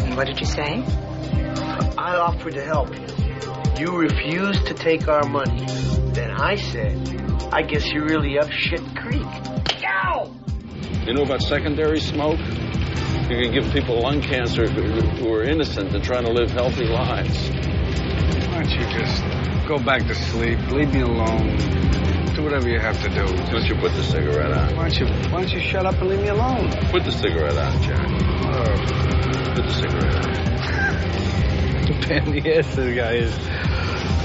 pardon, what did you say? I offered to help you. You refused to take our money. Then I said, I guess you're really up shit creek. Ow! You know about secondary smoke? You can give people lung cancer who are innocent and trying to live healthy lives. Why don't you just go back to sleep, leave me alone, do whatever you have to do. Why don't you put the cigarette out? Why don't you shut up and leave me alone? Put the cigarette out, Jack. Put the cigarette out. The pain in the ass this guy is. I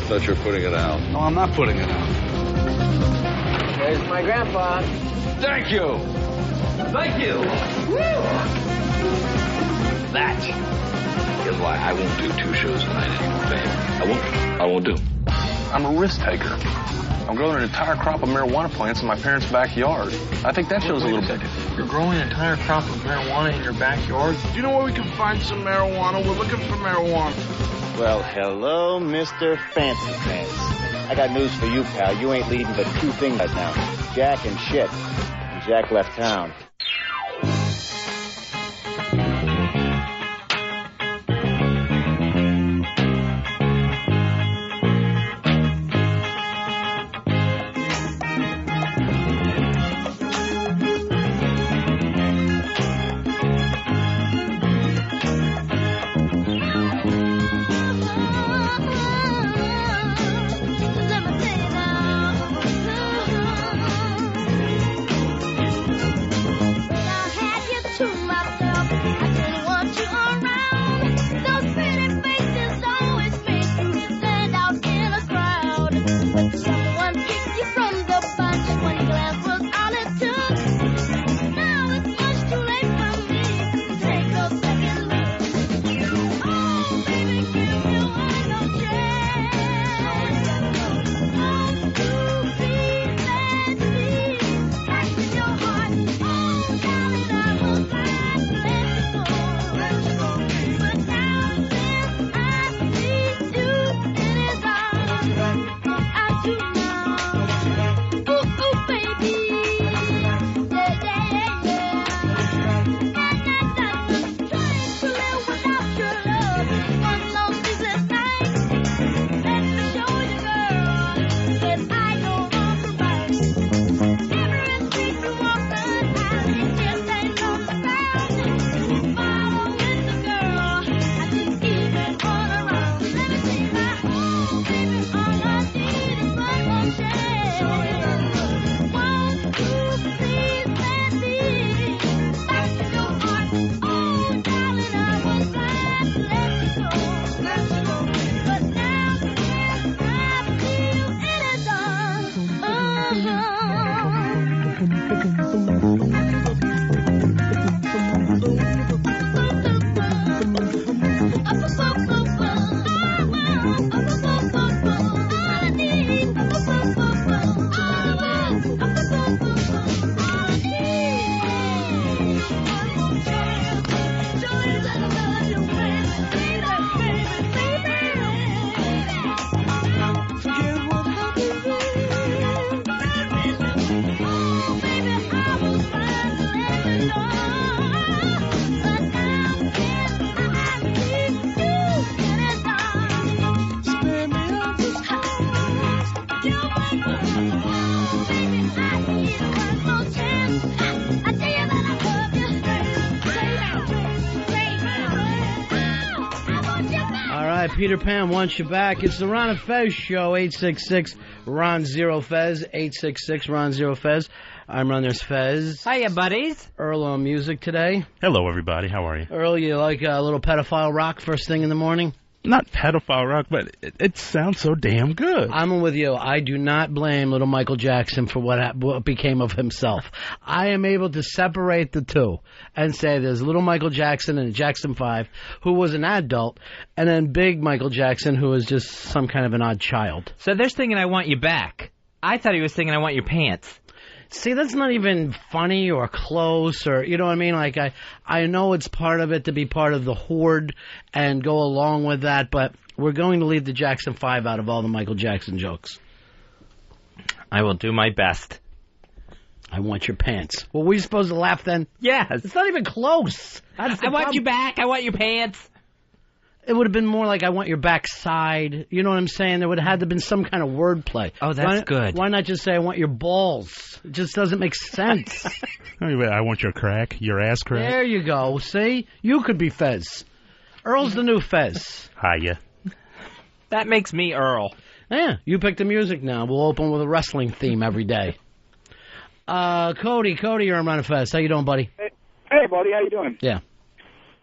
thought you were putting it out. No, I'm not putting it out. There's my grandpa. Thank you. Thank you. Woo! That is why I won't do 2 shows tonight anymore, babe. I won't do. I'm a risk taker. I'm growing an entire crop of marijuana plants in my parents' backyard. I think that shows a little bit. You're growing an entire crop of marijuana in your backyard? Do you know where we can find some marijuana? We're looking for marijuana. Well, hello, Mr. Fancy Pants. I got news for you, pal. You ain't leading but 2 things right now. Jack and shit. And Jack left town. Peter Pan wants you back. It's the Ron and Fez show. 866-RON-0-FEZ. 866-RON-0-FEZ. I'm Ron, there's Fez. Hiya, buddies. Earl on music today. Hello, everybody. How are you? Earl, you like a little pedophile rock first thing in the morning? Not pedophile rock, but it sounds so damn good. I'm with you. I do not blame little Michael Jackson for what became of himself. I am able to separate the two and say there's little Michael Jackson and Jackson 5, who was an adult, and then big Michael Jackson, who was just some kind of an odd child. So they're singing I Want You Back. I thought he was singing I Want Your Pants. See, that's not even funny or close, or, you know what I mean? Like, I know it's part of it to be part of the horde and go along with that, but we're going to leave the Jackson 5 out of all the Michael Jackson jokes. I will do my best. I want your pants. Well, were you supposed to laugh then? Yes. It's not even close. I want you back. I want your pants. It would have been more like, I want your backside. You know what I'm saying? There would have had to have been some kind of wordplay. Oh, that's good. Why not just say, I want your balls? It just doesn't make sense. Anyway, I want your crack, your ass crack. There you go. See? You could be Fez. Earl's the new Fez. Hiya. That makes me Earl. Yeah, you pick the music now. We'll open with a wrestling theme every day. Cody, you're on Ron and Fez. How you doing, buddy? Hey, buddy. How you doing? Yeah.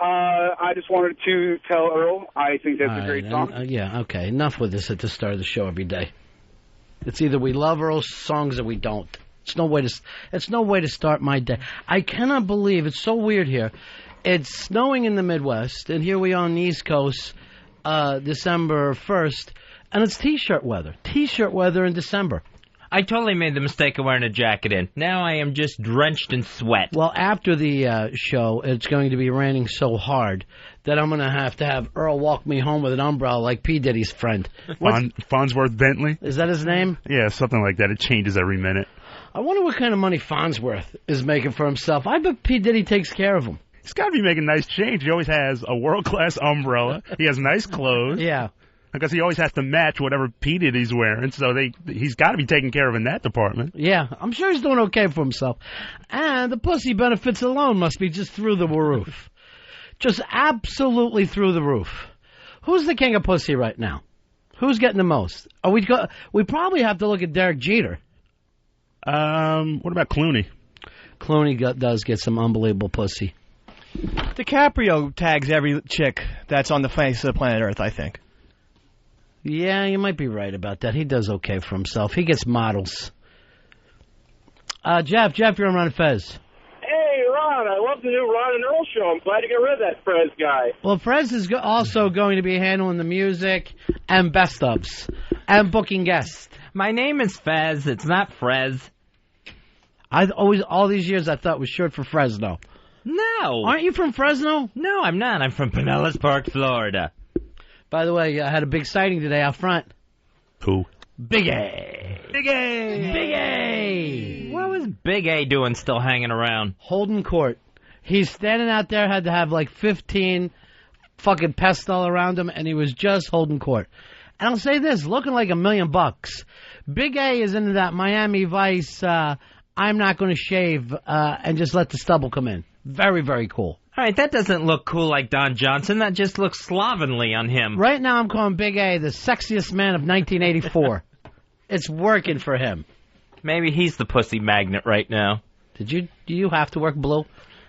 I just wanted to tell Earl I think that's a great song. Yeah, okay. Enough with this at the start of the show every day. It's either we love Earl's songs or we don't. It's no way to start my day. I cannot believe it's so weird here. It's snowing in the Midwest, and here we are on the East Coast, December 1st, and it's T-shirt weather. T-shirt weather in December. I totally made the mistake of wearing a jacket in. Now I am just drenched in sweat. Well, after the show, it's going to be raining so hard that I'm going to have Earl walk me home with an umbrella like P. Diddy's friend. Farnsworth Bentley? Is that his name? Yeah, something like that. It changes every minute. I wonder what kind of money Farnsworth is making for himself. I bet P. Diddy takes care of him. He's got to be making nice change. He always has a world-class umbrella. He has nice clothes. Yeah. Because he always has to match whatever P. Diddy's wearing, so he's got to be taken care of in that department. Yeah, I'm sure he's doing okay for himself. And the pussy benefits alone must be just through the roof. Just absolutely through the roof. Who's the king of pussy right now? Who's getting the most? We probably have to look at Derek Jeter. What about Clooney? Clooney does get some unbelievable pussy. DiCaprio tags every chick that's on the face of the planet Earth, I think. Yeah, you might be right about that. He does okay for himself. He gets models. Jeff, you're on Ron and Fez. Hey, Ron, I love the new Ron and Earl show. I'm glad to get rid of that Fez guy. Well, Fez is also going to be handling the music and best ofs and booking guests. My name is Fez. It's not Frez. All these years, I thought it was short for Fresno. No. Aren't you from Fresno? No, I'm not. I'm from Pinellas Park, Florida. By the way, I had a big sighting today out front. Who? Big A. Big A. Big A. What was Big A doing still hanging around? Holding court. He's standing out there, had to have like 15 fucking pests all around him, and he was just holding court. And I'll say this, looking like $1 million. Big A is into that Miami Vice, I'm not going to shave and just let the stubble come in. Very, very cool. All right, that doesn't look cool like Don Johnson. That just looks slovenly on him. Right now I'm calling Big A the sexiest man of 1984. It's working for him. Maybe he's the pussy magnet right now. Do you have to work blue?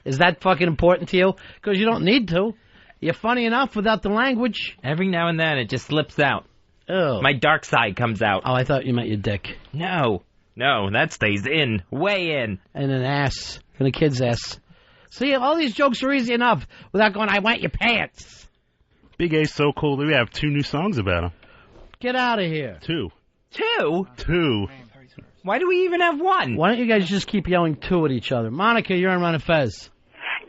Is that fucking important to you? Because you don't need to. You're funny enough without the language. Every now and then it just slips out. Oh. My dark side comes out. Oh, I thought you meant your dick. No, that stays in. Way in. And an ass. And a kid's ass. See, all these jokes are easy enough without going, I want your pants. Big A's so cool that we have 2 new songs about him. Get out of here. 2. 2? Why do we even have 1? Why don't you guys just keep yelling 2 at each other? Monica, you're on Ron and Fez.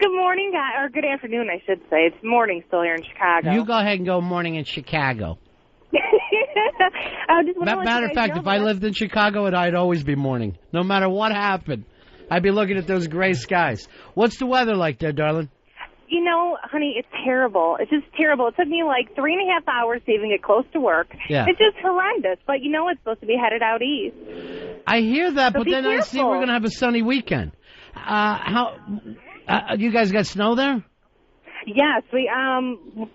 Good morning, guys. Or good afternoon, I should say. It's morning still here in Chicago. You go ahead and go morning in Chicago. Matter of fact, if I lived in Chicago, I'd always be morning. No matter what happened. I'd be looking at those gray skies. What's the weather like there, darling? You know, honey, it's terrible. It's just terrible. It took me like 3.5 hours to even get close to work. Yeah. It's just horrendous. But you know it's supposed to be headed out east. I hear that, so but then careful. I see we're going to have a sunny weekend. You guys got snow there? Yes, we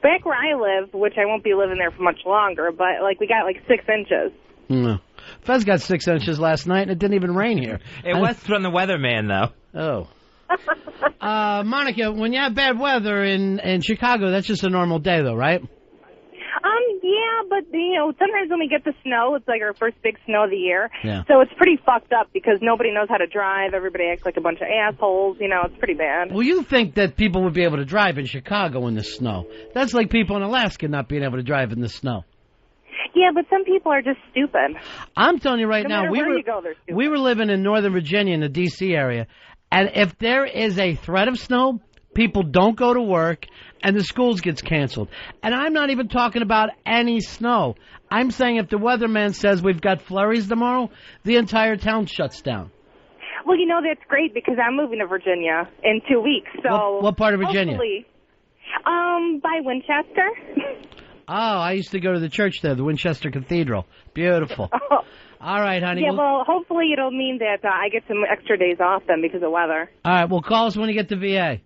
back where I live, which I won't be living there for much longer, but like we got like 6 inches. No. Fez got 6 inches last night, and it didn't even rain here. It was from the weatherman, though. Oh. Monica, when you have bad weather in Chicago, that's just a normal day, though, right? Yeah, but, you know, sometimes when we get the snow, it's like our first big snow of the year. Yeah. So it's pretty fucked up because nobody knows how to drive. Everybody acts like a bunch of assholes. You know, it's pretty bad. Well, you think that people would be able to drive in Chicago in the snow. That's like people in Alaska not being able to drive in the snow. Yeah, but some people are just stupid. I'm telling you right no now, where you go, they're stupid. we were living in Northern Virginia in the D.C. area, and if there is a threat of snow, people don't go to work, and the schools gets canceled. And I'm not even talking about any snow. I'm saying if the weatherman says we've got flurries tomorrow, the entire town shuts down. Well, that's great because I'm moving to Virginia in 2 weeks. So what part of Virginia? Hopefully, by Winchester. Oh, I used to go to the church there, the Winchester Cathedral. Beautiful. All right, honey. Yeah, well, hopefully it'll mean that I get some extra days off then because of weather. All right, well, call us when you get to VA.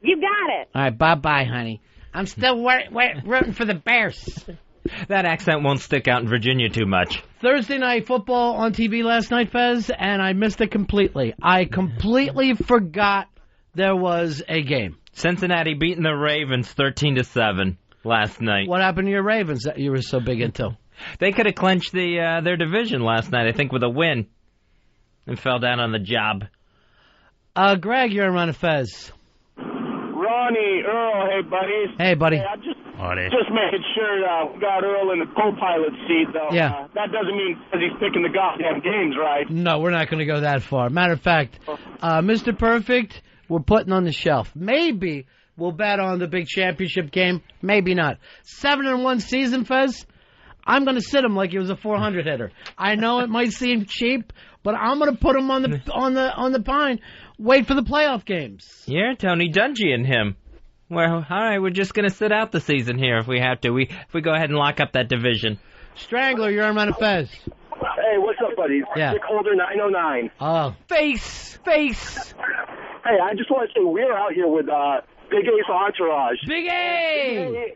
You got it. All right, bye-bye, honey. I'm still rooting for the Bears. That accent won't stick out in Virginia too much. Thursday night football on TV last night, Fez, and I missed it completely. I completely forgot there was a game. Cincinnati beating the Ravens 13-7 last night. What happened to your Ravens that you were so big into? They could have clinched their division last night, I think, with a win, and fell down on the job. Greg, you're on Ron and Fez. Ronnie, Earl, hey, buddies. Hey, buddy. Hey, I'm just making sure we got Earl in the co-pilot seat, though. Yeah. That doesn't mean because he's picking the goddamn games, right? No, we're not going to go that far. Matter of fact, Mr. Perfect, we're putting on the shelf. Maybe we'll bet on the big championship game. Maybe not. 7-1 season, Fez. I'm going to sit him like he was a 400 hitter. I know it might seem cheap, but I'm going to put him on the pine. Wait for the playoff games. Yeah, Tony Dungy and him. Well, all right, we're just going to sit out the season here if we have to. If we go ahead and lock up that division. Strangler, you're on Ron and Fez. Hey, what's up, buddies? Yeah. Rick Holder, 909. Oh. Face. Hey, I just want to say we're out here with Big A's entourage. Big A!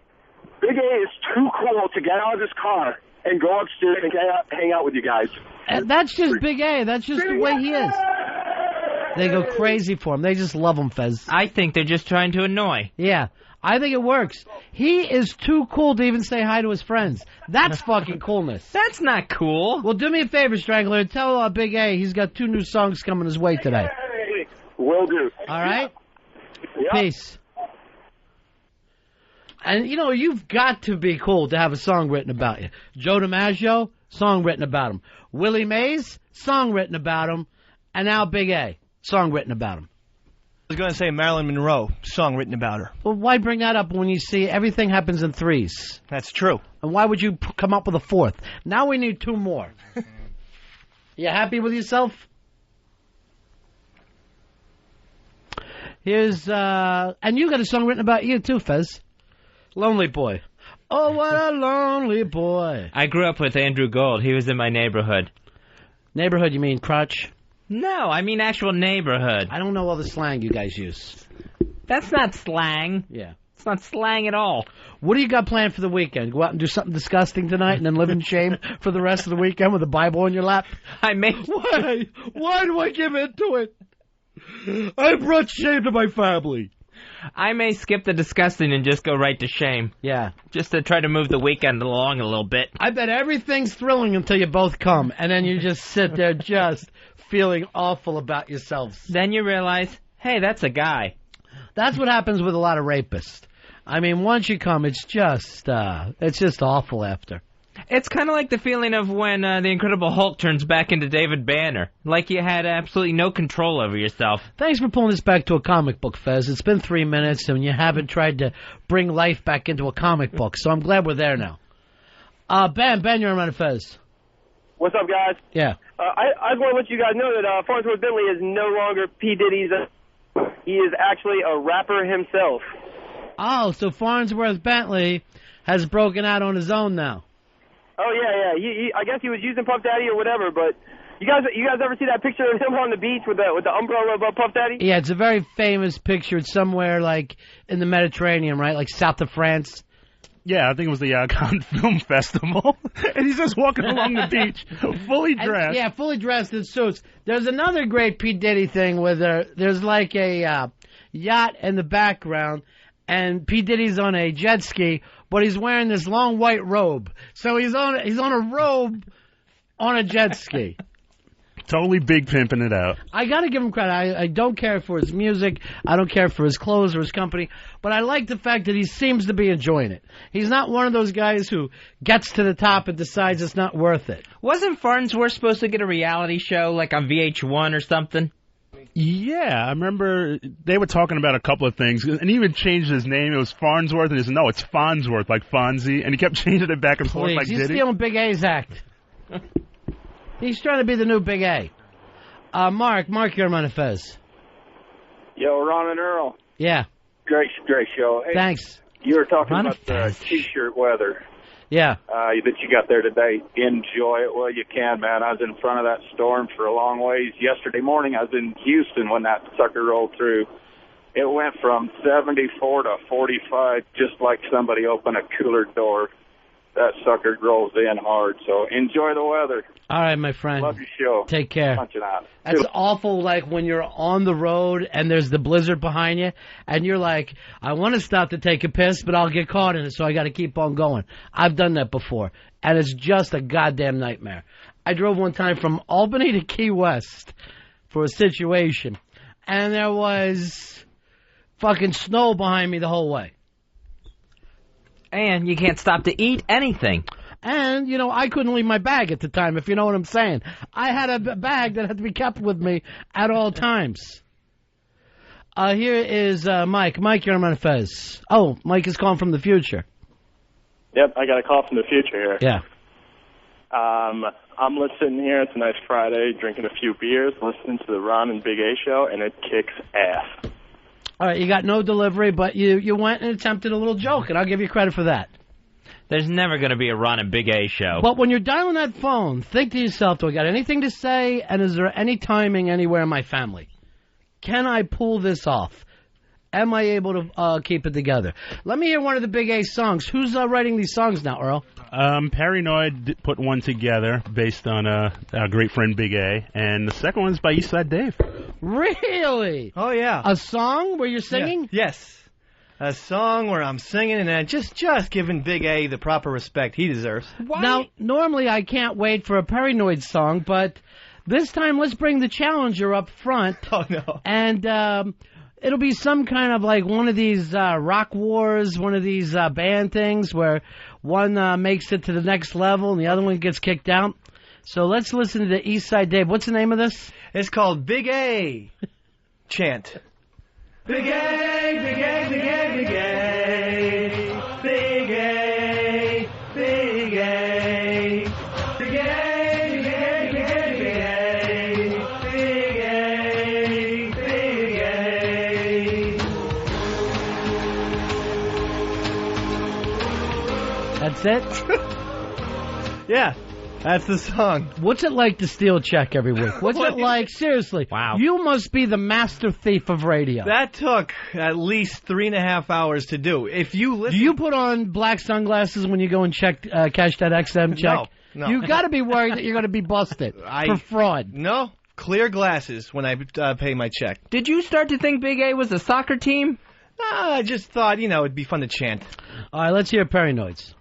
Big A is too cool to get out of his car and go upstairs and hang out with you guys. That's just Big A. That's just the way he is. They go crazy for him. They just love him, Fez. I think they're just trying to annoy. Yeah, I think it works. He is too cool to even say hi to his friends. That's fucking coolness. That's not cool. Well, do me a favor, Strangler. Tell Big A he's got 2 new songs coming his way today. Will do. All right? Yep. Peace. And, you've got to be cool to have a song written about you. Joe DiMaggio, song written about him. Willie Mays, song written about him. And now Big A, song written about him. I was going to say Marilyn Monroe, song written about her. Well, why bring that up when you see everything happens in 3s? That's true. And why would you come up with a 4th? Now we need 2 more. You happy with yourself? Here's, and you got a song written about you too, Fez. Lonely Boy. Oh, what a lonely boy. I grew up with Andrew Gold. He was in my neighborhood. Neighborhood, you mean crotch? No, I mean actual neighborhood. I don't know all the slang you guys use. That's not slang. Yeah. It's not slang at all. What do you got planned for the weekend? Go out and do something disgusting tonight and then live in shame for the rest of the weekend with a Bible in your lap? I may... Why? Why do I give in to it? I brought shame to my family. I may skip the disgusting and just go right to shame. Yeah. Just to try to move the weekend along a little bit. I bet everything's thrilling until you both come, and then you just sit there just feeling awful about yourselves. Then you realize, hey, that's a guy. That's what happens with a lot of rapists. I mean, once you come, it's just awful after. It's kind of like the feeling of when the Incredible Hulk turns back into David Banner. Like you had absolutely no control over yourself. Thanks for pulling this back to a comic book, Fez. It's been 3 minutes, and you haven't tried to bring life back into a comic book, so I'm glad we're there now. Ben, you're on Fez. What's up, guys? Yeah. I just want to let you guys know that Farnsworth Bentley is no longer P. Diddy's. He is actually a rapper himself. Oh, so Farnsworth Bentley has broken out on his own now. Oh, yeah. He I guess he was using Puff Daddy or whatever, but you guys ever see that picture of him on the beach with the umbrella above Puff Daddy? Yeah, it's a very famous picture. It's somewhere like in the Mediterranean, right? Like south of France. Yeah, I think it was the Cannes Film Festival. And he's just walking along the beach, fully dressed. Fully dressed in suits. There's another great P. Diddy thing where there's like a yacht in the background, and P. Diddy's on a jet ski, but he's wearing this long white robe. So he's on a robe on a jet ski. Totally big pimping it out. I got to give him credit. I don't care for his music. I don't care for his clothes or his company. But I like the fact that he seems to be enjoying it. He's not one of those guys who gets to the top and decides it's not worth it. Wasn't Farnsworth supposed to get a reality show like on VH1 or something? Yeah, I remember they were talking about a couple of things, and he even changed his name. It was Farnsworth, and he said, no, it's Farnsworth, like Fonzie, and he kept changing it back and forth like Diddy. He's stealing Big A's act. He's trying to be the new Big A. Mark, you're on Ron and Fez. Yo, Ron and Earl. Yeah. Great show. Hey, thanks. You were talking Ron about the T-shirt weather. Yeah. That you got there today. Enjoy it while you can, man. I was in front of that storm for a long ways. Yesterday morning, I was in Houston when that sucker rolled through. It went from 74 to 45, just like somebody opened a cooler door. That sucker rolls in hard. So enjoy the weather. All right, my friend. Love your show. Take care. Punching out. That's awful, like when you're on the road and there's the blizzard behind you, and you're like, I want to stop to take a piss, but I'll get caught in it, so I got to keep on going. I've done that before, and it's just a goddamn nightmare. I drove one time from Albany to Key West for a situation, and there was fucking snow behind me the whole way. And you can't stop to eat anything. And, you know, I couldn't leave my bag at the time, if you know what I'm saying. I had a bag that had to be kept with me at all times. Here is Mike. Mike, you're on Ron and Fez. Oh, Mike is calling from the future. Yep, I got a call from the future here. Yeah. I'm listening here. It's a nice Friday, drinking a few beers, listening to the Ron and Big A show, and it kicks ass. All right, you got no delivery, but you went and attempted a little joke, and I'll give you credit for that. There's never going to be a Ron and Big A show. But when you're dialing that phone, think to yourself, do I got anything to say, and is there any timing anywhere in my family? Can I pull this off? Am I able to keep it together? Let me hear one of the Big A songs. Who's writing these songs now, Earl? Paranoid put one together based on our great friend Big A, and the second one's by Eastside Dave. Really? Oh, yeah. A song where you're singing? Yeah. Yes. A song where I'm singing and just giving Big A the proper respect he deserves. Why? Now, normally I can't wait for a Paranoid song, but this time let's bring the challenger up front. Oh, no. And it'll be some kind of like one of these rock wars, one of these band things where one makes it to the next level and the other one gets kicked out. So let's listen to the Eastside Dave. What's the name of this? It's called Big A Chant. Big A, Big A, Big A, Big A, Big A, Big A, Big A, Big A, Big A, Big A, Big A. That's it? Yeah. That's the song. What's it like to steal a check every week? What's it like? Seriously. Wow. You must be the master thief of radio. That took at least 3.5 hours to do. If you listen... Do you put on black sunglasses when you go and check cash that XM check? No. You got to be worried that you're going to be busted for fraud. No. Clear glasses when I pay my check. Did you start to think Big A was a soccer team? I just thought, it'd be fun to chant. All right, let's hear Paranoids.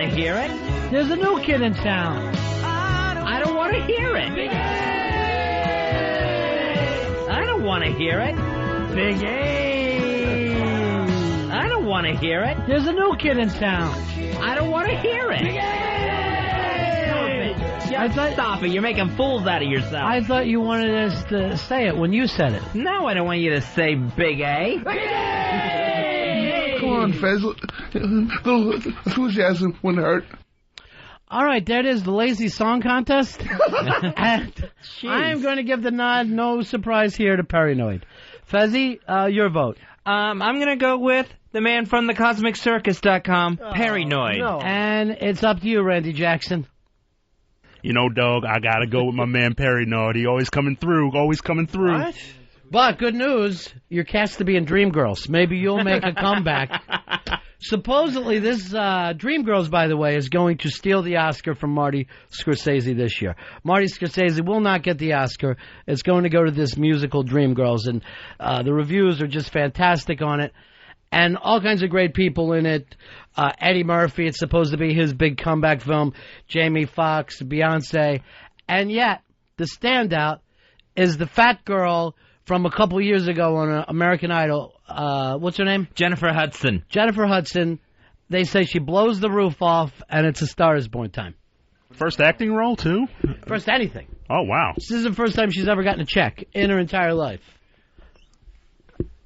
Hear it? There's a new kid in town. I don't want to hear it. Big A. I don't want to hear it. Big A. I don't want to hear it. There's a new kid in town. I don't want to hear it. Big A. Stop it. You're making fools out of yourself. I thought you wanted us to say it when you said it. No, I don't want you to say Big A. Big A. Come on, Fez. Little enthusiasm wouldn't hurt. All right, there it is, the lazy song contest. And I'm going to give the nod, no surprise here, to Paranoid. Fezzy, your vote. I'm going to go with the man from the CosmicCircus.com, Paranoid. No. And it's up to you, Randy Jackson. You know, dog, I got to go with my man Paranoid. He always coming through. What? But good news, you're cast to be in Dreamgirls. Maybe you'll make a comeback. Supposedly, this Dreamgirls, by the way, is going to steal the Oscar from Marty Scorsese this year. Marty Scorsese will not get the Oscar. It's going to go to this musical Dreamgirls, and the reviews are just fantastic on it. And all kinds of great people in it. Eddie Murphy, it's supposed to be his big comeback film. Jamie Foxx, Beyonce. And yet, the standout is the fat girl from a couple years ago on American Idol. What's her name? Jennifer Hudson. Jennifer Hudson. They say she blows the roof off, and it's A Star Is Born time. First acting role, too? First anything. Oh, wow. This is the first time she's ever gotten a check in her entire life.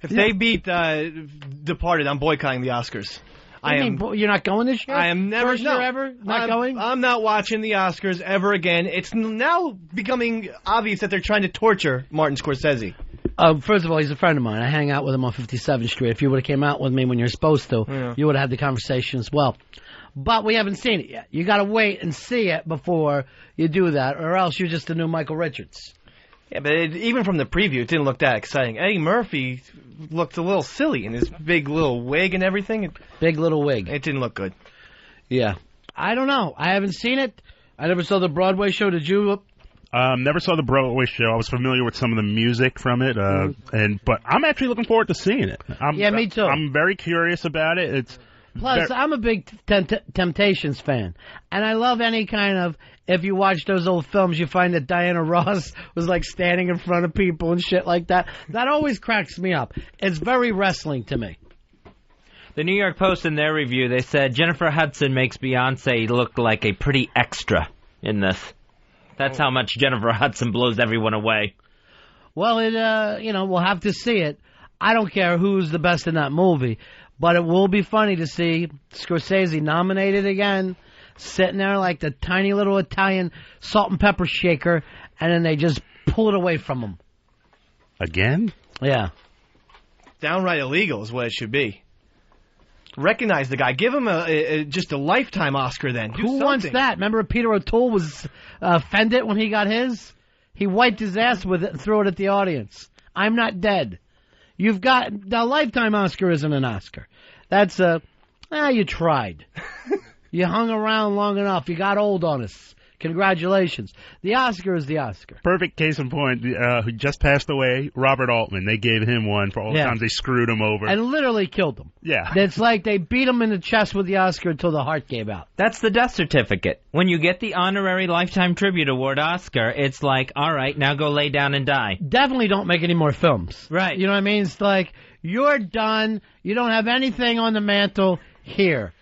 If they beat Departed, I'm boycotting the Oscars. You're not going this year? I am never. First year ever? Not going? I'm not watching the Oscars ever again. It's now becoming obvious that they're trying to torture Martin Scorsese. First of all, he's a friend of mine. I hang out with him on 57th Street. If you would have came out with me when you're supposed to, you would have had the conversation as well. But we haven't seen it yet. You got to wait and see it before you do that, or else you're just the new Michael Richards. Yeah, but even from the preview, it didn't look that exciting. Eddie Murphy looked a little silly in his big little wig and everything. Big little wig. It didn't look good. Yeah. I don't know. I haven't seen it. I never saw the Broadway show. Did you? Never saw the Broadway show. I was familiar with some of the music from it, but I'm actually looking forward to seeing it. Yeah, me too. I'm very curious about it. Plus, I'm a big Temptations fan, and I love any kind of, if you watch those old films, you find that Diana Ross was like standing in front of people and shit like that. That always cracks me up. It's very wrestling to me. The New York Post, in their review, they said Jennifer Hudson makes Beyonce look like a pretty extra in this. That's how much Jennifer Hudson blows everyone away. Well, we'll have to see it. I don't care who's the best in that movie. But it will be funny to see Scorsese nominated again, sitting there like the tiny little Italian salt and pepper shaker, and then they just pull it away from him. Again? Yeah. Downright illegal is what it should be. Recognize the guy. Give him just a lifetime Oscar then. Who wants that? Remember Peter O'Toole was offended when he got his? He wiped his ass with it and threw it at the audience. I'm not dead. You've got the lifetime Oscar isn't an Oscar. That's you tried. You hung around long enough. You got old on us. Congratulations. The Oscar is the Oscar. Perfect case in point. Who just passed away, Robert Altman. They gave him one for all the times they screwed him over. And literally killed him. Yeah. It's like they beat him in the chest with the Oscar until the heart gave out. That's the death certificate. When you get the honorary Lifetime Tribute Award Oscar, it's like, all right, now go lay down and die. Definitely don't make any more films. Right. You know what I mean? It's like, you're done. You don't have anything on the mantle here.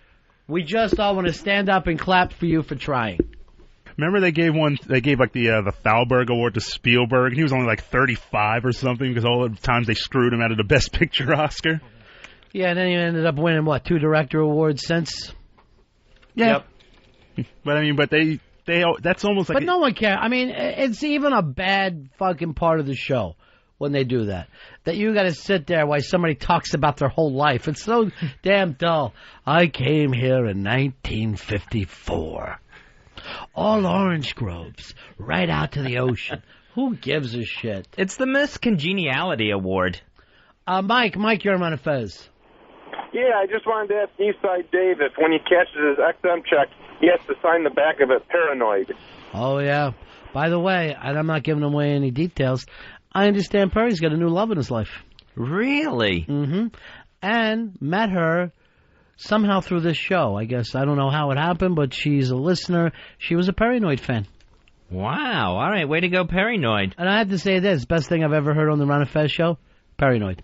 We just all want to stand up and clap for you for trying. Remember they gave like the Thalberg Award to Spielberg, and he was only like 35 or something because all the times they screwed him out of the Best Picture Oscar. Yeah, and then he ended up winning, 2 director awards since? Yeah. Yep. But they that's almost like... But no one cares. I mean, it's even a bad fucking part of the show when they do that. That you got to sit there while somebody talks about their whole life. It's so damn dull. I came here in 1954. All orange groves, right out to the ocean. Who gives a shit? It's the Miss Congeniality Award. Mike, you're on Ron and Fez. Yeah, I just wanted to ask Eastside Dave if when he catches his XM check, he has to sign the back of it paranoid. Oh, yeah. By the way, and I'm not giving away any details, I understand Perry's got a new love in his life. Really? Mm-hmm. And met her somehow through this show, I guess. I don't know how it happened, but she's a listener. She was a Paranoid fan. Wow. All right. Way to go, Paranoid. And I have to say this. Best thing I've ever heard on the Ron and Fez show, Paranoid.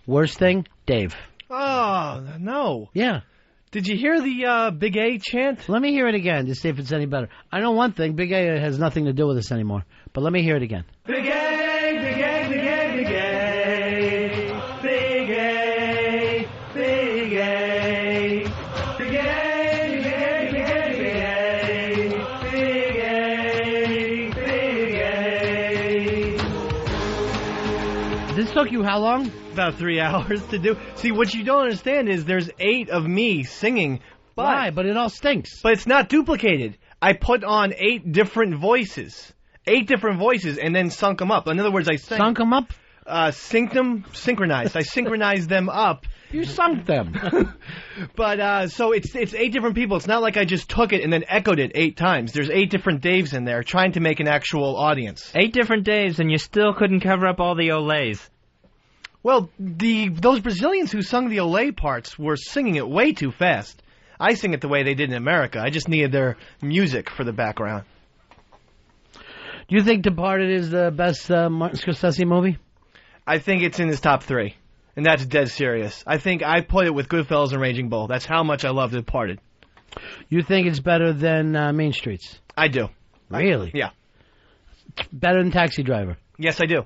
Worst thing, Dave. Oh, no. Yeah. Did you hear the Big A chant? Let me hear it again to see if it's any better. I know one thing. Big A has nothing to do with this anymore. But let me hear it again. Big A, Big A, Big A, Big A. Big A, Big A. Big A, Big A, Big A, Big A. Big A. This took you how long? About 3 hours to do. See, what you don't understand is there's 8 of me singing. Why? But it all stinks. But it's not duplicated. I put on 8 different voices. 8 different voices and then sunk them up. In other words, I sang... Sunk them up? Synced them, synchronized. I synchronized them up. You sunk them. But, so it's 8 different people. It's not like I just took it and then echoed it 8 times. There's 8 different Daves in there trying to make an actual audience. 8 different Daves and you still couldn't cover up all the Olays. Well, those Brazilians who sung the Olay parts were singing it way too fast. I sing it the way they did in America. I just needed their music for the background. Do you think Departed is the best Martin Scorsese movie? I think it's in his top 3. And that's dead serious. I think I put it with Goodfellas and Raging Bull. That's how much I love Departed. You think it's better than Main Streets? I do. Really? Yeah. Better than Taxi Driver? Yes, I do.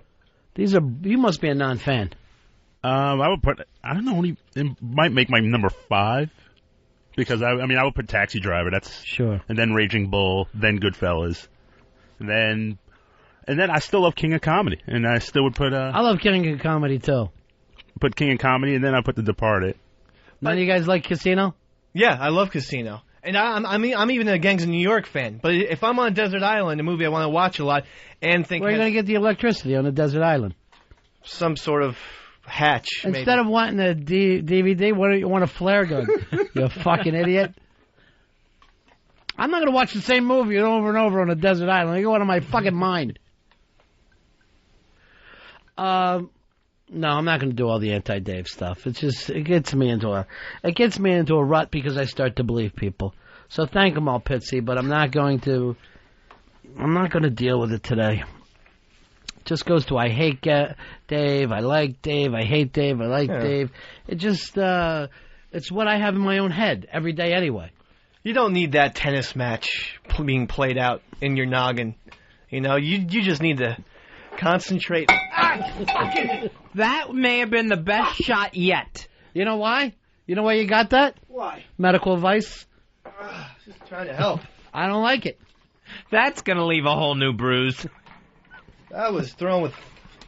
You must be a non-fan. I would put. I don't know. It might make my number 5 because I would put Taxi Driver. That's sure. And then Raging Bull, then Goodfellas, and then I still love King of Comedy, and I still would put. I love King of Comedy too. Put King of Comedy, and then I put The Departed. None of you guys like Casino? Yeah, I love Casino. And I'm even a Gangs of New York fan. But if I'm on a desert island, a movie I want to watch a lot, and think... Where are you going to get the electricity on a desert island? Some sort of hatch, Instead maybe. of wanting a DVD, what do you want, a flare gun? You fucking idiot. I'm not going to watch the same movie over and over on a desert island. I go out of my fucking mind. No, I'm not going to do all the anti-Dave stuff. It gets me into a rut because I start to believe people. So thank them all, Pitsy, but I'm not going to deal with it today. It just goes to I hate Dave, I like Dave, I hate Dave, I like Dave. It just, it's what I have in my own head every day anyway. You don't need that tennis match being played out in your noggin. You know, you just need to concentrate. That may have been the best shot yet. You know why? You know why you got that? Why? Medical advice? Just trying to help. I don't like it. That's going to leave a whole new bruise. That was thrown with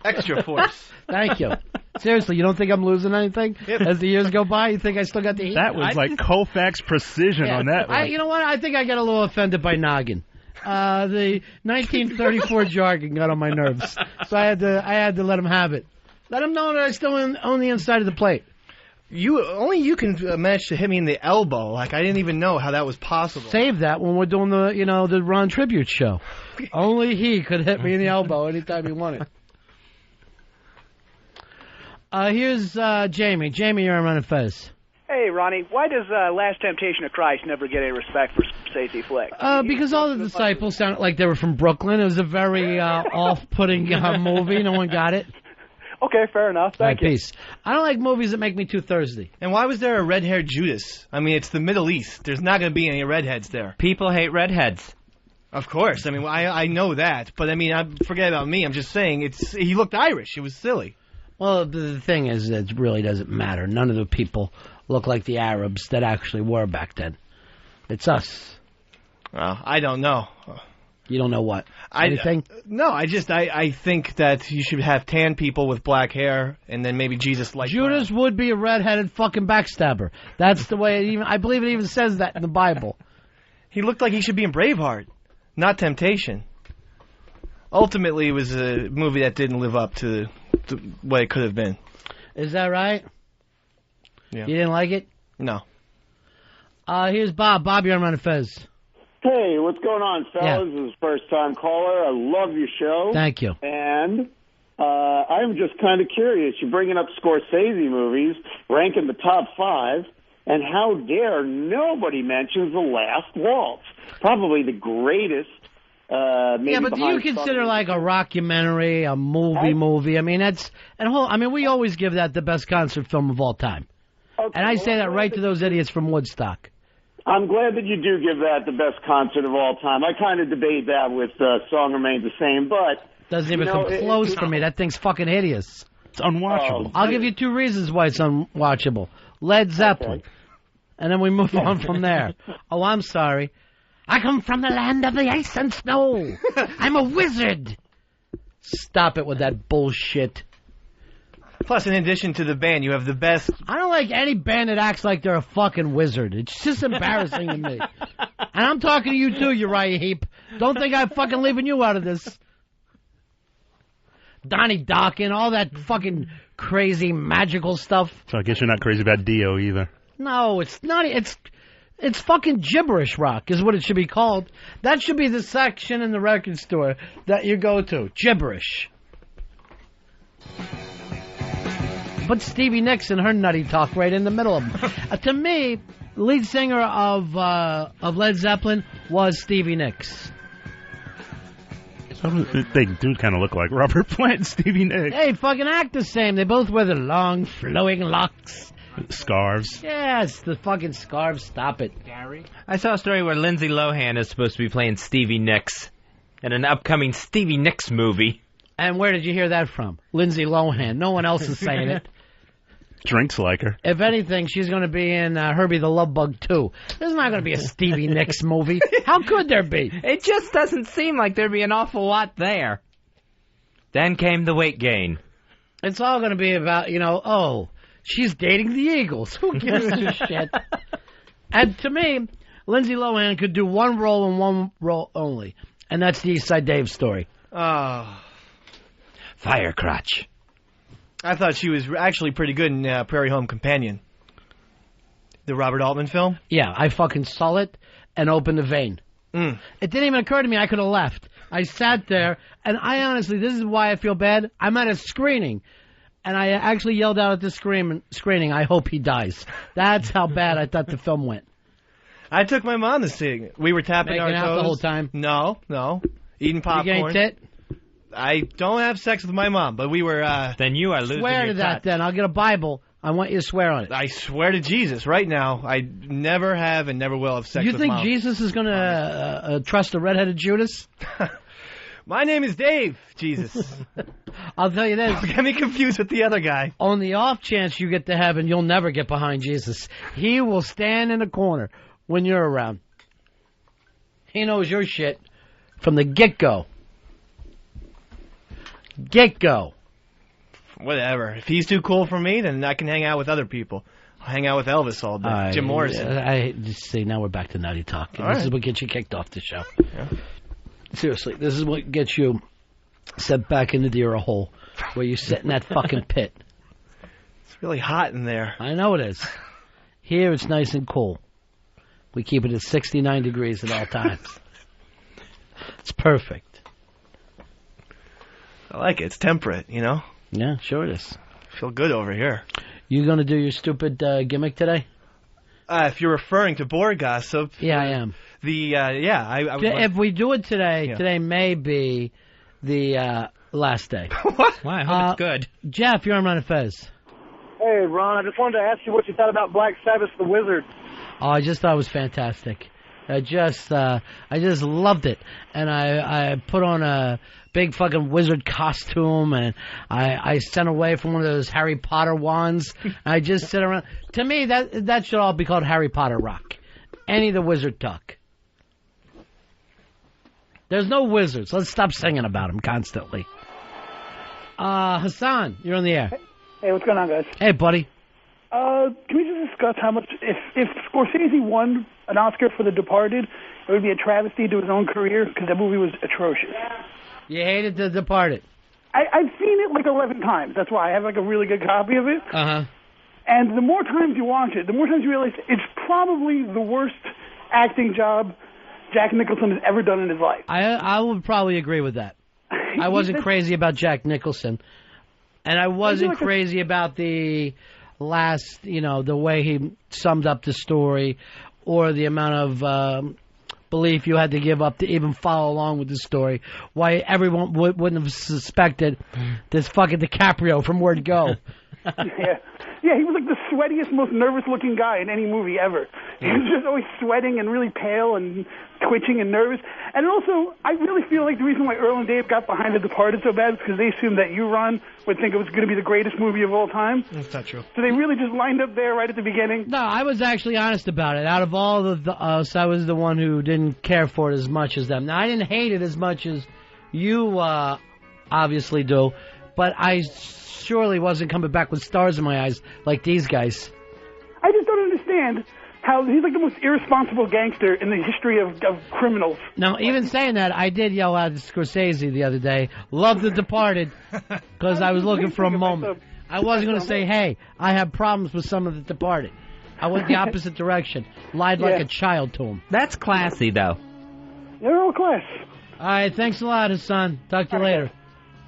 extra force. Thank you. Seriously, you don't think I'm losing anything as the years go by? You think I still got the heat? That was like Koufax precision on that one. You know what? I think I got a little offended by noggin. The 1934 jargon got on my nerves, so I had to let him have it. Let him know that I still own the inside of the plate. Only you can manage to hit me in the elbow. Like I didn't even know how that was possible. Save that when we're doing the Ron tribute show. Only he could hit me in the elbow anytime he wanted. Here's Jamie. Jamie, you're on Ron and Fez. Hey, Ronnie, why does Last Temptation of Christ never get any respect for Stacey Flick? Because all the disciples sounded like they were from Brooklyn. It was a very off-putting movie. No one got it. Okay, fair enough. Thank you. Peace. I don't like movies that make me too thirsty. And why was there a red-haired Judas? I mean, it's the Middle East. There's not going to be any redheads there. People hate redheads. Of course. I mean, I know that. But, I mean, forget about me. I'm just saying he looked Irish. It was silly. Well, the thing is, it really doesn't matter. None of the people look like the Arabs that actually were back then. It's us. Well, I don't know. You don't know what? Anything? No, I think that you should have tan people with black hair, and then maybe Jesus like Judas would be a redheaded fucking backstabber. That's the way I believe it even says that in the Bible. He looked like he should be in Braveheart, not Temptation. Ultimately, it was a movie that didn't live up to what it could have been. Is that right? Yeah. You didn't like it? No. Here's Bob. Bob, you're on Ron and Fez. Hey, what's going on, fellas? This is first-time caller. I love your show. Thank you. And I'm just kind of curious. You're bringing up Scorsese movies, ranking the top 5, and how dare nobody mentions The Last Waltz? Probably the greatest. Maybe but do you consider like a rockumentary, a movie? I mean, we always give that the best concert film of all time. Okay, and I say that right to those idiots from Woodstock. I'm glad that you do give that the best concert of all time. I kind of debate that with Song Remains the Same, but... Doesn't even come close for me. That thing's fucking hideous. It's unwatchable. I'll give you 2 reasons why it's unwatchable. Led Zeppelin. Okay. And then we move on from there. Oh, I'm sorry. I come from the land of the ice and snow. I'm a wizard. Stop it with that bullshit. Plus, in addition to the band, you have the best... I don't like any band that acts like they're a fucking wizard. It's just embarrassing to me. And I'm talking to you too, Uriah Heep. Don't think I'm fucking leaving you out of this. Donnie Darkin, all that fucking crazy magical stuff. So I guess you're not crazy about Dio either. No, it's not. It's fucking gibberish rock is what it should be called. That should be the section in the record store that you go to. Gibberish. Put Stevie Nicks and her nutty talk right in the middle of them. To me, lead singer of Led Zeppelin was Stevie Nicks. They do kind of look like Robert Plant and Stevie Nicks. They fucking act the same. They both wear the long, flowing locks. Scarves. Yes, the fucking scarves. Stop it. Gary? I saw a story where Lindsay Lohan is supposed to be playing Stevie Nicks in an upcoming Stevie Nicks movie. And where did you hear that from? Lindsay Lohan. No one else is saying it. Drinks like her. If anything, she's going to be in Herbie the Love Bug 2. There's not going to be a Stevie Nicks movie. How could there be? It just doesn't seem like there'd be an awful lot there. Then came the weight gain. It's all going to be about, oh, she's dating the Eagles. Who gives a shit? And to me, Lindsay Lohan could do one role and one role only. And that's the East Side Dave story. Oh. Firecrotch. I thought she was actually pretty good in Prairie Home Companion. The Robert Altman film? Yeah, I fucking saw it and opened the vein. It didn't even occur to me I could have left. I sat there, and I honestly, this is why I feel bad. I'm at a screening, and I actually yelled out at the screening, I hope he dies. That's how bad I thought the film went. I took my mom to see it. We were tapping Making our toes. out the whole time? No. Eating popcorn. You getting tit? I don't have sex with my mom, but we were... Then you are losing Swear your to that, touch. then. I'll get a Bible. I want you to swear on it. I swear to Jesus, right now, I never have and never will have sex with You think Mom. Jesus is going to trust a redheaded Judas? My name is Dave, Jesus. I'll tell you this. Don't get me confused with the other guy. On the off chance you get to heaven, you'll never get behind Jesus. He will stand in the corner when you're around. He knows your shit from the get-go. Get-go. Whatever. If he's too cool for me, then I can hang out with other people. I'll hang out with Elvis all day. Jim Morrison. I just see, now we're back to nutty talk. This is what gets you kicked off the show. Yeah. Seriously, this is what gets you set back into the ear hole where you sit in that fucking pit. It's really hot in there. I know it is. Here it's nice and cool. We keep it at 69 degrees at all times. It's perfect. I like it. It's temperate, Yeah, sure it is. I feel good over here. You going to do your stupid gimmick today? If you're referring to board gossip. Yeah, I am. I would If we do it today, today may be the last day. What? Well, I hope it's good. Jeff, you're on Ron and Fez. Hey, Ron, I just wanted to ask you what you thought about Black Sabbath, The Wizard. Oh, I just thought it was fantastic. I just loved it. And I put on a big fucking wizard costume, and I sent away from one of those Harry Potter wands. I just sit around. To me, that should all be called Harry Potter rock. Any of the wizard talk. There's no wizards. Let's stop singing about them constantly. Hassan, you're on the air. Hey, what's going on, guys? Hey, buddy. Can we just discuss how much, if Scorsese won an Oscar for The Departed, it would be a travesty to his own career, because that movie was atrocious. You hated The Departed. I've seen it like 11 times. That's why I have like a really good copy of it. Uh-huh. And the more times you watch it, the more times you realize it's probably the worst acting job Jack Nicholson has ever done in his life. I would probably agree with that. I wasn't crazy about Jack Nicholson. And I wasn't crazy about the last, the way he summed up the story or the amount of belief you had to give up to even follow along with the story. Why everyone wouldn't have suspected this fucking DiCaprio from Where'd Go. Yeah, he was like the sweatiest, most nervous-looking guy in any movie ever. He was just always sweating and really pale and twitching and nervous. And also, I really feel like the reason why Earl and Dave got behind The Departed so bad is because they assumed that you, Ron, would think it was going to be the greatest movie of all time. That's not true. So they really just lined up there right at the beginning. No, I was actually honest about it. Out of all of us, I was the one who didn't care for it as much as them. Now, I didn't hate it as much as you obviously do, but I surely wasn't coming back with stars in my eyes like these guys. I just don't understand how he's like the most irresponsible gangster in the history of criminals. Now, even saying that, I did yell out at Scorsese the other day, love The Departed, because I was looking for a moment. I wasn't going to say, hey, I have problems with some of The Departed. I went the opposite direction. Lied like a child to him. That's classy, though. They're all class. All right, thanks a lot, Hassan. Talk to you later.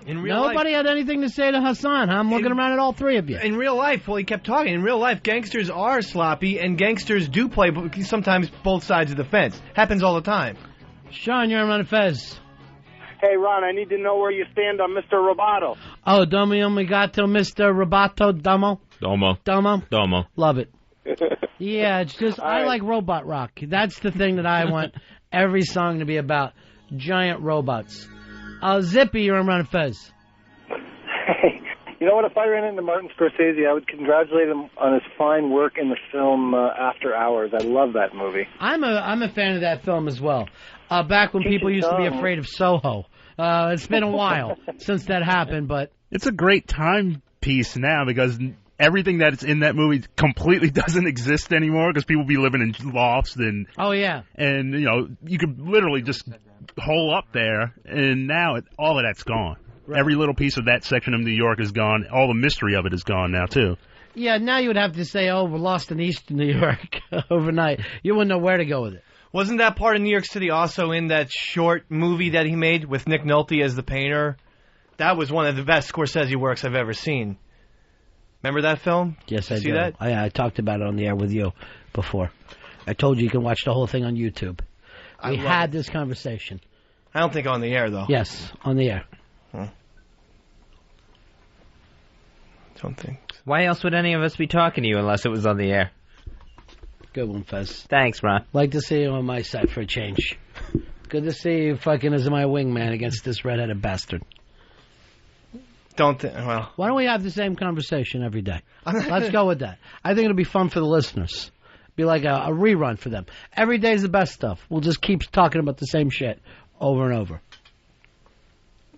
Nobody had anything to say to Hassan, huh? I'm looking around at all three of you. In real life, well, he kept talking. In real life, gangsters are sloppy, and gangsters do play sometimes both sides of the fence. Happens all the time. Sean, you're on Ron and Fez. Hey, Ron, I need to know where you stand on Mr. Roboto. Oh, Domo Omegato, Mr. Roboto, Domo. Domo. Love it. Yeah, it's just, I like robot rock. That's the thing that I want every song to be about. Giant robots. Zippy, you're on Ron and Fez. Hey, You know what? If I ran into Martin Scorsese, I would congratulate him on his fine work in the film After Hours. I love that movie. I'm a fan of that film as well. Back when people used to be afraid of Soho. It's been a while since that happened, but it's a great timepiece now because everything that's in that movie completely doesn't exist anymore because people be living in lofts and you could literally just hole up there, and now all of that's gone. Right. Every little piece of that section of New York is gone. All the mystery of it is gone now too. Yeah, now you would have to say, we're lost in Eastern New York overnight. You wouldn't know where to go with it. Wasn't that part of New York City also in that short movie that he made with Nick Nolte as the painter? That was one of the best Scorsese works I've ever seen. Remember that film? Yes, I see do. That? I talked about it on the air with you before. I told you can watch the whole thing on YouTube. We had this conversation. I don't think on the air, though. Yes, on the air. Don't think. Why else would any of us be talking to you unless it was on the air? Good one, Fez. Thanks, Ron. Like to see you on my side for a change. Good to see you fucking as my wingman against this redheaded bastard. Well. Why don't we have the same conversation every day? Let's go with that. I think it'll be fun for the listeners. Be like a rerun for them. Every day's the best stuff. We'll just keep talking about the same shit over and over.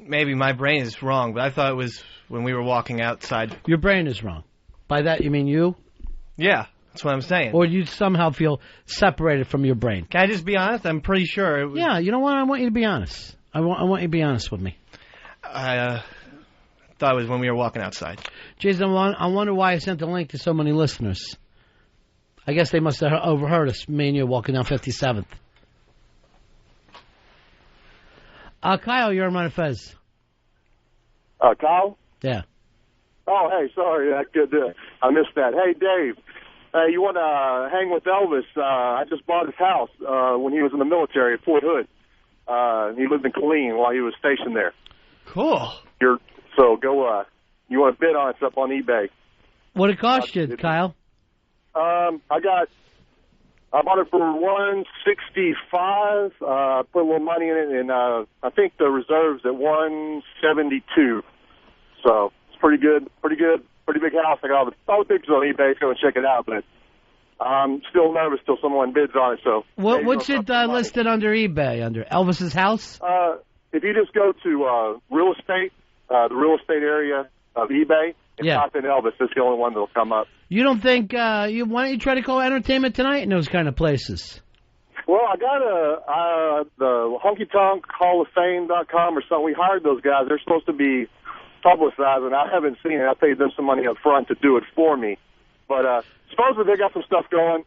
Maybe my brain is wrong, but I thought it was when we were walking outside. Your brain is wrong. By that, you mean you? Yeah, that's what I'm saying. Or you somehow feel separated from your brain. Can I just be honest? I'm pretty sure it was... Yeah, you know what? I want you to be honest. I want you to be honest with me. I thought it was when we were walking outside. Jason, I wonder why I sent the link to so many listeners. I guess they must have overheard us, me and you, walking down 57th. Kyle, you're on Ron and Fez. Kyle? Yeah. Oh, hey, sorry. I missed that. Hey, Dave, you want to hang with Elvis? I just bought his house when he was in the military at Fort Hood. He lived in Killeen while he was stationed there. Cool. So go, you want to bid on it, it's up on eBay. What it cost you, Kyle? I bought it for $165. Put a little money in it, and I think the reserve's at $172. So it's pretty good, pretty big house. I got all the pictures on eBay. Go and check it out. But I'm still nervous till someone bids on it. So what's it listed under eBay? Under Elvis's house? If you just go to real estate, the real estate area of eBay, and type in Elvis, that's the only one that'll come up. You don't think, why don't you try to call Entertainment Tonight in those kind of places? Well, I got the Honky Tonk Hall of Fame.com or something. We hired those guys. They're supposed to be publicized, and I haven't seen it. I paid them some money up front to do it for me. But supposedly they got some stuff going.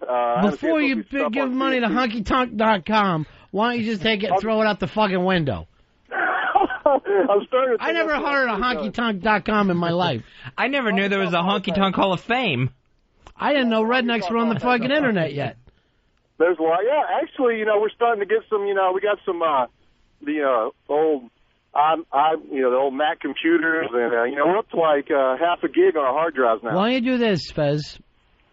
Before you give money to honkytonk.com, why don't you just take it and throw it out the fucking window? I never heard of honkytonk.com in my life. I never knew there was a Honky Tonk Hall of Fame. I didn't know rednecks were on the fucking internet yet. There's a lot. Yeah, actually, we're starting to get some, we got some, the old, the old Mac computers, and, we're up to like half a gig on our hard drives now. Why don't you do this, Fez?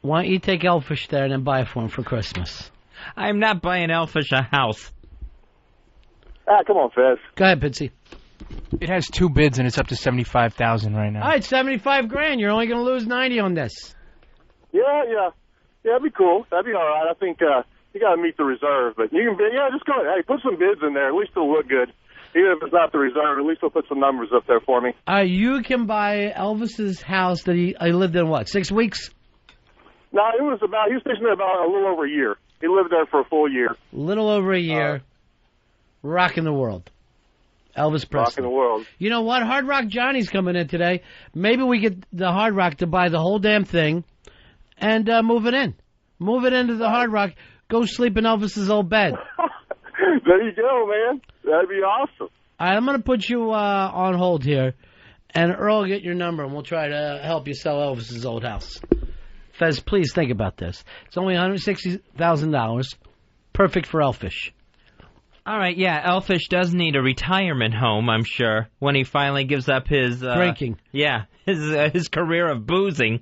Why don't you take Elfish there and then buy it for him for Christmas? I'm not buying Elfish a house. Come on, Fez. Go ahead, Pitsy. It has 2 bids, and it's up to $75,000 right now. All right, $75,000. You're only going to lose $90 on this. Yeah, that'd be cool. That'd be all right. I think you got to meet the reserve, but you can bid. Yeah, just go ahead. Hey, put some bids in there. At least it'll look good. Even if it's not the reserve, at least they'll put some numbers up there for me. You can buy Elvis's house that he lived in, what, 6 weeks? No, he was stationed there about a little over a year. He lived there for a full year. Little over a year. Rocking the world. Elvis Presley. Rocking the world. You know what? Hard Rock Johnny's coming in today. Maybe we get the Hard Rock to buy the whole damn thing and move it in. Move it into the Hard Rock. Go sleep in Elvis's old bed. There you go, man. That'd be awesome. All right, I'm going to put you on hold here. And Earl, get your number, and we'll try to help you sell Elvis's old house. Fez, please think about this. It's only $160,000. Perfect for Elfish. All right, yeah, Elfish does need a retirement home, I'm sure, when he finally gives up his... drinking. Yeah, his career of boozing.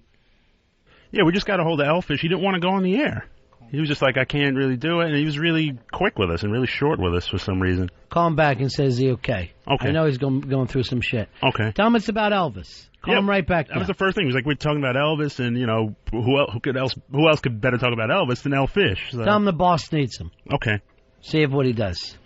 Yeah, we just got a hold of Elfish. He didn't want to go on the air. He was just like, I can't really do it, and he was really quick with us and really short with us for some reason. Call him back and say, is he okay? Okay. I know he's going through some shit. Okay. Tell him it's about Elvis. Call him right back. That was the first thing. He was like, we're talking about Elvis, and who else could better talk about Elvis than El Fish? So. Tell him the boss needs him. Okay. See if what he does.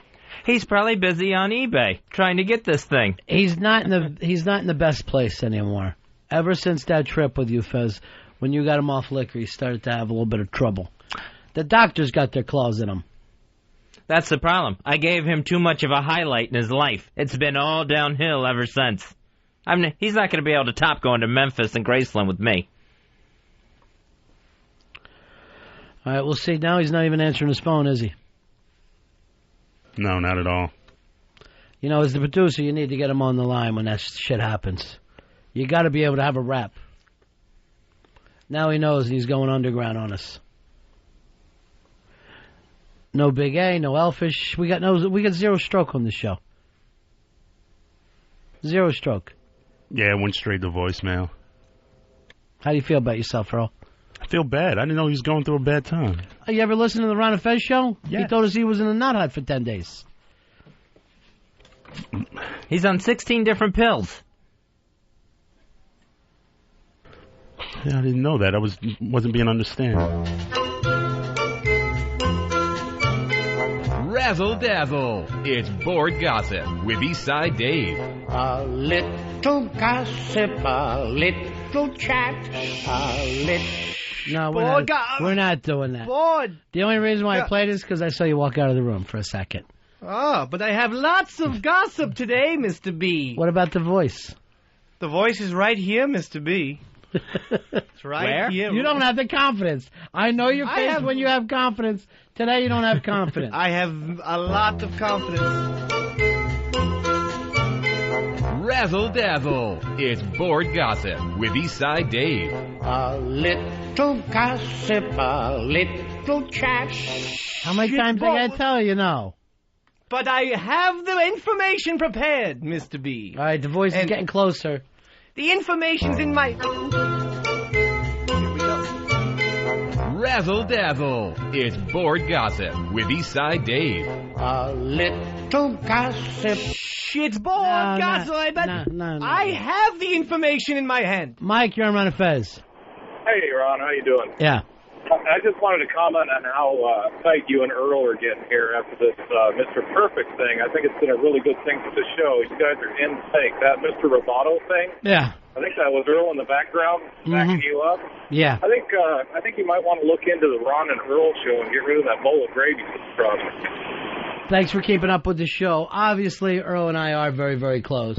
He's probably busy on eBay trying to get this thing. He's not in the best place anymore. Ever since that trip with you, Fez, when you got him off liquor, he started to have a little bit of trouble. The doctors got their claws in him. That's the problem. I gave him too much of a highlight in his life. It's been all downhill ever since. He's not going to be able to top going to Memphis and Graceland with me. All right, we'll see. Now he's not even answering his phone, is he? No, not at all. You know, as the producer, you need to get him on the line when that shit happens. You got to be able to have a rap. Now he knows, and he's going underground on us. No Big A, no Elfish. We got zero stroke on the show. Zero stroke. Yeah, it went straight to voicemail. How do you feel about yourself, Earl? I feel bad. I didn't know he was going through a bad time. Oh, you ever listen to the Ron and Fez show? Yeah. He told us he was in a nut hut for 10 days. He's on 16 different pills. Yeah, I didn't know that. I wasn't being understood. Razzle Dazzle. It's Bored Gossip with Eastside Dave. A little gossip, a little chat, a little... No, Bored we're not doing that. Bored. The only reason why I played is because I saw you walk out of the room for a second. Oh, but I have lots of gossip today, Mr. B. What about the voice? The voice is right here, Mr. B. It's right here. You don't have the confidence. I know your face when you have confidence. Today you don't have confidence. I have a lot of confidence. Razzle Dazzle. It's Bored Gossip with Eastside Dave. A little gossip, a little chat. How many times I gotta tell you now? But I have the information prepared, Mr. B. All right, the voice is getting closer. The information's in my... Here we go. Razzle Dazzle. It's Bored Gossip with Eastside Dave. A little gossip. It's Bored Gossip. No. I have the information in my hand. Mike, you're on Ron and Fez. Hey, Ron, how you doing? Yeah. I just wanted to comment on how tight you and Earl are getting here after this Mr. Perfect thing. I think it's been a really good thing for the show. You guys are in sync. That Mr. Roboto thing, Yeah. I think that was Earl in the background backing you up. Yeah. I think you might want to look into the Ron and Earl show and get rid of that bowl of gravy from. Thanks for keeping up with the show. Obviously, Earl and I are very, very close.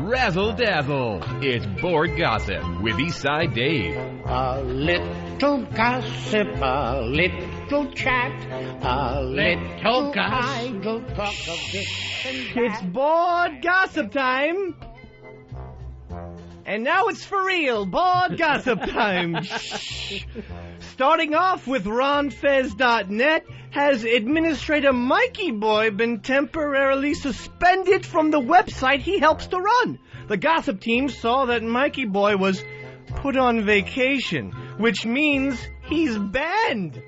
Razzle Dazzle. It's Bored Gossip with Eastside Dave. A little gossip, a little chat, a little idle talk of this and that. It's Bored Gossip time. And now it's for real, Bored Gossip time. Starting off with RonFez.net, has Administrator Mikey Boy been temporarily suspended from the website he helps to run? The gossip team saw that Mikey Boy was put on vacation, which means he's banned.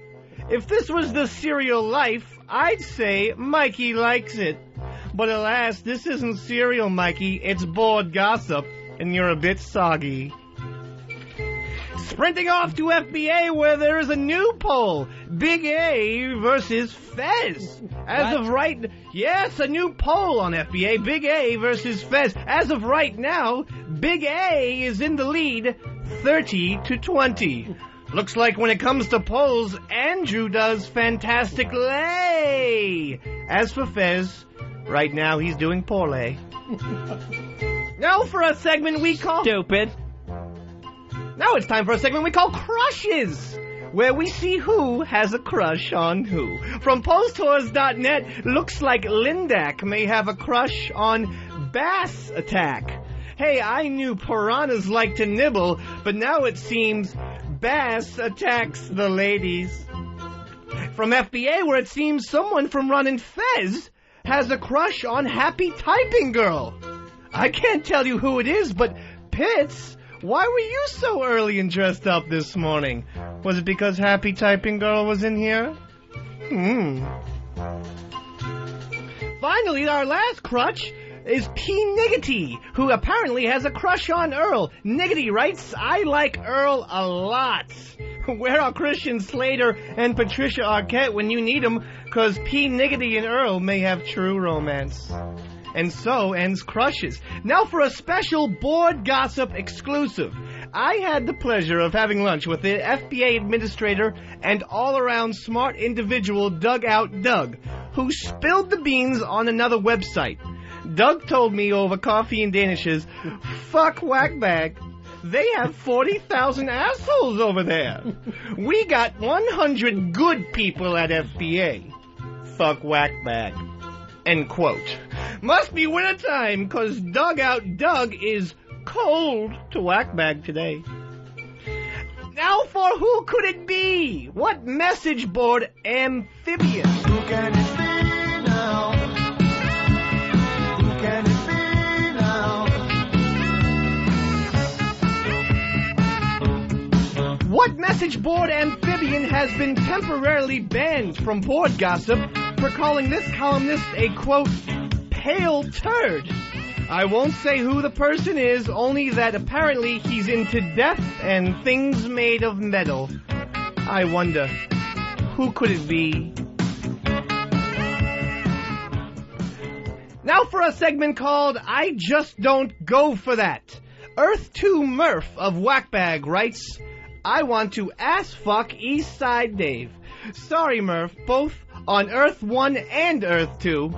If this was the serial life, I'd say Mikey likes it. But alas, this isn't serial, Mikey. It's Bored Gossip, and you're a bit soggy. Sprinting off to FBA, where there is a new poll. Big A versus Fez. As of right... Yes, a new poll on FBA. Big A versus Fez. As of right now, Big A is in the lead, 30-20. Looks like when it comes to polls, Andrew does fantastically. As for Fez, right now he's doing poorly. Now for a segment we call... Stupid. Now it's time for a segment we call Crushes, where we see who has a crush on who. From posttours.net, looks like Lindak may have a crush on Bass Attack. Hey, I knew piranhas like to nibble, but now it seems Bass attacks the ladies. From FBA, where it seems someone from Ron and Fez has a crush on Happy Typing Girl. I can't tell you who it is, but Pitts Why were you so early and dressed up this morning? Was it because Happy Typing Girl was in here? Finally, our last crutch is P. Niggity, who apparently has a crush on Earl. Niggity writes, I like Earl a lot. Where are Christian Slater and Patricia Arquette when you need them? Because P. Niggity and Earl may have true romance. And so ends Crushes. Now for a special Board Gossip exclusive. I had the pleasure of having lunch with the FBA administrator and all-around smart individual Dugout Doug, who spilled the beans on another website. Doug told me over coffee and danishes, fuck Whackbag. They have 40,000 assholes over there. We got 100 good people at FBA. Fuck Whackbag. End quote. Must be wintertime, 'cause Dugout Doug is cold to Whackbag today. Now for Who Could It Be? What message board amphibian? Who can it be now? Who can it be now? What message board amphibian has been temporarily banned from Board Gossip for calling this columnist a, quote, pale turd? I won't say who the person is, only that apparently he's into death and things made of metal. I wonder, who could it be? Now for a segment called I Just Don't Go For That. Earth 2 Murph of Whackbag writes, I want to ass fuck Eastside Dave. Sorry, Murph, both on Earth 1 and Earth 2.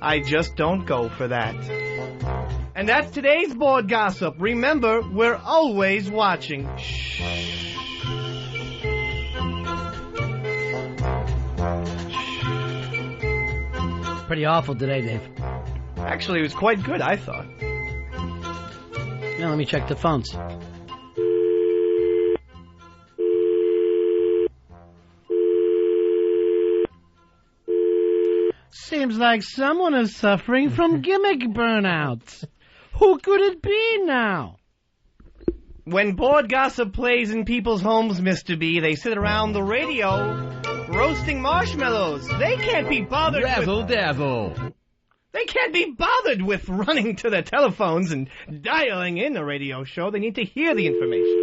I just don't go for that. And that's today's Board Gossip. Remember, we're always watching. Shh. Pretty awful today, Dave. Actually, it was quite good, I thought. Now let me check the phones. Seems like someone is suffering from gimmick burnouts. Who could it be now? When Board Gossip plays in people's homes, Mr. B, they sit around the radio roasting marshmallows. They can't be bothered They can't be bothered with running to their telephones and dialing in a radio show. They need to hear the information.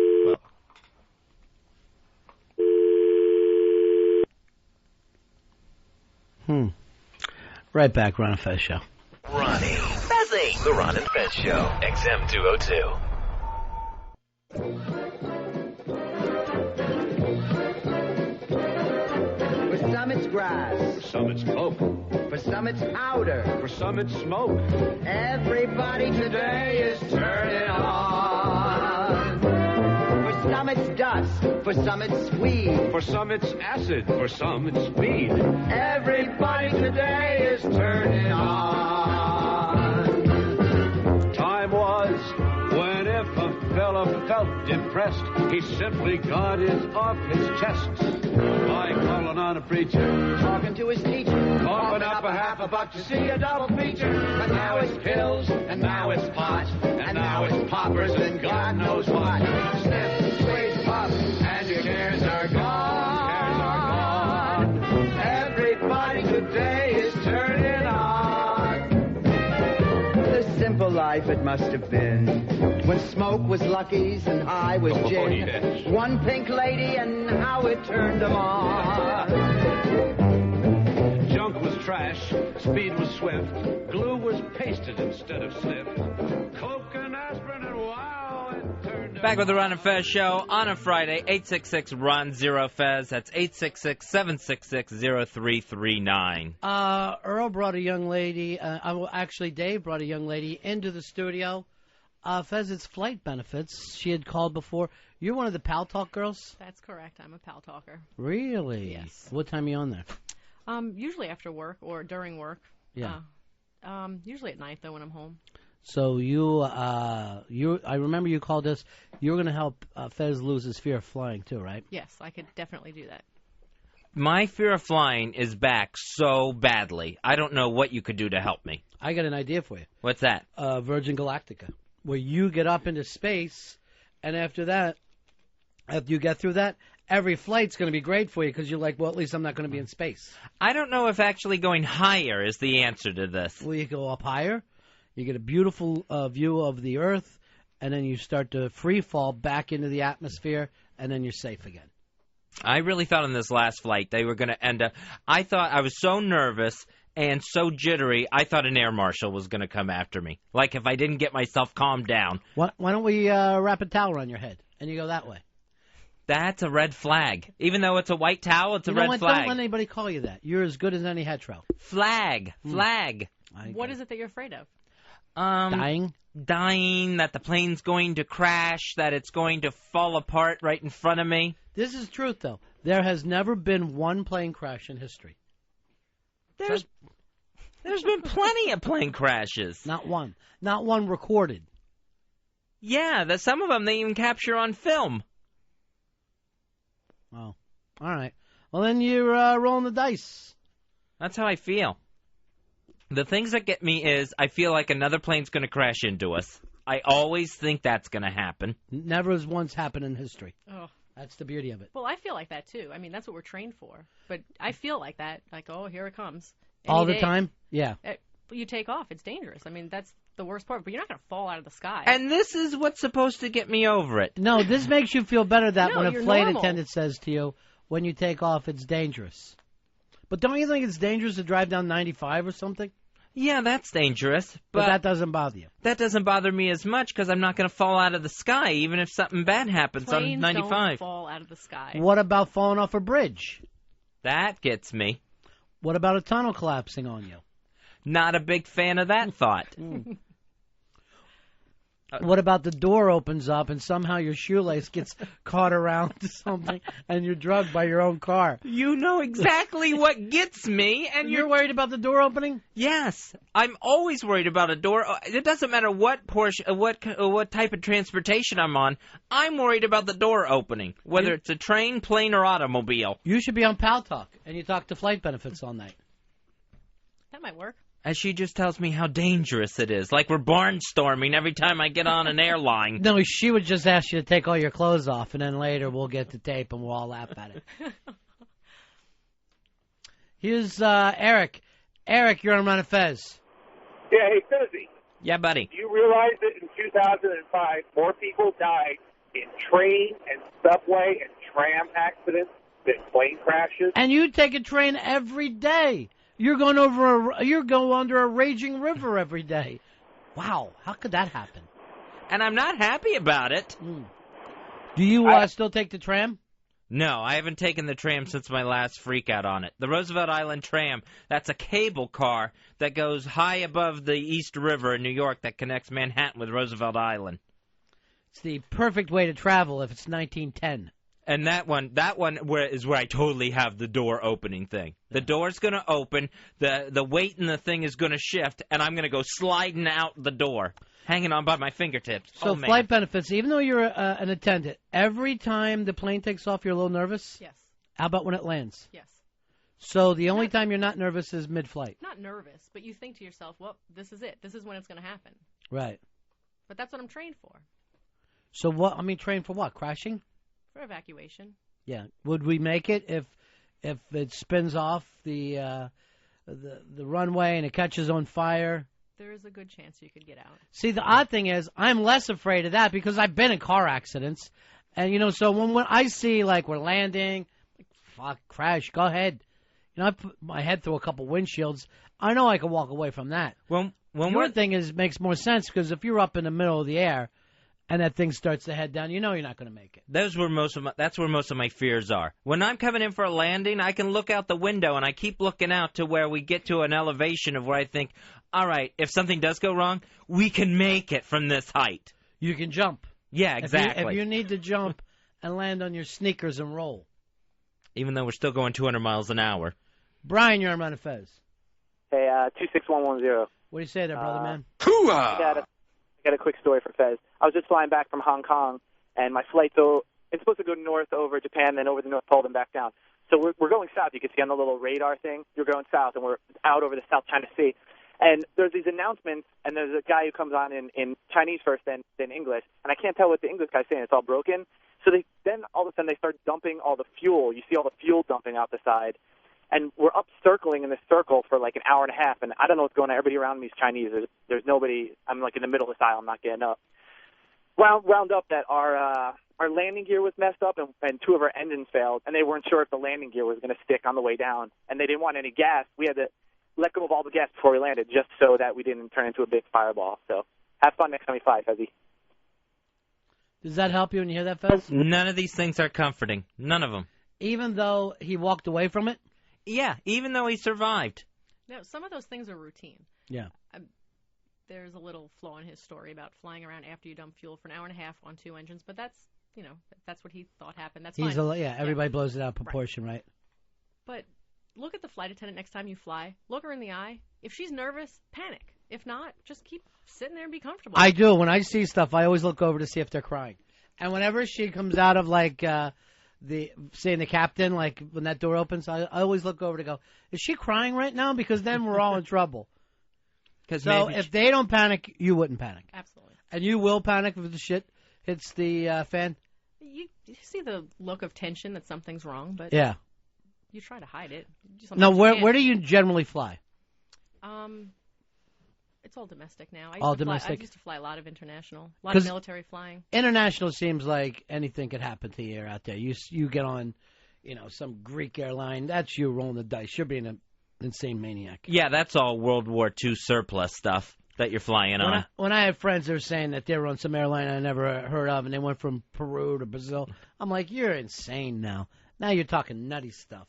Right back, Ron and Fez Show. Ronnie, Fezzy, the Ron and Fez Show, XM 202. For some it's grass. For some it's coke. For some it's powder. For some it's smoke. Everybody today is turning on. For some it's dust. For some it's weed. For some it's acid. For some it's speed. Everybody today is turning on. Time was when if a fella felt depressed, he simply got it off his chest by calling on a preacher, talking to his teacher, coughing up a half a buck to see a double feature. But now it's pills, and now it's pot, and now it's poppers, and God knows what. Snip, squeeze, pop, and your cares are gone. Everybody today is turning on. The simple life it must have been, when smoke was Lucky's and high was gin. One pink lady and how it turned them on. Junk was trash, speed was swift, glue was pasted instead of sniffed. Coke and aspirin and wow, it turned Back with the Ron and Fez Show on a Friday, 866-RON-0-FEZ. That's 866-766-0339. Earl brought a young lady, actually Dave brought a young lady into the studio. Fez, it's flight benefits. She had called before. You're one of the Pal Talk girls? That's correct. I'm a Pal Talker. Really? Yes. What time are you on there? Usually after work or during work. Yeah. Usually at night, though, when I'm home. So I remember you called us. You were going to help Fez lose his fear of flying, too, right? Yes, I could definitely do that. My fear of flying is back so badly. I don't know what you could do to help me. I got an idea for you. What's that? Virgin Galactica. where you get up into space, and after you get through that, every flight's going to be great for you because you're like, well, at least I'm not going to be in space. I don't know if actually going higher is the answer to this. Well, you go up higher, you get a beautiful view of the Earth, and then you start to free fall back into the atmosphere, and then you're safe again. I really thought on this last flight they were going to end up. I thought I was so nervous and so jittery, I thought an air marshal was going to come after me. Like if I didn't get myself calmed down. Why don't we wrap a towel around your head, and you go that way? That's a red flag. Even though it's a white towel, it's a red flag. Don't let anybody call you that. You're as good as any hetero. Flag. What is it that you're afraid of? Dying, that the plane's going to crash, that it's going to fall apart right in front of me. This is truth, though. There has never been one plane crash in history. There's been plenty of plane crashes. Not one. Not one recorded. Yeah, some of them they even capture on film. Oh, all right. Well, then you're rolling the dice. That's how I feel. The things that get me is I feel like another plane's going to crash into us. I always think that's going to happen. Never has once happened in history. Oh. That's the beauty of it. Well, I feel like that, too. I mean, that's what we're trained for. But I feel like that. Like, oh, here it comes. All the time? Yeah. You take off. It's dangerous. I mean, that's the worst part. But you're not going to fall out of the sky. And this is what's supposed to get me over it. No, this makes you feel better that when a flight normal. attendant says to you, when you take off, it's dangerous. But don't you think it's dangerous to drive down 95 or something? Yeah, that's dangerous. But that doesn't bother you. That doesn't bother me as much because I'm not going to fall out of the sky, even if something bad happens Planes on 95. Don't fall out of the sky. What about falling off a bridge? That gets me. What about a tunnel collapsing on you? Not a big fan of that thought. What about the door opens up and somehow your shoelace gets caught around something and you're drugged by your own car? You know exactly what gets me, and you're worried about the door opening? Yes, I'm always worried about a door. It doesn't matter what portion, what type of transportation I'm on. I'm worried about the door opening, whether it's a train, plane, or automobile. You should be on Pal Talk and you talk to flight benefits all night. That might work. As she just tells me how dangerous it is, like we're barnstorming every time I get on an airline. No, she would just ask you to take all your clothes off, and then later we'll get the tape and we'll all laugh at it. Here's Eric. Eric, you're on Ron and Fez. Yeah, hey, Fezzy. Yeah, buddy. Do you realize that in 2005, more people died in train and subway and tram accidents than plane crashes? And you take a train every day. You're going under a raging river every day. Wow, how could that happen? And I'm not happy about it. Do you still take the tram? No, I haven't taken the tram since my last freak out on it. The Roosevelt Island tram, that's a cable car that goes high above the East River in New York that connects Manhattan with Roosevelt Island. It's the perfect way to travel if it's 1910. And that one is where I totally have the door opening thing. The door's going to open, the weight in the thing is going to shift, and I'm going to go sliding out the door, hanging on by my fingertips. So flight benefits, even though you're an attendant, every time the plane takes off, you're a little nervous? Yes. How about when it lands? Yes. So the only time you're not nervous is mid-flight? Not nervous, but you think to yourself, well, this is it. This is when it's going to happen. Right. But that's what I'm trained for. So what? I mean, trained for what? Crashing? For evacuation. Yeah. Would we make it if it spins off the runway and it catches on fire? There is a good chance you could get out. See, the odd thing is I'm less afraid of that because I've been in car accidents. And, so when I see, like, we're landing, fuck, crash, go ahead. I put my head through a couple windshields. I know I can walk away from that. Your thing makes more sense because if you're up in the middle of the air, and that thing starts to head down, you're not going to make it. That's where most of my fears are. When I'm coming in for a landing, I can look out the window, and I keep looking out to where we get to an elevation of where I think, all right, if something does go wrong, we can make it from this height. You can jump. Yeah, exactly. If you need to jump and land on your sneakers and roll. Even though we're still going 200 miles an hour. Brian, you're on Ron and Fez. Hey, 26110. What do you say there, brother man? I got a quick story for Fez. I was just flying back from Hong Kong, and my flight's it's supposed to go north over Japan, then over the North Pole, then back down. So we're going south. You can see on the little radar thing, you're going south, and we're out over the South China Sea. And there's these announcements, and there's a guy who comes on in Chinese first, then English, and I can't tell what the English guy's saying. It's all broken. So then all of a sudden they start dumping all the fuel. You see all the fuel dumping out the side. And we're up circling in this circle for like an hour and a half, and I don't know what's going on. Everybody around me is Chinese. There's nobody. I'm like in the middle of this aisle. I'm not getting up. Round up that our landing gear was messed up, and two of our engines failed, and they weren't sure if the landing gear was going to stick on the way down, and they didn't want any gas. We had to let go of all the gas before we landed, just so that we didn't turn into a big fireball. So have fun next time you fly, Fezzy. Does that help you when you hear that, Fez? None of these things are comforting. None of them. Even though he walked away from it? Yeah, even though he survived. No, some of those things are routine. Yeah. There's a little flaw in his story about flying around after you dump fuel for an hour and a half on two engines, but that's what he thought happened. That's fine. Everybody blows it out of proportion, right? But look at the flight attendant next time you fly. Look her in the eye. If she's nervous, panic. If not, just keep sitting there and be comfortable. I do. When I see stuff, I always look over to see if they're crying. And whenever she comes out of, like, the captain, like, when that door opens, I always look over to go, is she crying right now? Because then we're all in trouble. So if they don't panic, you wouldn't panic. Absolutely. And you will panic if the shit hits the fan? You see the look of tension that something's wrong, but yeah, you try to hide it. Now, where do you generally fly? It's all domestic now. All domestic? I used to fly a lot of international, a lot of military flying. International seems like anything could happen to you out there. You get on, some Greek airline. That's you rolling the dice. You're being an insane maniac. Yeah, that's all World War II surplus stuff that you're flying on. When I had friends that were saying that they were on some airline I never heard of, and they went from Peru to Brazil, I'm like, you're insane now. Now you're talking nutty stuff.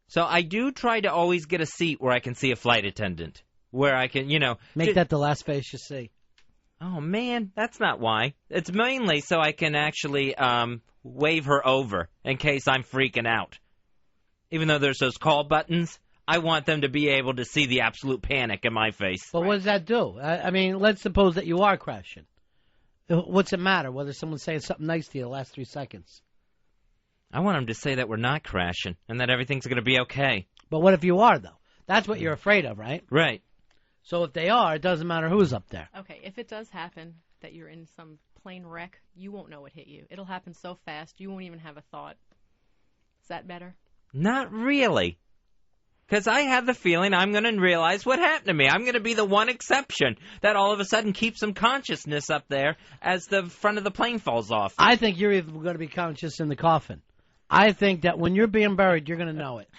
So I do try to always get a seat where I can see a flight attendant, where I can, Make that the last face you see. Oh, man, that's not why. It's mainly so I can actually wave her over in case I'm freaking out. Even though there's those call buttons, I want them to be able to see the absolute panic in my face. But what does that do? I mean, let's suppose that you are crashing. What's it matter whether someone's saying something nice to you the last 3 seconds? I want them to say that we're not crashing and that everything's going to be okay. But what if you are, though? That's what you're afraid of, right? Right. So if they are, it doesn't matter who's up there. Okay, if it does happen that you're in some plane wreck, you won't know it hit you. It'll happen so fast, you won't even have a thought. Is that better? Not really. Because I have the feeling I'm going to realize what happened to me. I'm going to be the one exception that all of a sudden keeps some consciousness up there as the front of the plane falls off. I think you're even going to be conscious in the coffin. I think that when you're being buried, you're going to know it.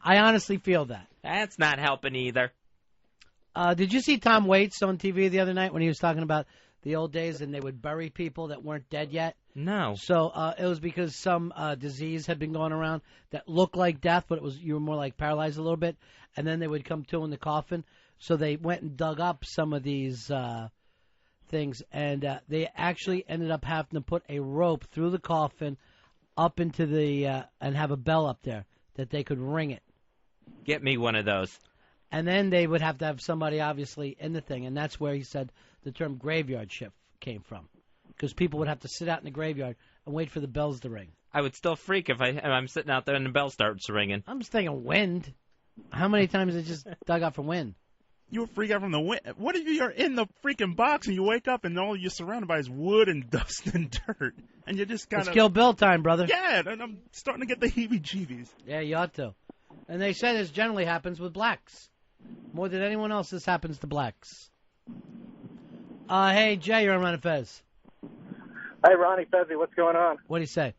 I honestly feel that. That's not helping either. Did you see Tom Waits on TV the other night when he was talking about the old days and they would bury people that weren't dead yet? No. So it was because some disease had been going around that looked like death, but you were more like paralyzed a little bit, and then they would come to in the coffin. So they went and dug up some of these things, and they actually ended up having to put a rope through the coffin up into the and have a bell up there that they could ring it. Get me one of those. And then they would have to have somebody obviously in the thing, and that's where he said the term graveyard shift came from. Because people would have to sit out in the graveyard and wait for the bells to ring. I would still freak if I'm sitting out there and the bell starts ringing. I'm just thinking wind. How many times is it just dug out from wind? You would freak out from the wind. What if you're in the freaking box and you wake up and all you're surrounded by is wood and dust and dirt? And you just kind of... It's Kill Bill time, brother. Yeah, and I'm starting to get the heebie-jeebies. Yeah, you ought to. And they say this generally happens with blacks. More than anyone else, this happens to blacks. Hey, Jay, you're on Ron and Fez. Hey, Ronnie, Fezzy, what's going on? What do you say?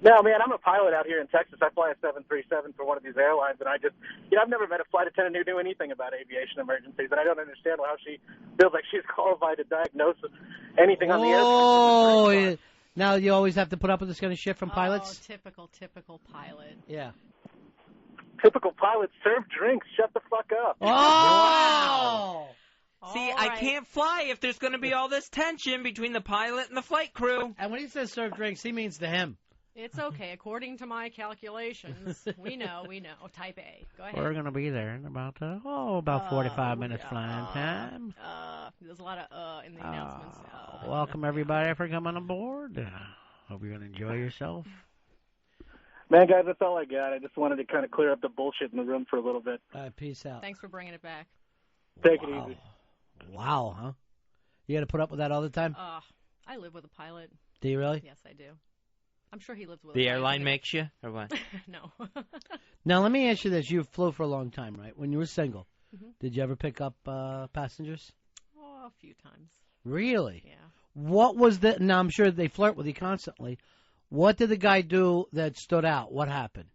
No, man, I'm a pilot out here in Texas. I fly a 737 for one of these airlines, and I just, I've never met a flight attendant who knew anything about aviation emergencies, and I don't understand how she feels like she's qualified to diagnose anything on the airplane. Oh, yeah. Now you always have to put up with this kind of shit from pilots? Oh, typical pilot. Yeah. Typical pilots serve drinks. Shut the fuck up. Oh! Wow. See, I can't fly if there's going to be all this tension between the pilot and the flight crew. And when he says serve drinks, he means to him. It's okay. According to my calculations, we know. Type A. Go ahead. We're going to be there in about 45 minutes flying time. There's a lot of in the announcements. Welcome, everybody, for coming aboard. Hope you're going to enjoy yourself. Man, guys, that's all I got. I just wanted to kind of clear up the bullshit in the room for a little bit. All right, peace out. Thanks for bringing it back. Take it easy. Wow, huh? You got to put up with that all the time? I live with a pilot. Do you really? Yes, I do. I'm sure he lives with The a pilot. airline makes you, or what? No. Now, let me ask you this. You flew for a long time, right? When you were single, Mhm. did you ever pick up passengers? Oh, a few times. Really? Yeah. What was the... Now, I'm sure they flirt with you constantly. What did the guy do that stood out? What happened?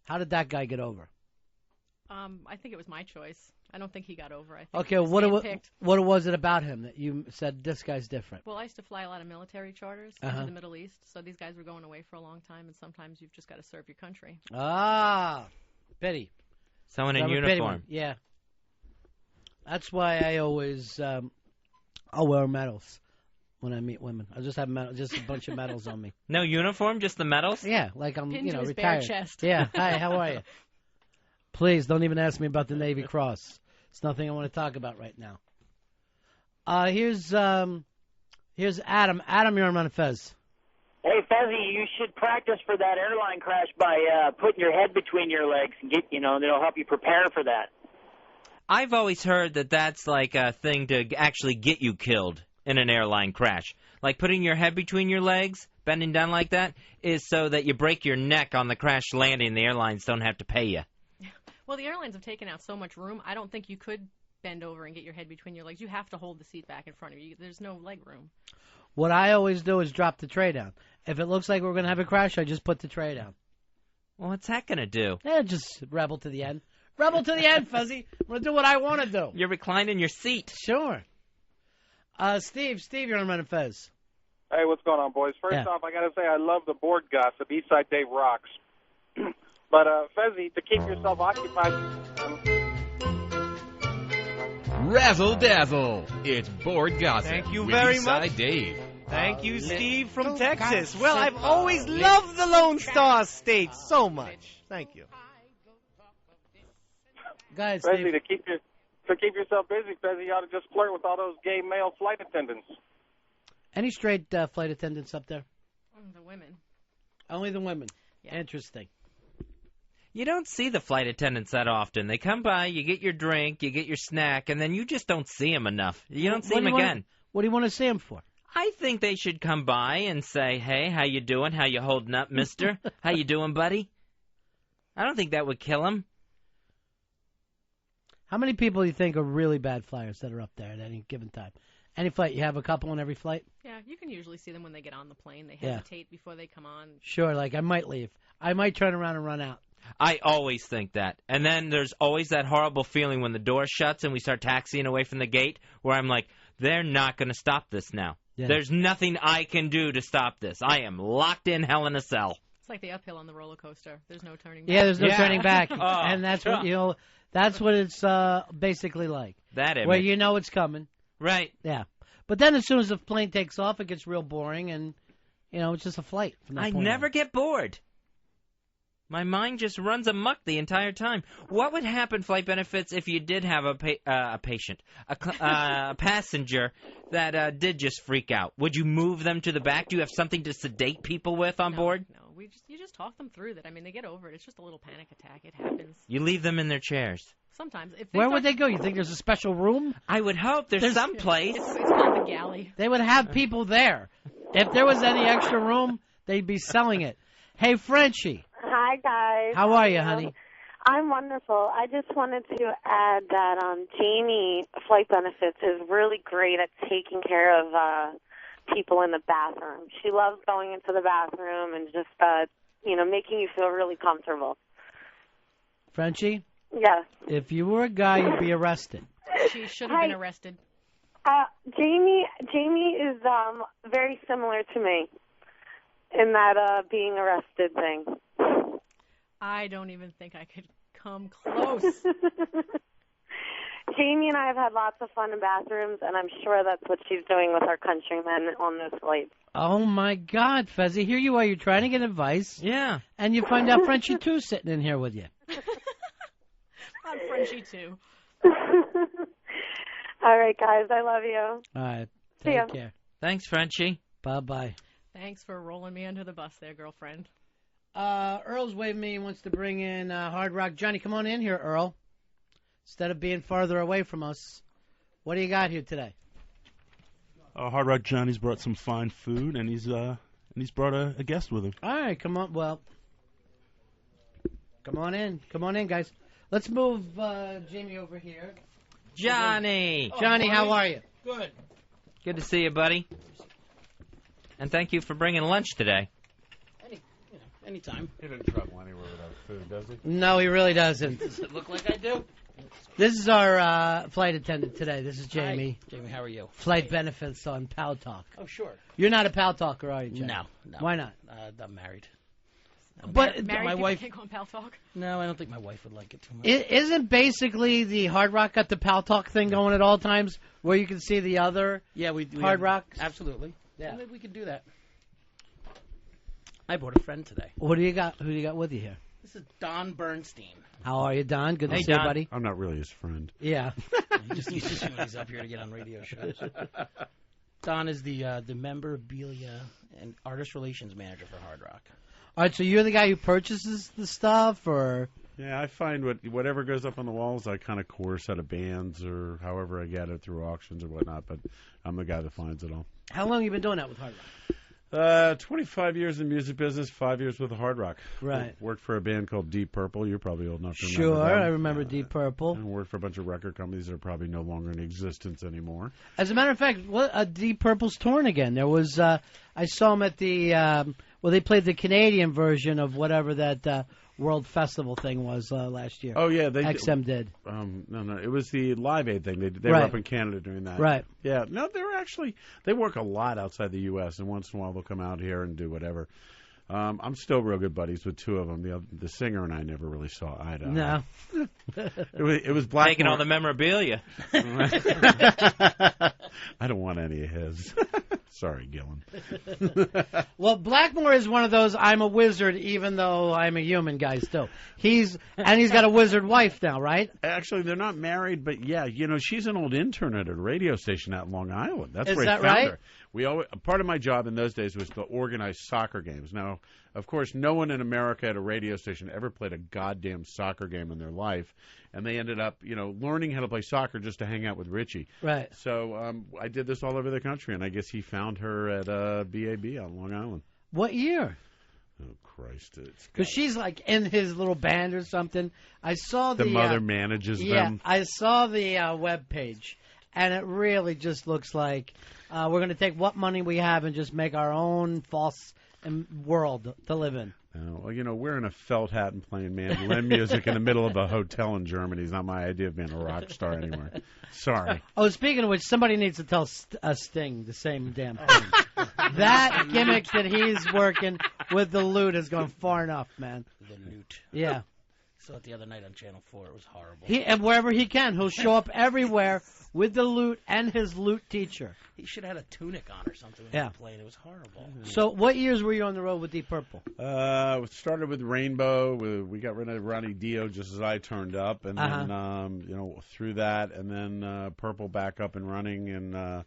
How did that guy get over? I think it was my choice. I don't think he got over. I think Okay, he was handpicked. what was it about him that you said, this guy's different? Well, I used to fly a lot of military charters Uh-huh. into the Middle East, so these guys were going away for a long time, and sometimes you've just got to serve your country. Ah, pity. Someone in I'm a pity uniform. one. Yeah. That's why I always I'll wear medals when I meet women. I just have just a bunch of medals on me. No uniform, just the medals? Yeah, like I'm Pinned to his bare retired. chest. Yeah. Hi, how are you? Please don't even ask me about the Navy Cross. It's nothing I want to talk about right now. Here's Adam. Adam, you're on Ron and Fez. Hey, Fezzy, you should practice for that airline crash by putting your head between your legs and it'll help you prepare for that. I've always heard that that's like a thing to actually get you killed in an airline crash. Like putting your head between your legs, bending down like that, is so that you break your neck on the crash landing and the airlines don't have to pay you. Well, the airlines have taken out so much room, I don't think you could bend over and get your head between your legs. You have to hold the seat back in front of you. There's no leg room. What I always do is drop the tray down. If it looks like we're going to have a crash, I just put the tray down. Well, what's that going to do? Yeah, just rebel to the end. Rebel to the end, Fuzzy. I'm going to do what I want to do. You're reclining your seat. Sure. Steve, you're on Ron and Fez. Hey, what's going on, boys? First off, I got to say I love the board gossip. Eastside Dave rocks. But, Fezzy, to keep yourself occupied... Razzle Dazzle. It's board gossip. Thank you with very Eastside much. Dave. Thank you, Steve from Texas. Well, I've always loved the Lone Star State so much. Thank you. Guys, Fezzy, to keep yourself busy, Fezzy, you ought to just flirt with all those gay male flight attendants. Any straight flight attendants up there? The women. Only the women. Yeah. Interesting. You don't see the flight attendants that often. They come by, you get your drink, you get your snack, and then you just don't see them enough. You don't see them again. What do you want to see them for? I think they should come by and say, hey, how you doing? How you holding up, mister? How you doing, buddy? I don't think that would kill them. How many people do you think are really bad flyers that are up there at any given time? Any flight, you have a couple on every flight? Yeah, you can usually see them when they get on the plane. They Yeah. hesitate before they come on. Sure, like I might leave. I might turn around and run out. I always think that. And then there's always that horrible feeling when the door shuts and we start taxiing away from the gate where I'm like, they're not going to stop this now. Yeah. There's nothing I can do to stop this. I am locked in hell in a cell. It's like the uphill on the roller coaster. There's no turning back. Yeah, there's no turning back. Oh, and that's what that's what it's basically like. That image. Where you know it's coming. Right. Yeah. But then as soon as the plane takes off, it gets real boring and it's just a flight from that I point never on. get bored. My mind just runs amok the entire time. What would happen, Flight Benefits, if you did have a passenger that did just freak out? Would you move them to the back? Do you have something to sedate people with on board? No, you just talk them through that. I mean, they get over it. It's just a little panic attack. It happens. You leave them in their chairs. Sometimes. Where would they go? You think there's a special room? I would hope there's some place. It's called the galley. They would have people there. If there was any extra room, they'd be selling it. Hey, Frenchie. Hi, guys. How are you, honey? I'm wonderful. I just wanted to add that Jamie, Flight Benefits, is really great at taking care of people in the bathroom. She loves going into the bathroom and just, making you feel really comfortable. Frenchie? Yes. If you were a guy, you'd be arrested. She should have been arrested. Jamie is very similar to me in that being arrested thing. I don't even think I could come close. Jamie and I have had lots of fun in bathrooms, and I'm sure that's what she's doing with our countrymen on those flights. Oh, my God, Fezzy. Here you are. You're trying to get advice. Yeah. And you find out Frenchie, too, sitting in here with you. I'm Frenchie, too. All right, guys. I love you. All right. See ya. Take care. Thanks, Frenchie. Bye-bye. Thanks for rolling me under the bus there, girlfriend. Earl's waving me. He wants to bring in Hard Rock Johnny. Come on in here, Earl. Instead of being farther away from us, what do you got here today? Hard Rock Johnny's brought some fine food, and he's brought a guest with him. All right, come on. Well, come on in, guys. Let's move Jamie over here. Johnny! Johnny, how are you? Good. Good to see you, buddy. And thank you for bringing lunch today. Anytime. He doesn't travel anywhere without food, does he? No, he really doesn't. Does it look like I do? This is our flight attendant today. This is Jamie. Hi. Jamie, how are you? Flight benefits on Pal Talk. Oh, sure. You're not a Pal Talker, are you, Jamie? No. Why not? I'm married. But married my people wife. can't go on Pal Talk? No, I don't think my wife would like it too much. Isn't basically the Hard Rock got the Pal Talk thing going at all times, where you can see the other we Hard Rock? Absolutely. Yeah. Maybe we could do that. I brought a friend today. What do you got? Who do you got with you here? This is Don Bernstein. How are you, Don? Good to Hey, see you, Don. buddy. I'm not really his friend. Yeah. He's just when he's up here to get on radio shows. Don is the memorabilia and artist relations manager for Hard Rock. All right, so you're the guy who purchases the stuff, or? Yeah, I find whatever goes up on the walls, I kind of course out of bands or however I get it through auctions or whatnot, but I'm the guy that finds it all. How long have you been doing that with Hard Rock? 25 years in the music business, 5 years with Hard Rock. Right. Worked for a band called Deep Purple. You're probably old enough to remember Sure, them. I remember Deep Purple. And worked for a bunch of record companies that are probably no longer in existence anymore. As a matter of fact, Deep Purple's touring again. There was, I saw them at the, they played the Canadian version of whatever that World Festival thing was last year. Oh, yeah. XM did. No, it was the Live Aid thing. They Right. were up in Canada doing that. Right. Yeah, no, they work a lot outside the U.S., and once in a while they'll come out here and do whatever. I'm still real good buddies with two of them. The singer and I never really saw eye to eye. No. It was Blackmore. Taking all the memorabilia. I don't want any of his. Sorry, Gillen. Well, Blackmore is one of those I'm a wizard even though I'm a human guys too. He's got a wizard wife now, right? Actually, they're not married, but yeah, she's an old intern at a radio station out in Long Island. That's Is where that I found right? her. Part of my job in those days was to organize soccer games. Now, of course, no one in America at a radio station ever played a goddamn soccer game in their life, and they ended up, learning how to play soccer just to hang out with Richie. Right. So I did this all over the country, and I guess he found her at BAB out in Long Island. What year? Oh, Christ. Because she's like in his little band or something. I saw the mother manages them. I saw the web page, and it really just looks like we're going to take what money we have and just make our own false world to live in. Well, wearing a felt hat and playing mandolin music in the middle of a hotel in Germany is not my idea of being a rock star anymore. Sorry. Oh, speaking of which, somebody needs to tell Sting the same damn thing. That gimmick that he's working with the lute has gone far enough, man. The lute. Yeah. Saw it the other night on Channel 4. It was horrible. And wherever he can, he'll show up everywhere with the lute and his lute teacher. He should have had a tunic on or something when Yeah. he played. It was horrible. So what years were you on the road with Deep Purple? We started with Rainbow. We got rid of Ronnie Dio just as I turned up, and then through that, and then Purple back up and running, and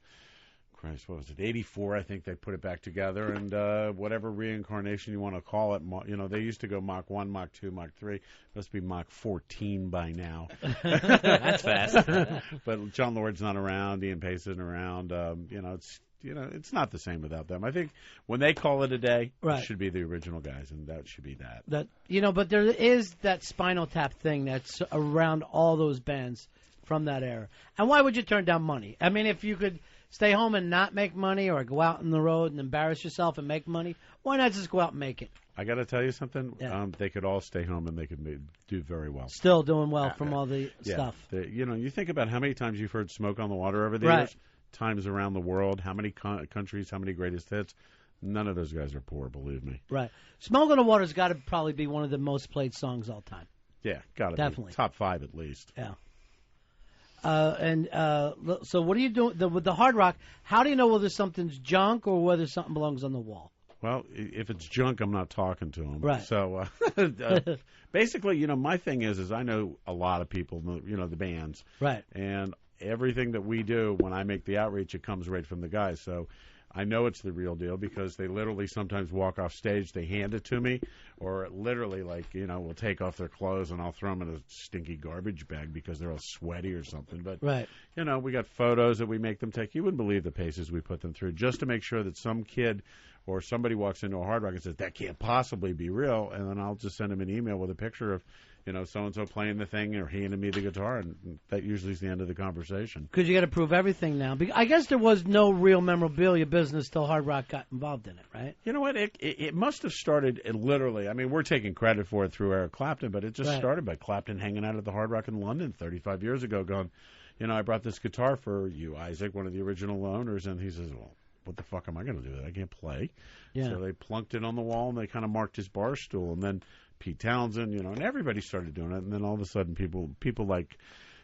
Christ, what was it? 84, I think they put it back together, and whatever reincarnation you want to call it. They used to go Mach 1, Mach 2, Mach 3. Must be Mach 14 by now. That's fast. But John Lord's not around. Ian Pace isn't around. It's not the same without them. I think when they call it a day, Right. it should be the original guys, and that should be that. But there is that Spinal Tap thing that's around all those bands from that era. And why would you turn down money? I mean, if you could stay home and not make money, or go out on the road and embarrass yourself and make money, why not just go out and make it? I got to tell you something. They could all stay home and they could do very well. Still doing well from all the stuff. You think about how many times you've heard "Smoke on the Water" over the Right. years. Times around the world, how many countries, how many greatest hits. None of those guys are poor, believe me. Right. Smoke on the Water's got to probably be one of the most played songs all time. Yeah, got to Definitely. be top 5 at least. Yeah. So what are you doing with the Hard Rock? How do you know whether something's junk or whether something belongs on the wall? Well, if it's junk, I'm not talking to them. Right. So basically, my thing is I know a lot of people, the bands. Right. And everything that we do, when I make the outreach, it comes right from the guys. So I know it's the real deal because they literally sometimes walk off stage, they hand it to me, or literally will take off their clothes and I'll throw them in a stinky garbage bag because they're all sweaty or something. But, we got photos that we make them take. You wouldn't believe the paces we put them through just to make sure that some kid or somebody walks into a Hard Rock and says, that can't possibly be real, and then I'll just send them an email with a picture of so-and-so playing the thing or handing me the guitar, and that usually is the end of the conversation. Because you got to prove everything now. I guess there was no real memorabilia business till Hard Rock got involved in it, right? You know what? It must have started literally. I mean, we're taking credit for it through Eric Clapton, but it just started by Clapton hanging out at the Hard Rock in London 35 years ago going, I brought this guitar for you, Isaac, one of the original owners, and he says, well, what the fuck am I going to do with it? I can't play. Yeah. So they plunked it on the wall, and they kind of marked his bar stool, and then Pete Townsend, and everybody started doing it, and then all of a sudden people like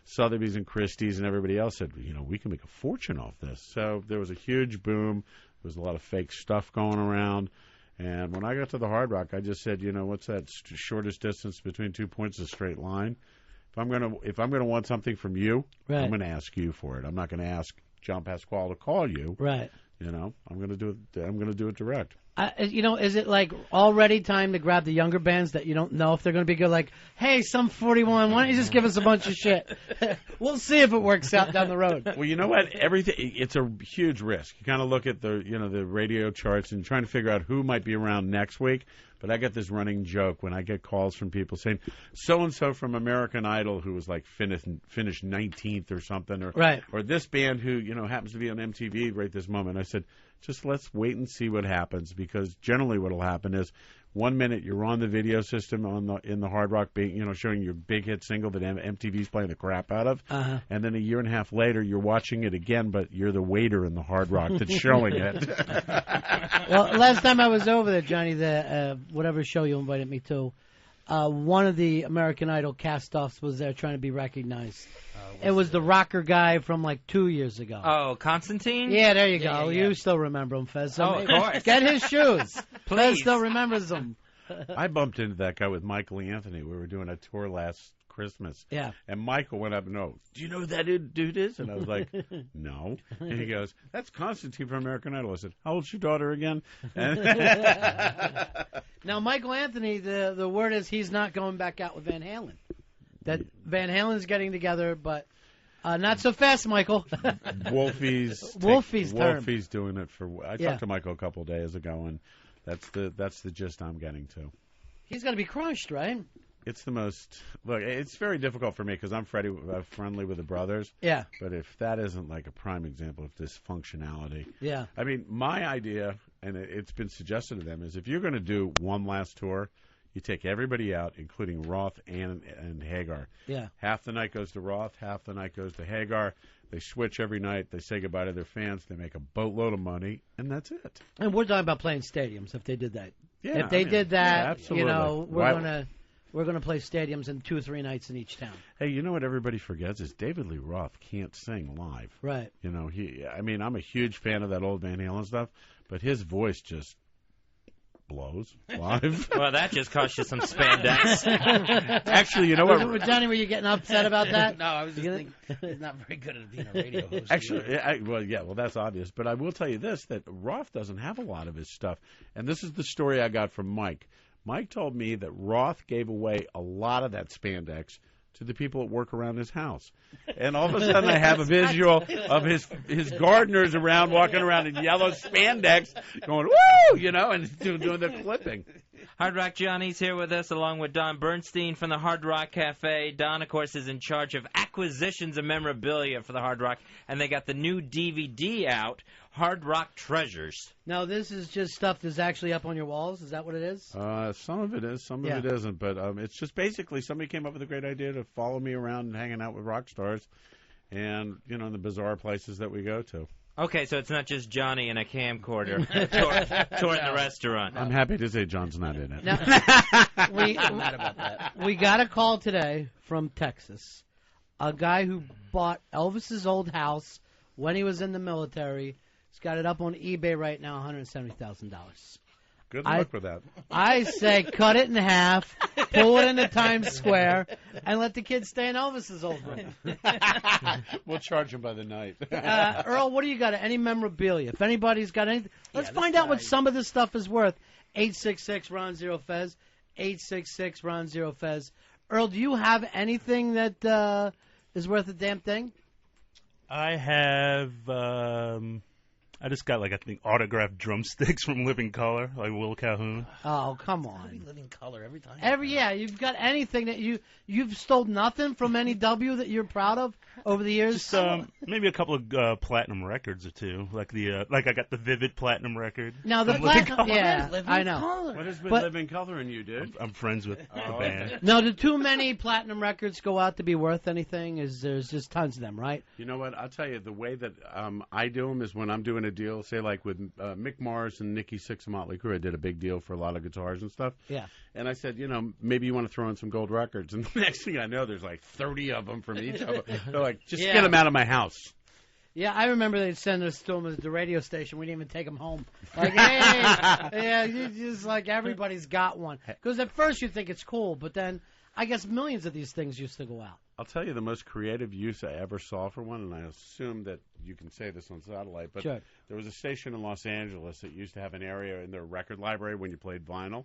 Sotheby's and Christie's and everybody else said, we can make a fortune off this. So there was a huge boom. There was a lot of fake stuff going around, and when I got to the Hard Rock, I just said, what's that shortest distance between 2 points of a straight line? If I'm gonna want something from you, I'm gonna ask you for it. I'm not gonna ask John Pasquale to call you. Right. I'm gonna do it direct. Is it like already time to grab the younger bands that you don't know if they're going to be good? Like, hey, Sum 41, why don't you just give us a bunch of shit? We'll see if it works out down the road. Well, you know what? It's a huge risk. You kind of look at the radio charts and trying to figure out who might be around next week. But I get this running joke when I get calls from people saying, so-and-so from American Idol who was like finished 19th or something, or this band who, happens to be on MTV right this moment. I said, just let's wait and see what happens, because generally what will happen is 1 minute you're on the video system in the Hard Rock, showing your big hit single that MTV's playing the crap out of, and then a year and a half later you're watching it again, but you're the waiter in the Hard Rock that's showing it. Well, last time I was over there, Johnny, the whatever show you invited me to, one of the American Idol cast-offs was there trying to be recognized. It was the rocker guy from like 2 years ago. Oh, Constantine? Yeah, there you go. Yeah. You still remember him, Fez. So of course. Get his shoes. Please. Fez still remembers them. I bumped into that guy with Michael Anthony. We were doing a tour last Christmas. Yeah. And Michael went up and do you know who that dude is? And I was like, no. And he goes, that's Constantine from American Idol. I said, how old's your daughter again? Now, Michael Anthony, the word is he's not going back out with Van Halen. That Van Halen's getting together, but not so fast, Michael. Wolfie's doing it for. I talked to Michael a couple of days ago, and that's the gist I'm getting to. He's got to be crushed, right? It's the most. Look, it's very difficult for me because I'm friendly with the brothers. Yeah. But if that isn't like a prime example of dysfunctionality. Yeah. I mean, my idea, and it's been suggested to them, is if you're going to do one last tour, you take everybody out, including Roth and Hagar. Yeah. Half the night goes to Roth, half the night goes to Hagar. They switch every night. They say goodbye to their fans. They make a boatload of money, and that's it. And we're talking about playing stadiums if they did that. Yeah, if they did that, absolutely. We're gonna play stadiums in 2 or 3 nights in each town. Hey, you know what everybody forgets is David Lee Roth can't sing live. Right. I'm a huge fan of that old Van Halen stuff, but his voice just blows live. Well, that just cost you some spandex. Actually, you know what? Johnny, were you getting upset about that? No, I was just thinking he's not very good at being a radio host. Actually, that's obvious. But I will tell you this, that Roth doesn't have a lot of his stuff. And this is the story I got from Mike. Mike told me that Roth gave away a lot of that spandex to the people that work around his house. And all of a sudden I have a visual of his gardeners around, walking around in yellow spandex, going, woo, and doing the clipping. Hard Rock Johnny's here with us, along with Don Bernstein from the Hard Rock Cafe. Don, of course, is in charge of acquisitions of memorabilia for the Hard Rock, and they got the new DVD out, Hard Rock Treasures. Now, this is just stuff that's actually up on your walls? Is that what it is? Some of it is, some of it isn't. But it's just basically somebody came up with a great idea to follow me around and hanging out with rock stars and, in the bizarre places that we go to. Okay, so it's not just Johnny in a camcorder touring the restaurant. I'm happy to say John's not in it. Now, I'm mad about that. We got a call today from Texas. A guy who bought Elvis's old house when he was in the military. He's got it up on eBay right now, $170,000. Good luck with that. I say cut it in half, pull it into Times Square, and let the kids stay in Elvis's old room. We'll charge them by the night. Earl, what do you got? Any memorabilia? If anybody's got anything, let's find out what some of this stuff is worth. 866-RON-0-FEZ. 866-RON-0-FEZ. Earl, do you have anything that is worth a damn thing? I have. I just got, I think, autographed drumsticks from Living Color, like Will Calhoun. Oh, come on. Living Color every time. You've got anything that you've stole nothing from NEW that you're proud of over the years? Just maybe a couple of platinum records or two, like I got the Vivid platinum record. Now the platinum, I know. Color. What is with Living Color and you, dude? I'm friends with the band. No, do too many platinum records go out to be worth anything? There's just tons of them, right? You know what? I'll tell you, the way that I do them is when I'm doing a deal, say like with Mick Mars and Nikki Sixx of Motley Crue, I did a big deal for a lot of guitars and stuff. Yeah. And I said, maybe you want to throw in some gold records. And the next thing I know, there's like 30 of them from each of them. They're like, just get them out of my house. Yeah, I remember they'd send us to them at the radio station. We didn't even take them home. Like, hey, you just like everybody's got one. Because at first you think it's cool, but then I guess millions of these things used to go out. I'll tell you the most creative use I ever saw for one, and I assume that you can say this on satellite, but sure. There was a station in Los Angeles that used to have an area in their record library when you played vinyl,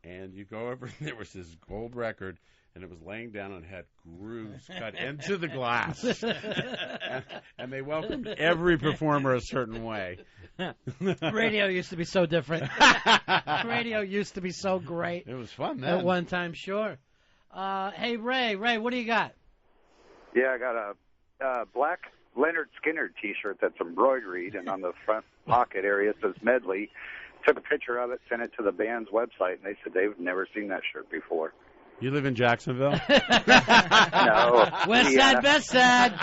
and you go over, and there was this gold record, and it was laying down and had grooves cut into the glass. and they welcomed every performer a certain way. Radio used to be so different. Radio used to be so great. It was fun then. At one time, sure. Hey, Ray, what do you got? Yeah, I got a black Leonard Skinner T-shirt that's embroidered, and on the front pocket area it says Medley. Took a picture of it, sent it to the band's website, and they said they've never seen that shirt before. You live in Jacksonville? No. West Side, Best Side.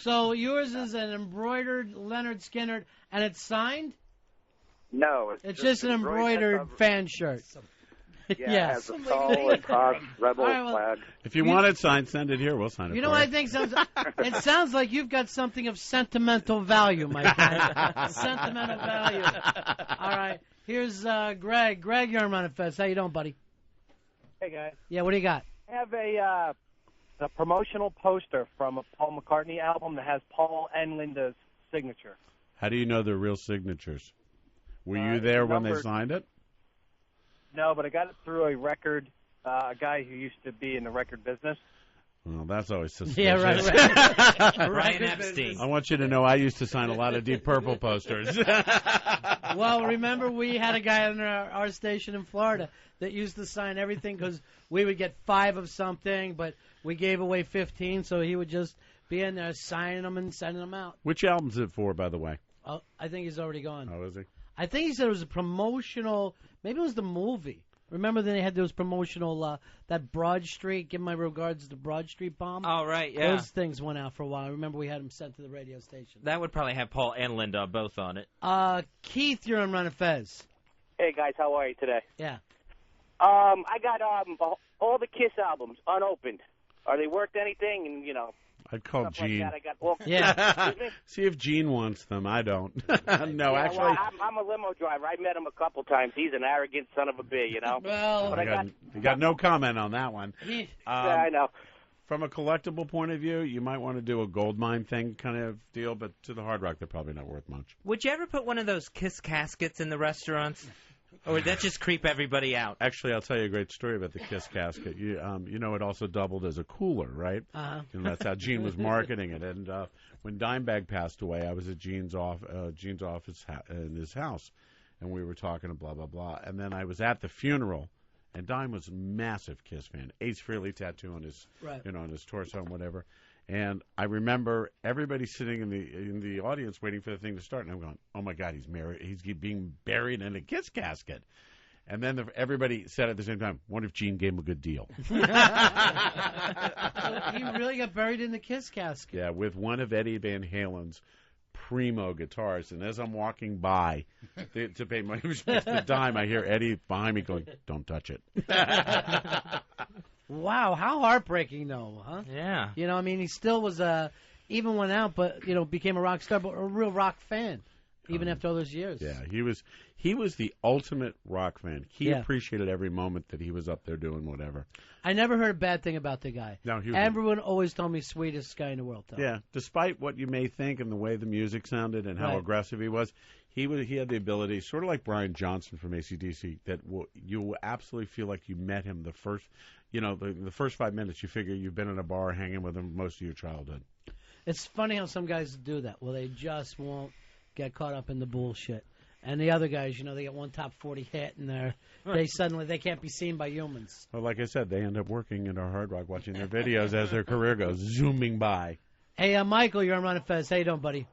So yours is an embroidered Leonard Skinner, and it's signed? No. It's just an embroidered fan shirt. Yeah, it has a skull, a cross, rebel flag. If you want it signed, send it here. We'll sign it. You know what I think? It sounds like you've got something of sentimental value, my friend. Sentimental value. All right. Here's Greg. Greg, you're on Ron and Fez. How you doing, buddy? Hey, guys. Yeah, what do you got? I have a promotional poster from a Paul McCartney album that has Paul and Linda's signature. How do you know they're real signatures? Were you there when they signed it? No, but I got it through a guy who used to be in the record business. Well, that's always suspicious. Yeah, right. Brian Epstein. I want you to know I used to sign a lot of Deep Purple posters. Well, remember we had a guy on our station in Florida that used to sign everything because we would get 5 of something, but we gave away 15, so he would just be in there signing them and sending them out. Which album's it for, by the way? Oh, I think he's already gone. Oh, is he? I think he said it was a promotional, maybe it was the movie. Remember then they had those promotional, that Broad Street, give my regards to Broad Street bomb? Oh, right, yeah. Those things went out for a while. I remember we had them sent to the radio station. That would probably have Paul and Linda both on it. Keith, you're on Ron and Fez. Hey, guys, how are you today? Yeah. I got all the Kiss albums unopened. Are they worth anything? And, I'd call stuff Gene. Like that. I got all yeah. See if Gene wants them. I don't. No, yeah, actually. Well, I'm a limo driver. I met him a couple times. He's an arrogant son of a bitch, Well, you got no comment on that one. Yeah, I know. From a collectible point of view, you might want to do a gold mine thing kind of deal, but to the Hard Rock, they're probably not worth much. Would you ever put one of those Kiss caskets in the restaurants? Or would that just creep everybody out? Actually, I'll tell you a great story about the Kiss casket. It also doubled as a cooler, right? Uh-huh. That's how Gene was marketing it. And when Dimebag passed away, I was at Gene's office in his house, and we were talking and blah, blah, blah. And then I was at the funeral, and Dime was a massive Kiss fan. Ace Frehley tattoo on his, on his torso and whatever. And I remember everybody sitting in the audience waiting for the thing to start, and I'm going, "Oh my God, he's married. He's being buried in a Kiss casket." And then everybody said at the same time, "What if Gene gave him a good deal?" So he really got buried in the Kiss casket. Yeah, with one of Eddie Van Halen's primo guitars. And as I'm walking by to pay my respects to Dime, I hear Eddie behind me going, "Don't touch it." Wow, how heartbreaking, though, huh? Yeah. He still was even went out, but became a rock star, but a real rock fan. even after all those years. Yeah, he was the ultimate rock fan. He Yeah. appreciated every moment that he was up there doing whatever. I never heard a bad thing about the guy. No, he was Everyone always told me sweetest guy in the world. Though. Yeah, despite what you may think and the way the music sounded and how Right. aggressive he was, he had the ability, sort of like Brian Johnson from AC/DC, that you will absolutely feel like you met him the first, the first 5 minutes. You figure you've been in a bar hanging with him most of your childhood. It's funny how some guys do that. Well, they just won't get caught up in the bullshit. And the other guys, they get one top 40 hit, and they can't be seen by humans. Well, like I said, they end up working at our Hard Rock, watching their videos as their career goes, zooming by. Hey, Michael, you're on Ron and Fez. How you doing, buddy?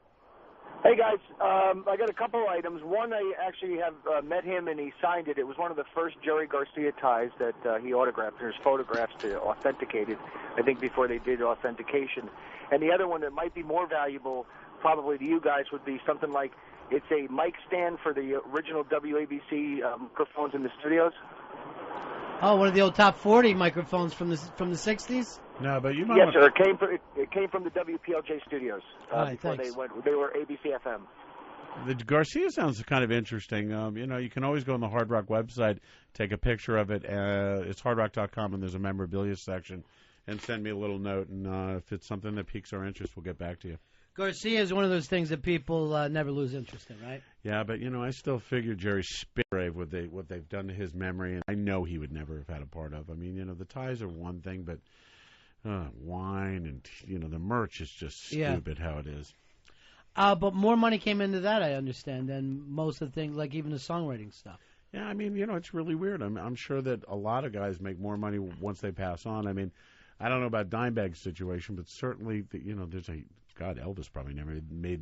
Hey guys, I got a couple items. One, I actually have met him and he signed it. It was one of the first Jerry Garcia ties that he autographed. There's photographs to authenticate it, I think, before they did authentication. And the other one that might be more valuable, probably to you guys, would be something like it's a mic stand for the original WABC microphones in the studios. Oh, one of the old top 40 microphones from the 60s. No, but you might. Yes, sir. It came from the WPLJ studios Right, before thanks. they were ABC FM. The Garcia sounds kind of interesting. You can always go on the Hard Rock website, take a picture of it. It's hardrock.com, and there's a memorabilia section, and send me a little note. And if it's something that piques our interest, we'll get back to you. Garcia is one of those things that people never lose interest in, right? Yeah, but I still figure Jerry Spitgrave what they've done to his memory, and I know he would never have had a part of. I mean, the ties are one thing, but wine and the merch is just stupid how it is. But more money came into that, I understand, than most of the things, like even the songwriting stuff. Yeah, I mean, it's really weird. I'm sure that a lot of guys make more money once they pass on. I mean, I don't know about Dimebag's situation, but certainly, there's God, Elvis probably never made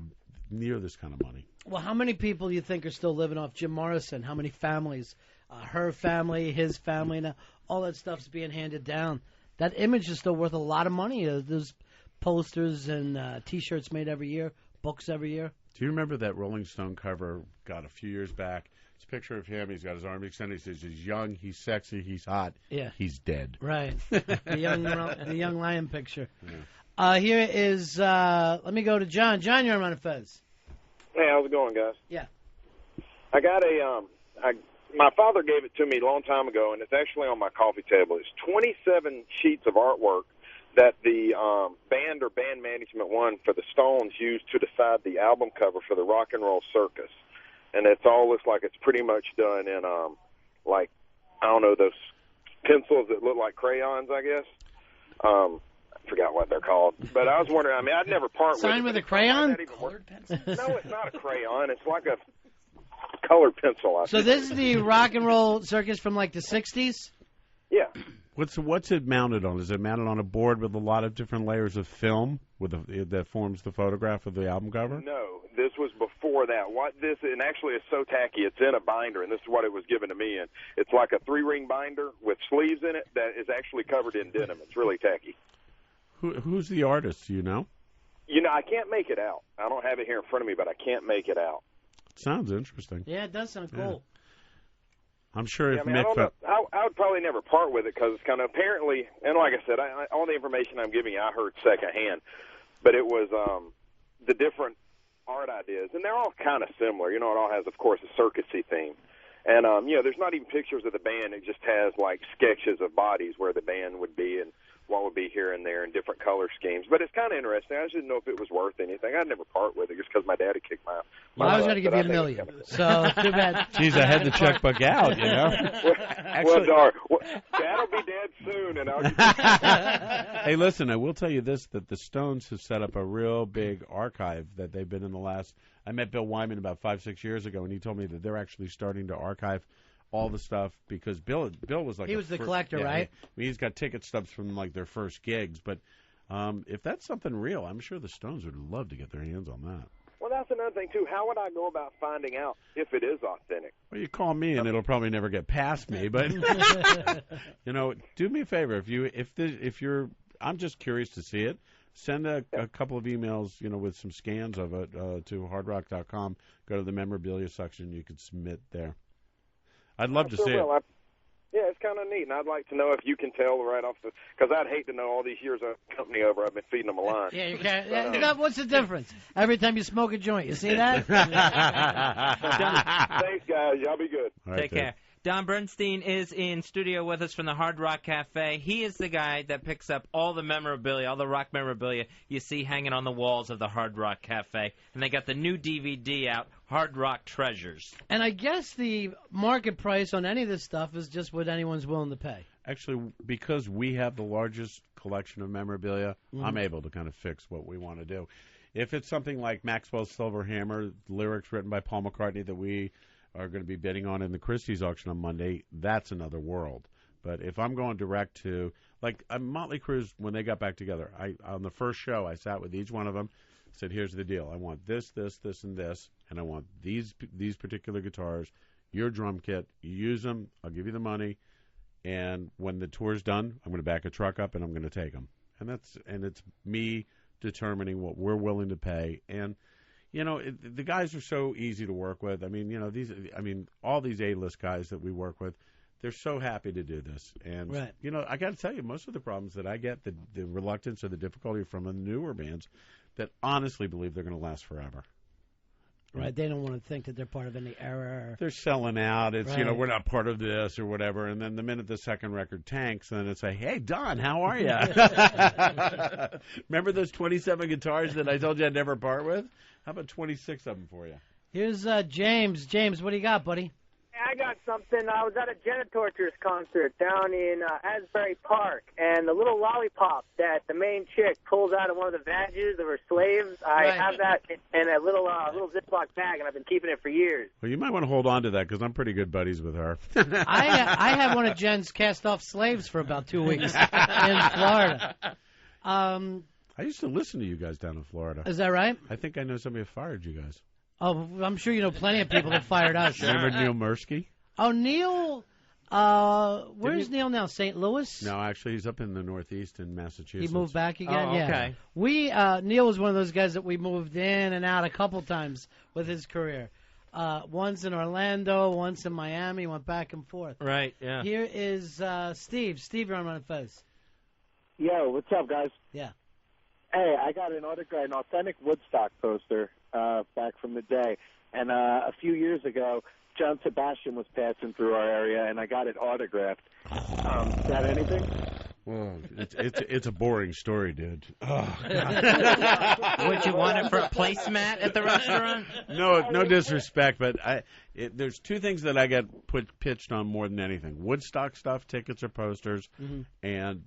near this kind of money. Well, how many people do you think are still living off Jim Morrison? How many families? Her family, his family, and all that stuff's being handed down. That image is still worth a lot of money. There's posters and T-shirts made every year, books every year. Do you remember that Rolling Stone cover, a few years back? It's a picture of him. He's got his arms extended. He says he's young, he's sexy, he's hot. Yeah. He's dead. Right. the young lion picture. Yeah. Here is, let me go to John. John, you're on Ron and Fez. Hey, how's it going, guys? Yeah. I got my father gave it to me a long time ago, and it's actually on my coffee table. It's 27 sheets of artwork that the band or band management won for the Stones used to decide the album cover for the Rock and Roll Circus. And it all looks like it's pretty much done in, I don't know, those pencils that look like crayons, I guess. I forgot what they're called. But I was wondering, I'd never part Sign with a crayon? Colored pencil? No, it's not a crayon. It's like a colored pencil. So this is the Rock and Roll Circus from, the 60s? Yeah. What's it mounted on? Is it mounted on a board with a lot of different layers of film that forms the photograph of the album cover? No, this was before that. And actually it's so tacky, it's in a binder, and this is what it was given to me in. It's like a 3-ring binder with sleeves in it that is actually covered in denim. It's really tacky. Who's the artist, do you know? I can't make it out. I don't have it here in front of me, but I can't make it out. Sounds interesting. Yeah, it does sound cool. I'm sure if Mick... I don't know. I would probably never part with it because it's kind of apparently, and like I said, all the information I'm giving you, I heard secondhand. But it was the different art ideas, and they're all kind of similar. It all has, of course, a circusy theme. And, there's not even pictures of the band. It just has, sketches of bodies where the band would be and what would be here and there in different color schemes. But it's kind of interesting. I just didn't know if it was worth anything. I'd never part with it just because my dad had kicked my Well, I was going to give you $1 million, so too bad. Jeez, I had the checkbook out, Actually, Dad'll be dead soon, and I'll get Hey, listen, I will tell you this, that the Stones have set up a real big archive that they've been in the last... I met Bill Wyman about 5-6 years ago, and he told me that they're actually starting to archive all the stuff because Bill was he was the collector, right? He's got ticket stubs from their first gigs, but if that's something real, I'm sure the Stones would love to get their hands on that. Well, that's another thing too. How would I go about finding out if it is authentic? Well, you call me and it'll probably never get past me, but do me a favor if you're I'm just curious to see it. Send a couple of emails, with some scans of it to hardrock.com. Go to the memorabilia section. You can submit there. I'd love to see it. Yeah, it's kind of neat, and I'd like to know if you can tell right off the, because I'd hate to know all these years of company over, I've been feeding them a line. Yeah, you can't. What's the difference? Every time you smoke a joint, you see that? Thanks, guys. Y'all be good. Take care. Don Bernstein is in studio with us from the Hard Rock Cafe. He is the guy that picks up all the memorabilia, all the rock memorabilia you see hanging on the walls of the Hard Rock Cafe. And they got the new DVD out, Hard Rock Treasures. And I guess the market price on any of this stuff is just what anyone's willing to pay. Actually, because we have the largest collection of memorabilia, I'm able to kind of fix what we want to do. If it's something like Maxwell's Silver Hammer, lyrics written by Paul McCartney that we are going to be bidding on in the Christie's auction on Monday, that's another world. But if I'm going direct to, like Motley Crue, when they got back together, on the first show, I sat with each one of them, said, here's the deal. I want this, this, this, and this, and I want these particular guitars, your drum kit, you use them, I'll give you the money, and when the tour's done, I'm going to back a truck up and I'm going to take them. And it's me determining what we're willing to pay. And you know, the guys are so easy to work with. I mean, you know, all these A-list guys that we work with, they're so happy to do this. And, you know, I got to tell you, most of the problems that I get, the reluctance or the difficulty from the newer bands that honestly believe they're going to last forever. Right, they don't want to think that they're part of any era. They're selling out. It's, you know, we're not part of this or whatever. And then the minute the second record tanks, then it's like, hey, Don, how are you? Remember those 27 guitars that I told you I'd never part with? How about 26 of them for you? Here's James. James, what do you got, buddy? I got something. I was at a Genitortures concert down in Asbury Park, and the little lollipop that the main chick pulls out of one of the badges of her slaves, I have that in a little Ziploc bag, and I've been keeping it for years. Well, you might want to hold on to that because I'm pretty good buddies with her. I had one of Jen's cast-off slaves for about 2 weeks in Florida. I used to listen to you guys down in Florida. Is that right? I think I know somebody who fired you guys. Oh, I'm sure you know plenty of people that fired us. Remember Neil Mursky? Oh, Neil. Where's Neil now? St. Louis? No, actually, he's up in the Northeast in Massachusetts. He moved back again? Oh, yeah. okay. Neil was one of those guys that we moved in and out a couple times with his career. Once in Orlando, once in Miami, went back and forth. Right, yeah. Here is Steve. Steve, you're on Ron and Fez. Yo, what's up, guys? Yeah. Hey, I got an authentic Woodstock poster back from the day. And a few years ago, John Sebastian was passing through our area, and I got it autographed. Is that anything? Well, it's a boring story, dude. Oh, Would you want it for a placemat at the restaurant? No disrespect, but there's two things that I get pitched on more than anything: Woodstock stuff, tickets or posters, and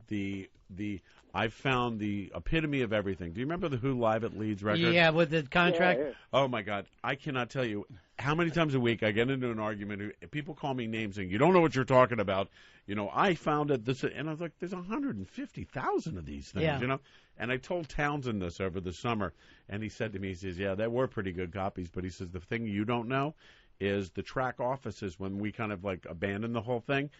I found the epitome of everything. Do you remember the Who Live at Leeds record? Yeah, with the contract. Yeah. Oh my God, I cannot tell you how many times a week I get into an argument. People call me names and you don't know what you're talking about. You know, I found it this, and I was like, there's 150,000 of these things. You know, and I told Townsend this over the summer, and he said to me, he says, yeah, they were pretty good copies, but he says the thing you don't know is the track offices when we kind of like abandoned the whole thing.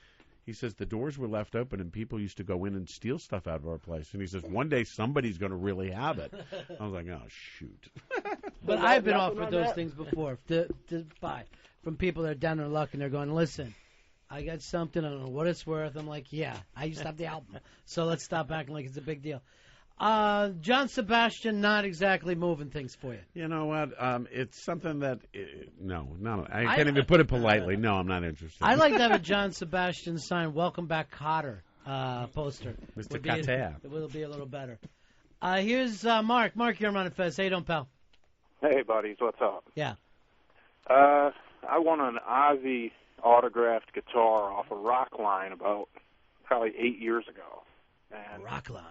He says the doors were left open and people used to go in and steal stuff out of our place. And he says one day somebody's going to really have it. I was like, oh, shoot. But I've been offered those things before to buy from people that are down their luck and they're going, listen, I got something, I don't know what it's worth. I'm like, yeah, I used to have the album. So let's stop acting like it's a big deal. John Sebastian, not exactly moving things for you. You know what? It's something that no, I can't even put it politely. No, I'm not interested. I'd like to have a John Sebastian signed "Welcome Back, Kotter" poster. Mr. Kotter. It will be a little better. Here's Mark. Mark, you're on Ron and Fez. How you doing, pal? Hey, buddies, what's up? Yeah. I won an Ozzy autographed guitar off a Rockline about probably 8 years ago. And Rockline.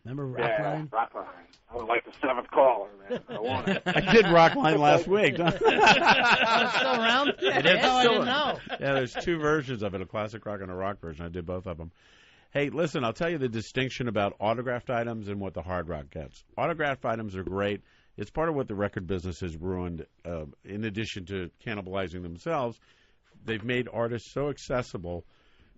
Remember Yeah, Rockline? Rockline. I was like the seventh caller, man. I won it. I did Rockline last week. Oh, it's still around? It is I still didn't know. Yeah, there's two versions of it, a classic rock and a rock version. I did both of them. Hey, listen, I'll tell you the distinction about autographed items and what the hard rock gets. Autographed items are great. It's part of what the record business has ruined. In addition to cannibalizing themselves, they've made artists so accessible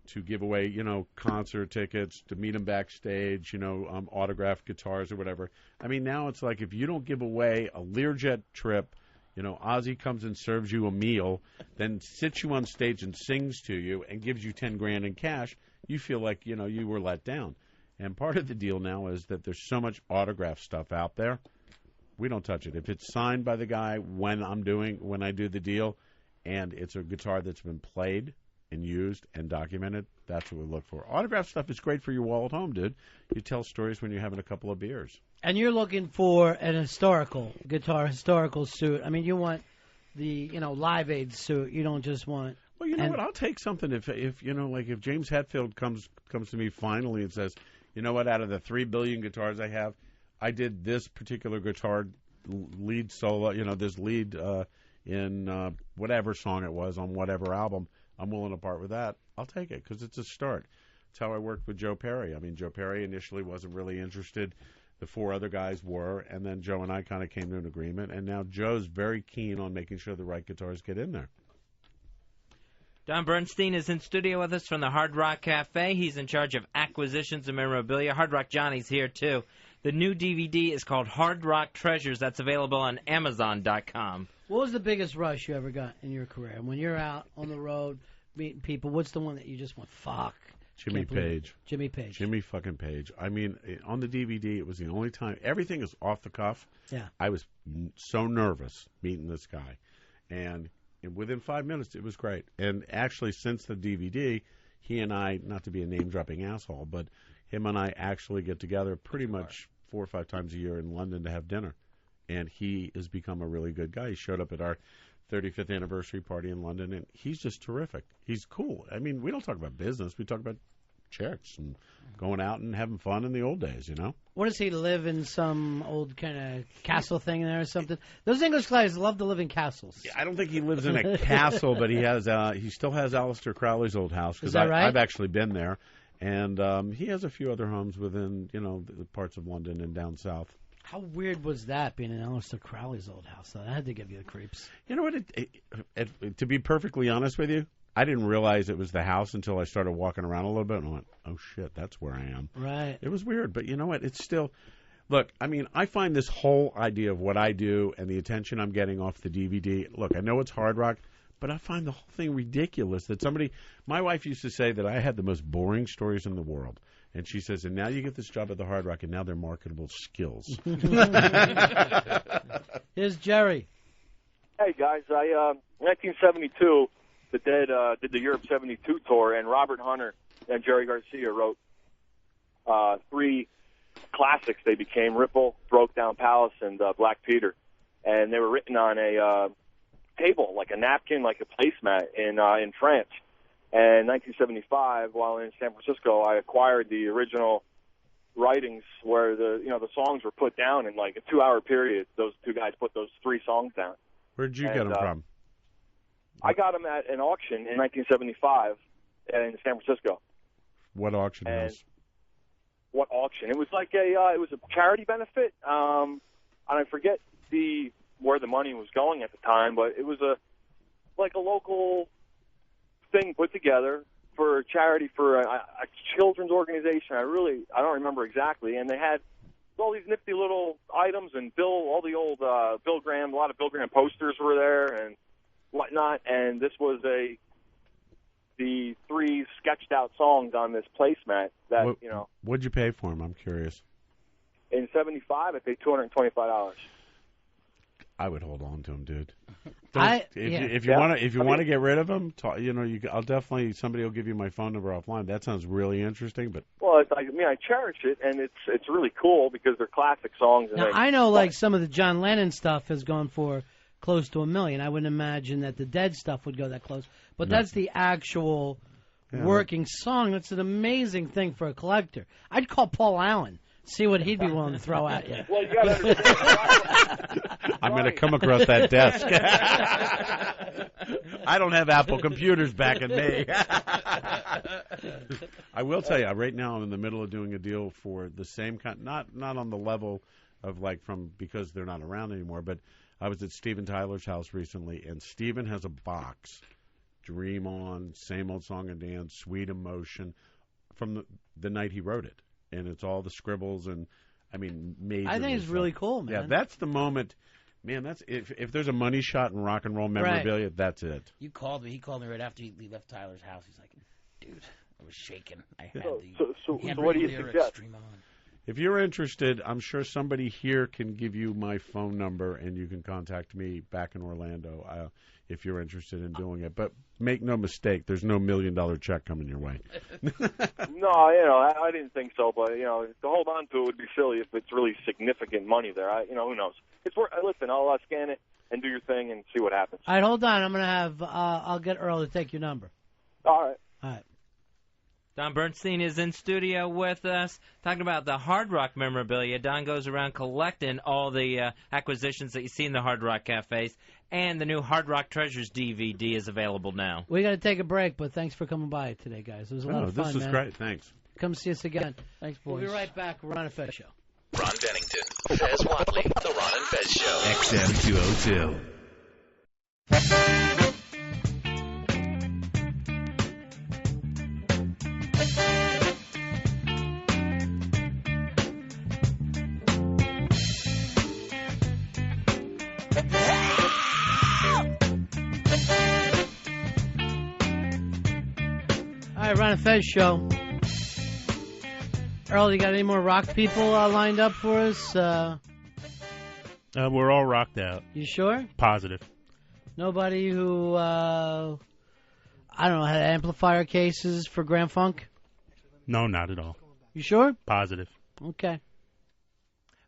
to give away, you know, concert tickets, to meet them backstage, you know, autographed guitars or whatever. I mean, now it's like if you don't give away a Learjet trip, You know, Ozzy comes and serves you a meal, then sits you on stage and sings to you and gives you $10,000 in cash. You feel like, you know, you were let down. And part of the deal now is that there's so much autograph stuff out there. We don't touch it. If it's signed by the guy when I do the deal, and it's a guitar that's been played and used and documented, that's what we look for. Autograph stuff is great for your wall at home, dude. You tell stories when you're having a couple of beers. And you're looking for an historical suit. I mean, you want the, you know, Live Aid suit. You don't just want. Well, you know what? I'll take something if you know, like if James Hetfield comes to me finally and says, you know what, out of the 3 billion guitars I have, I did this particular guitar lead solo, you know, this lead in whatever song it was on whatever album. I'm willing to part with that. I'll take it because it's a start. It's how I worked with Joe Perry. I mean, Joe Perry initially wasn't really interested. The 4 other guys were, and then Joe and I kind of came to an agreement, and now Joe's very keen on making sure the right guitars get in there. Don Bernstein is in studio with us from the Hard Rock Cafe. He's in charge of acquisitions and memorabilia. Hard Rock Johnny's here, too. The new DVD is called Hard Rock Treasures. That's available on Amazon.com. What was the biggest rush you ever got in your career? When you're out on the road meeting people, what's the one that you just went, fuck? Jimmy Page. Jimmy Page. Jimmy fucking Page. I mean, on the DVD, it was the only time. Everything is off the cuff. Yeah. I was so nervous meeting this guy. And within 5 minutes, it was great. And actually, since the DVD, he and I, not to be a name-dropping asshole, but him and I actually get together pretty much 4 or 5 times a year in London to have dinner. And he has become a really good guy. He showed up at our 35th anniversary party in London, and he's just terrific. He's cool. I mean, we don't talk about business. We talk about chicks and going out and having fun in the old days, you know? What does he live in, some old kind of castle thing there or something? Those English guys love to live in castles. Yeah, I don't think he lives in a castle, but he still has Aleister Crowley's old house. Is that right? I've actually been there. And he has a few other homes within, you know, the parts of London and down south. How weird was that, being in Aleister Crowley's old house? That had to give you the creeps. You know what? To be perfectly honest with you, I didn't realize it was the house until I started walking around a little bit and I went, oh, shit, that's where I am. Right. It was weird, but you know what? It's still... Look, I mean, I find this whole idea of what I do and the attention I'm getting off the DVD... Look, I know it's hard rock, but I find the whole thing ridiculous that somebody... My wife used to say that I had the most boring stories in the world. And she says, and now you get this job at the Hard Rock, and now they're marketable skills. Here's Jerry. Hey, guys. 1972, the Dead did the Europe 72 tour, and Robert Hunter and Jerry Garcia wrote 3 classics. They became Ripple, Broke Down Palace, and Black Peter. And they were written on a table, like a napkin, like a placemat in France. And in 1975, while in San Francisco, I acquired the original writings where the songs were put down in like a 2-hour period. Those 2 guys put those 3 songs down. Where'd you get them from? I got them at an auction in 1975 in San Francisco. What auction was? What auction? It was like it was a charity benefit. And I forget where the money was going at the time, but it was a local thing put together for a charity for a children's organization. I don't remember exactly. And they had all these nifty little items and all the old Bill Graham, a lot of Bill Graham posters were there and whatnot. And this was the 3 sketched out songs on this placemat that, What'd you pay for them? I'm curious. In 75, I paid $225. I would hold on to them, dude. If you want to get rid of them, I'll definitely, somebody will give you my phone number offline. That sounds really interesting, but I cherish it, and it's really cool because they're classic songs. And now I know, like some of the John Lennon stuff has gone for close to $1 million. I wouldn't imagine that the Dead stuff would go that close, but that's the actual working song. That's an amazing thing for a collector. I'd call Paul Allen. See what he'd be willing to throw at you. Well, you got to understand. I'm going to come across that desk. I don't have Apple computers backing me. I will tell you, right now I'm in the middle of doing a deal for the same kind, not on the level of because they're not around anymore, but I was at Steven Tyler's house recently, and Steven has a box, Dream On, Same Old Song and Dance, Sweet Emotion, from the night he wrote it. And it's all the scribbles and, major. I think it's really cool, man. Yeah, that's the moment Man, that's if there's a money shot in rock and roll memorabilia, that's it. You called me. He called me right after he left Tyler's house. He's like, dude, I was shaking. I had so what do you suggest? If you're interested, I'm sure somebody here can give you my phone number, and you can contact me back in Orlando if you're interested in doing it. But make no mistake, there's no $1 million check coming your way. No, I didn't think so. But to hold on to it would be silly if it's really significant money there. Who knows? It's worth. Listen, I'll scan it and do your thing and see what happens. All right, hold on. I'm gonna have. I'll get Earl to take your number. All right. All right. Don Bernstein is in studio with us, talking about the Hard Rock memorabilia. Don goes around collecting all the acquisitions that you see in the Hard Rock cafes, and the new Hard Rock Treasures DVD is available now. We got to take a break, but thanks for coming by today, guys. It was a lot of fun, This was great. Thanks. Come see us again. Thanks, boys. We'll be right back. Ron and Fez Show. Ron Bennington, Fez Watley, The Ron and Fez Show. XM 202. All right, Ron and Fez Show. Earl, you got any more rock people lined up for us? We're all rocked out. You sure? Positive. Nobody who, I don't know, had amplifier cases for Grand Funk? No, not at all. You sure? Positive. Okay.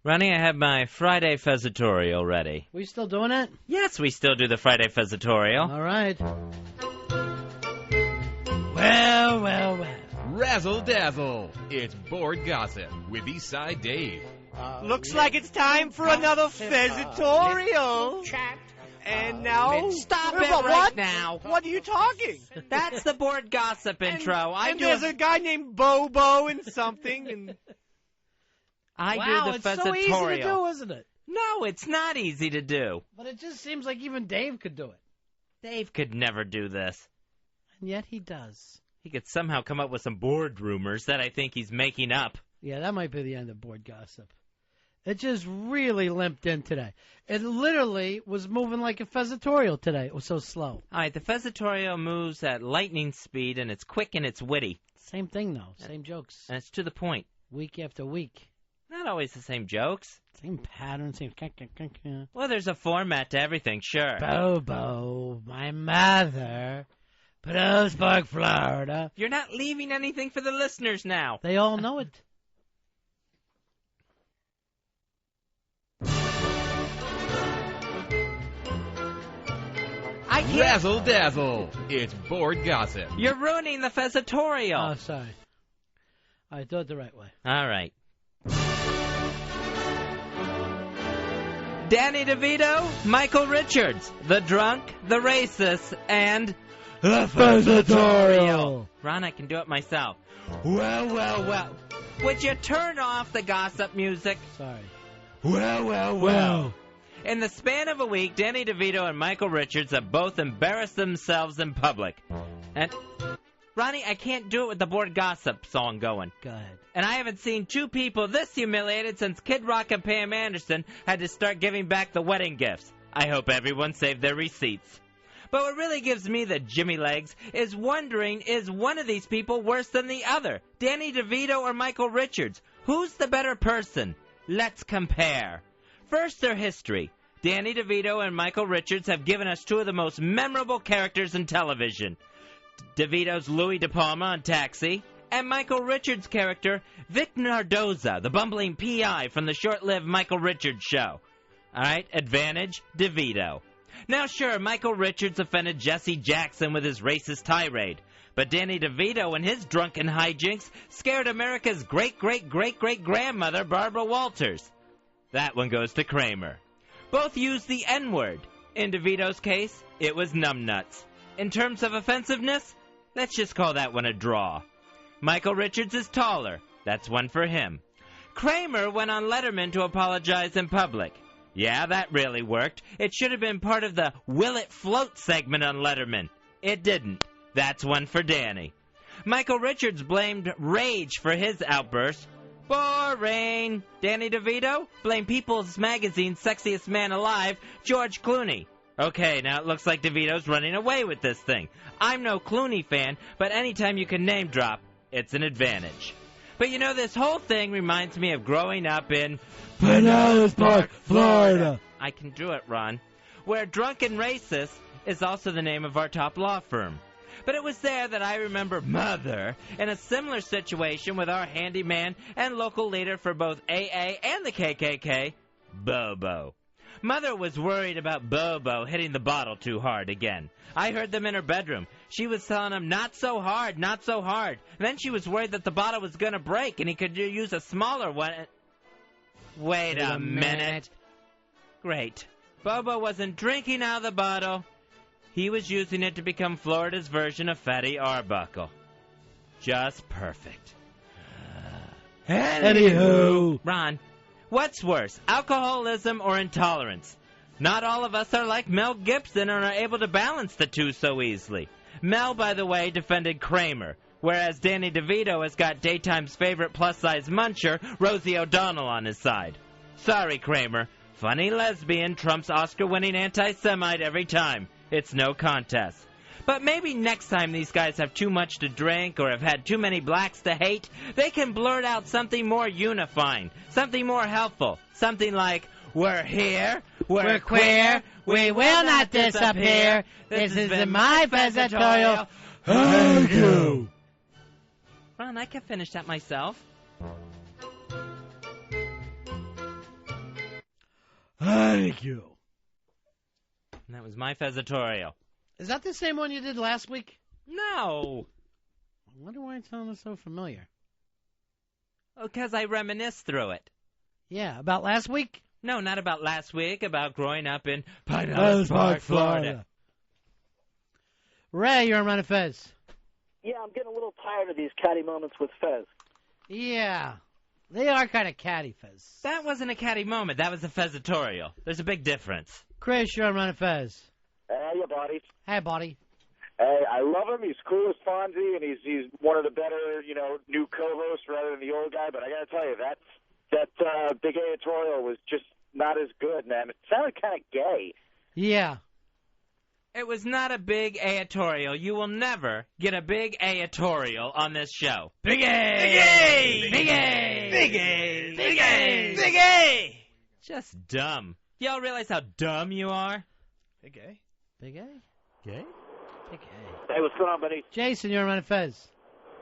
Ronnie, I have my Friday Fezzatorial ready. We still doing it? Yes, we still do the Friday Fezzatorial. All right. Well. Razzle Dazzle. It's Board Gossip with Eastside Dave. Looks like it's time for another Fezzatorial. And now... Stop it what? right now. What are you talking? That's the Board Gossip intro. And there's a guy named Bobo and something. And I wow, do the it's Fezzatorial. so easy to do, isn't it? No, it's not easy to do. But it just seems like even Dave could do it. Dave could never do this. And yet he does. He could somehow come up with some board rumors that I think he's making up. Yeah, that might be the end of Board Gossip. It just really limped in today. It literally was moving like a Fezzatorial today. It was so slow. All right, the Fezzatorial moves at lightning speed, and it's quick and it's witty. Same thing, though. Same jokes. And it's to the point. Week after week. Not always the same jokes. Same pattern, same... Well, there's a format to everything, sure. Bobo, my mother... Petersburg, Florida. You're not leaving anything for the listeners now. They all know it. I can't... Razzle Dazzle. It's Board Gossip. You're ruining the Fezzatorial. Oh, sorry. I do it the right way. All right. Danny DeVito, Michael Richards, the drunk, the racist, and... the Fezzatorial. Ron, I can do it myself. Well. Would you turn off the gossip music? Sorry. Well. In the span of a week, Danny DeVito and Michael Richards have both embarrassed themselves in public. And, Ronnie, I can't do it with the Board Gossip song going. Go ahead. And I haven't seen two people this humiliated since Kid Rock and Pam Anderson had to start giving back the wedding gifts. I hope everyone saved their receipts. But what really gives me the jimmy legs is wondering, is one of these people worse than the other? Danny DeVito or Michael Richards? Who's the better person? Let's compare. First, their history. Danny DeVito and Michael Richards have given us two of the most memorable characters in television. DeVito's Louis De Palma on Taxi, and Michael Richards' character, Vic Nardoza, the bumbling PI from the short-lived Michael Richards show. All right, advantage, DeVito. Now, sure, Michael Richards offended Jesse Jackson with his racist tirade, but Danny DeVito and his drunken hijinks scared America's great-great-great-great-grandmother, Barbara Walters. That one goes to Kramer. Both used the N-word. In DeVito's case, it was numbnuts. In terms of offensiveness, let's just call that one a draw. Michael Richards is taller. That's one for him. Kramer went on Letterman to apologize in public. Yeah, that really worked. It should have been part of the Will It Float segment on Letterman. It didn't. That's one for Danny. Michael Richards blamed rage for his outburst. Boring. Danny DeVito? Blame People's Magazine's sexiest man alive, George Clooney. Okay, now it looks like DeVito's running away with this thing. I'm no Clooney fan, but anytime you can name drop, it's an advantage. But you know, this whole thing reminds me of growing up in Pinellas Park, Florida. I can do it, Ron. Where Drunken Racist is also the name of our top law firm. But it was there that I remember Mother in a similar situation with our handyman and local leader for both AA and the KKK, Bobo. Mother was worried about Bobo hitting the bottle too hard again. I heard them in her bedroom. She was telling him, not so hard, not so hard. Then she was worried that the bottle was going to break and he could use a smaller one. Wait a minute. Great. Bobo wasn't drinking out of the bottle. He was using it to become Florida's version of Fatty Arbuckle. Just perfect. Anywho. Ron, what's worse, alcoholism or intolerance? Not all of us are like Mel Gibson and are able to balance the two so easily. Mel, by the way, defended Kramer, whereas Danny DeVito has got daytime's favorite plus-size muncher, Rosie O'Donnell, on his side. Sorry, Kramer. Funny lesbian trumps Oscar-winning anti-Semite every time. It's no contest. But maybe next time these guys have too much to drink or have had too many blacks to hate, they can blurt out something more unifying, something more helpful, something like, we're here, we're queer, we will not disappear, this is my Fez editorial. Thank you. Ron, I can finish that myself. Thank you. And that was my Fezatorial. Is that the same one you did last week? No. I wonder why it sounded so familiar. Because I reminisced through it. Yeah, about last week? No, not about last week, about growing up in Pinellas Park, Florida. Ray, you're on Ron and Fez. Yeah, I'm getting a little tired of these catty moments with Fez. Yeah, they are kind of catty, Fez. That wasn't a catty moment. That was a Fezatorial. There's a big difference. Chris, you're on Ron and Fez. Hey, you buddy. Hey, buddy. Hey, I love him. He's cool as Fonzie, and he's one of the better, new co-hosts rather than the old guy. But I got to tell you, that big editorial was just not as good, man. It sounded kind of gay. Yeah. It was not a big editorial. You will never get a big editorial on this show. Big A! Big A! Big A! Big A! Big A! Big A! Just dumb. Y'all realize how dumb you are? Big A? Big A? Gay? Big A. Hey, what's going on, buddy? Jason, you're on Ron and Fez.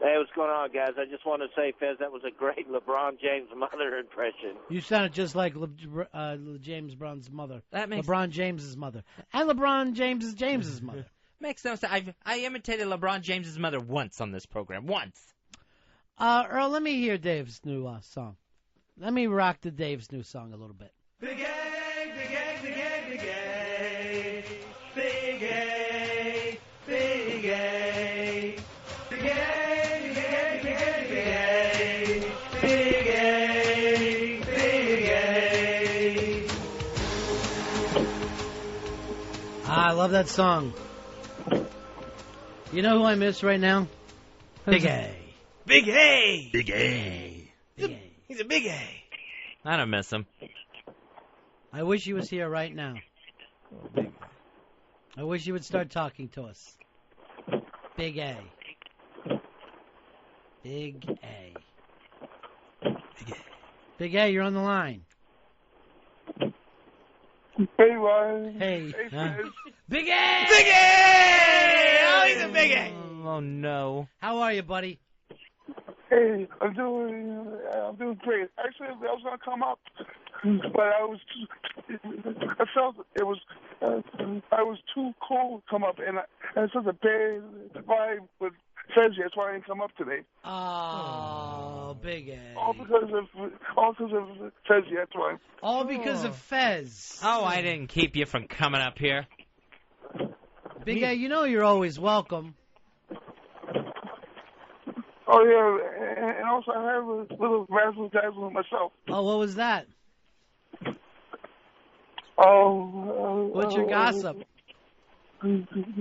Hey, what's going on, guys? I just want to say, Fez, that was a great LeBron James mother impression. You sounded just like James Brown's mother. That makes LeBron James's mother. And LeBron James's mother. Makes no sense. I imitated LeBron James's mother once on this program. Once. Earl, let me hear Dave's new song. Let me rock the Dave's new song a little bit. Big A, big A, big A, big A, big A, big A, big A. I love that song. You know who I miss right now? Big A. Big A. Big A. He's a big A. I don't miss him. I wish he was here right now. I wish he would start talking to us. Big A. Big A. Big A. Big A, you're on the line. Hey, Ryan. Hey. Big A! Big A! Oh, he's a big A. Oh, no. How are you, buddy? Hey, I'm doing great. Actually, I was gonna come up, but I felt it was I was too cold to come up, and it's such a bad vibe with Fez. That's why I didn't come up today. Oh, Big A. All because of Fez. That's why. All because of Fez. Oh, I didn't keep you from coming up here. Big A, you know you're always welcome. Oh, yeah, and also I have a little razzle-dazzle myself. Oh, what was that? What's your gossip? Actually,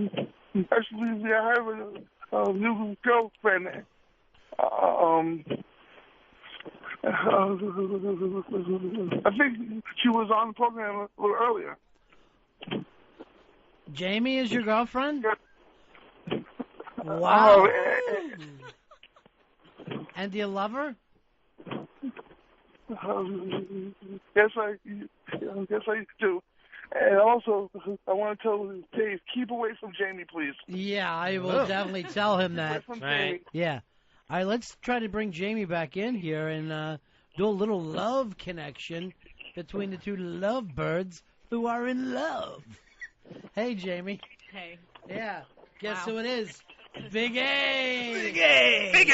I have a new girlfriend. I think she was on the program a little earlier. Jamie is your girlfriend? Wow. And do you love her? Yes, I do. And also, I want to tell Dave, keep away from Jamie, please. Yeah, I will definitely tell him that. Right. Yeah. All right, let's try to bring Jamie back in here and do a little love connection between the two lovebirds who are in love. Hey, Jamie. Hey. Yeah. Guess who it is? Big A. Big A. Big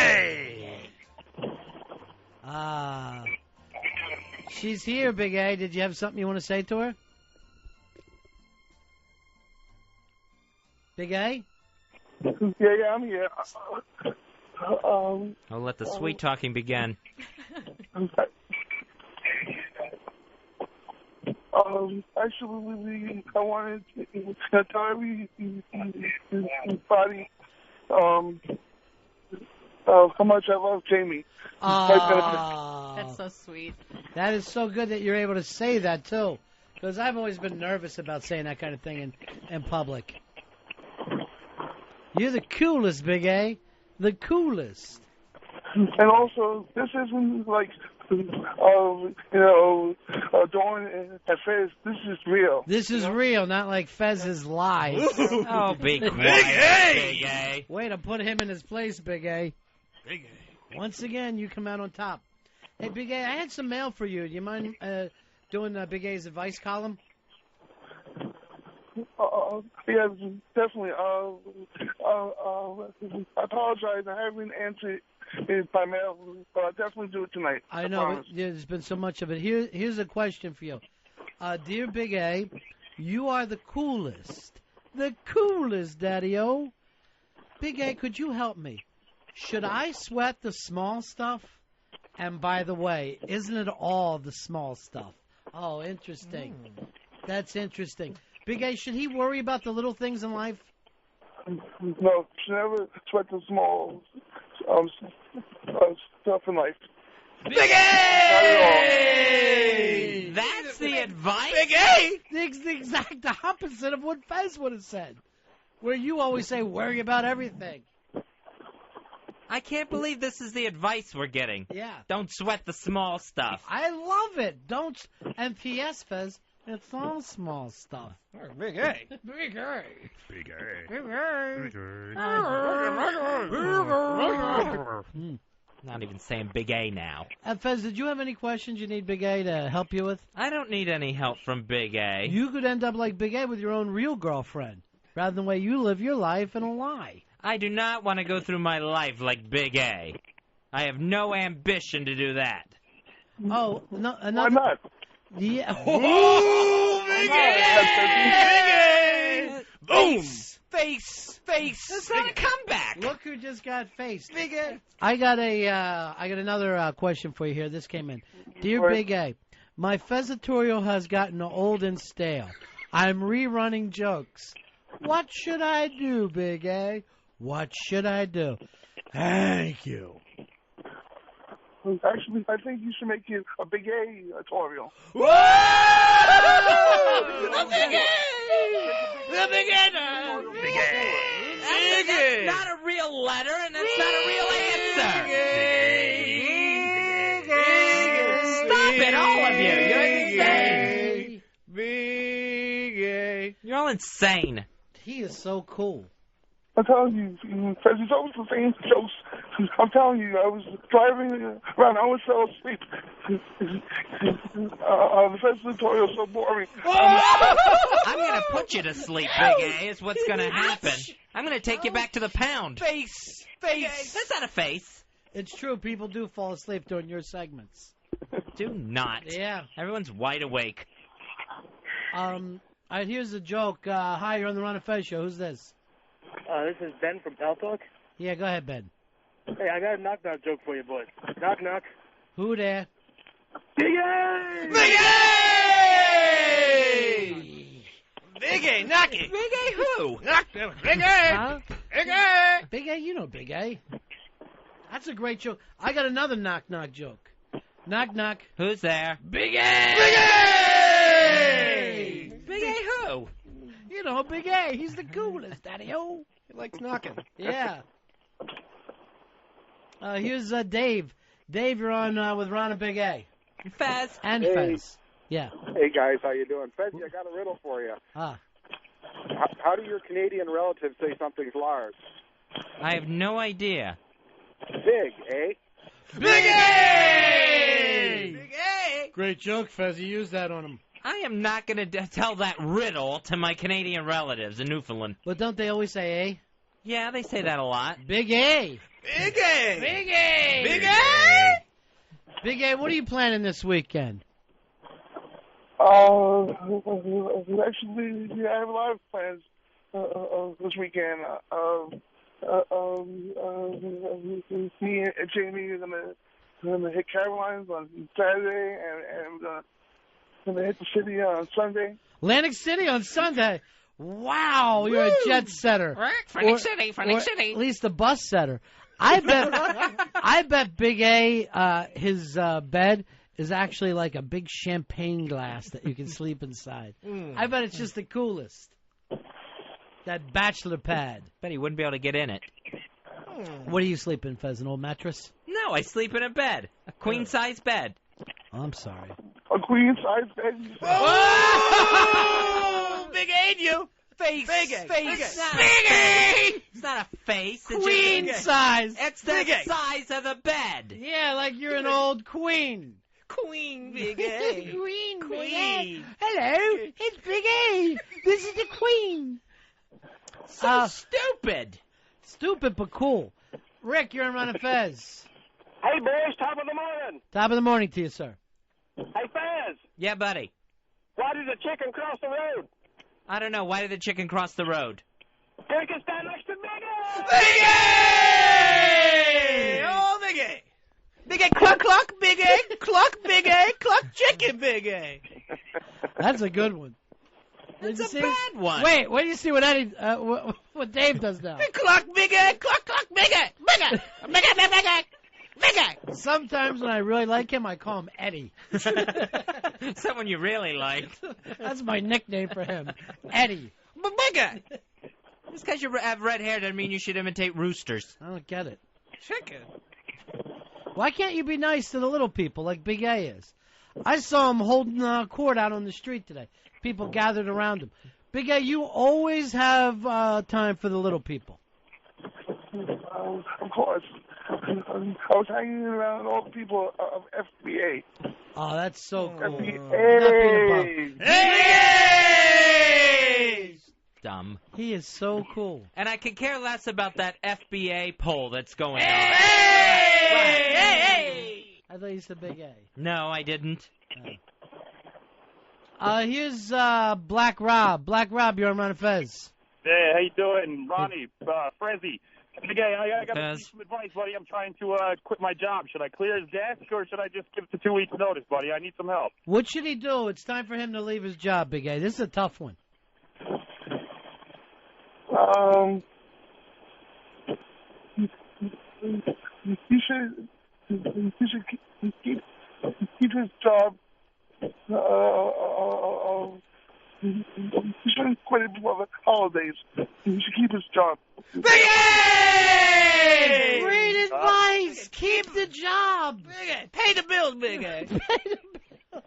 A. She's here, Big A. Did you have something you want to say to her? Big A? Yeah, I'm here. I'll let the sweet talking begin. Actually, I wanted to tell everybody how much I love Jamie. That's so sweet. That is so good that you're able to say that, too. Because I've always been nervous about saying that kind of thing in public. You're the coolest, Big A. The coolest. And also, this isn't like, Dawn and Fez. This is real. This is real, not like Fez's lies. Oh, be quiet, Big A. Way to put him in his place, Big A. Big A. Once again, you come out on top. Hey, Big A, I had some mail for you. Do you mind doing Big A's advice column? Yeah, definitely. I apologize. I haven't answered it by mail, but I'll definitely do it tonight. I know, but there's been so much of it. Here's a question for you. Dear Big A, you are the coolest. The coolest, Daddy-O. Big A, could you help me? Should I sweat the small stuff? And by the way, isn't it all the small stuff? Oh, interesting. That's interesting. Big A, should he worry about the little things in life? No, should never sweat the small stuff in life. Big A! That's the advice? Big A! It's the exact opposite of what Fez would have said. Where you always say, worry about everything. I can't believe this is the advice we're getting. Yeah. Don't sweat the small stuff. I love it. Don't. And P.S., Fez, it's all small stuff. Big A. Big A. Big A. Big A. Not even saying Big A now. Fez, did you have any questions you need Big A to help you with? I don't need any help from Big A. You could end up like Big A with your own real girlfriend, rather than the way you live your life in a lie. I do not want to go through my life like Big A. I have no ambition to do that. Oh, no, why not? Yeah. Oh, Big A! Boom! Face! That's not a comeback. Look who just got faced. Big A. I got another question for you here. This came in. Dear Big A, my Fezatorial has gotten old and stale. I'm rerunning jokes. What should I do, Big A? What should I do? Thank you. Actually, I think you should make it a Big A tutorial. Whoa! The Big A! The Big A! Big A! That's not a real letter, and that's not a real answer. Stop it, all of you. You're insane. Big A. You're all insane. He is so cool. I'm telling you, because he's always the same jokes. I'm telling you, I was driving around, I always fell asleep. The first tutorial is so boring. I'm going to put you to sleep, Big A, is what's going to happen. I'm going to take you back to the pound. Face! That's not a face. It's true, people do fall asleep during your segments. Do not. Yeah. Everyone's wide awake. All right, here's a joke. Hi, you're on the Ron and Fez show. Who's this? This is Ben from Pal Talk. Yeah, go ahead, Ben. Hey, I got a knock-knock joke for you, boys. Knock, knock. Who there? Big A! Big A! Big A, knock it. Big A who? Knock it. Big A! Huh? Big A! Big A, you know Big A. That's a great joke. I got another knock-knock joke. Knock, knock. Who's there? Big A! Big A! Big A who? You know, Big A. He's the coolest, Daddy-O. He likes knocking. Yeah. Here's Dave. Dave, you're on with Ron and Big A. Fez. And Hey. Fez. Yeah. Hey guys, how you doing? Fezzy, I got a riddle for you. How do your Canadian relatives say something's large? I have no idea. Big, eh? Big A! Big A! Great joke, Fez. You used that on him. I am not going to tell that riddle to my Canadian relatives in Newfoundland. But don't they always say A? Yeah, they say that a lot. Big A! Big A! Big A! Big A! Big A, what are you planning this weekend? Actually, I have a lot of plans this weekend. Me and Jamie are gonna hit Caroline's on Saturday, and gonna hit the city on Sunday. Atlantic City on Sunday. Wow, you're a jet setter. Funny City. At least a bus setter. I bet Big A, his bed is actually like a big champagne glass that you can sleep inside. I bet it's just the coolest. That bachelor pad. Bet he wouldn't be able to get in it. What do you sleep in, Fez? An old mattress? No, I sleep in a bed. A queen-size bed. Oh, I'm sorry. A queen-size bed? Oh! Big A, you! Face. Big A. Face. Big A! It's not a face. It's Queen just, size. It's the size of the bed. Yeah, like you're an old queen. Queen, Big A. Queen. Queen. Hello, it's Big A. This is the queen. So stupid. Stupid but cool. Rick, you're on Ron and Fez. Hey, boys, top of the morning. Top of the morning to you, sir. Hey, Fez. Yeah, buddy. Why did the chicken cross the road? I don't know. Why did the chicken cross the road? They can stand next to Big A! Big A! Oh, Big A! Big A, cluck, cluck, Big A, cluck, Big A, cluck, chicken, Big A. That's a good one. That's a bad one. Wait do you see what Eddie, what Dave does now? Cluck, Big A, cluck, cluck, Big A, Big A, Big A, Big A, Big A. Sometimes when I really like him, I call him Eddie. Someone you really like. That's my nickname for him, Eddie. Big A. Just because you have red hair doesn't mean you should imitate roosters. I don't get it. Chicken. Why can't you be nice to the little people like Big A is? I saw him holding a cord out on the street today. People gathered around him. Big A, you always have time for the little people. Of course. I was hanging around all the people of FBA. Oh, that's so cool. FBA. Hey! Dumb. He is so cool. And I could care less about that FBA poll that's going on. Hey! I thought you said Big A. No, I didn't. Here's Black Rob. Black Rob, you're on Ron and Fez. Hey, how you doing? Ronnie, Frezzy. Hey, I got some advice, buddy. I'm trying to quit my job. Should I clear his desk, or should I just give it the 2 weeks notice, buddy? I need some help. What should he do? It's time for him to leave his job, Big A. This is a tough one. He should keep his job. He shouldn't quit it before the holidays. He should keep his job. Big A! Great advice. Keep the job. Big A. Pay the bills, Big A.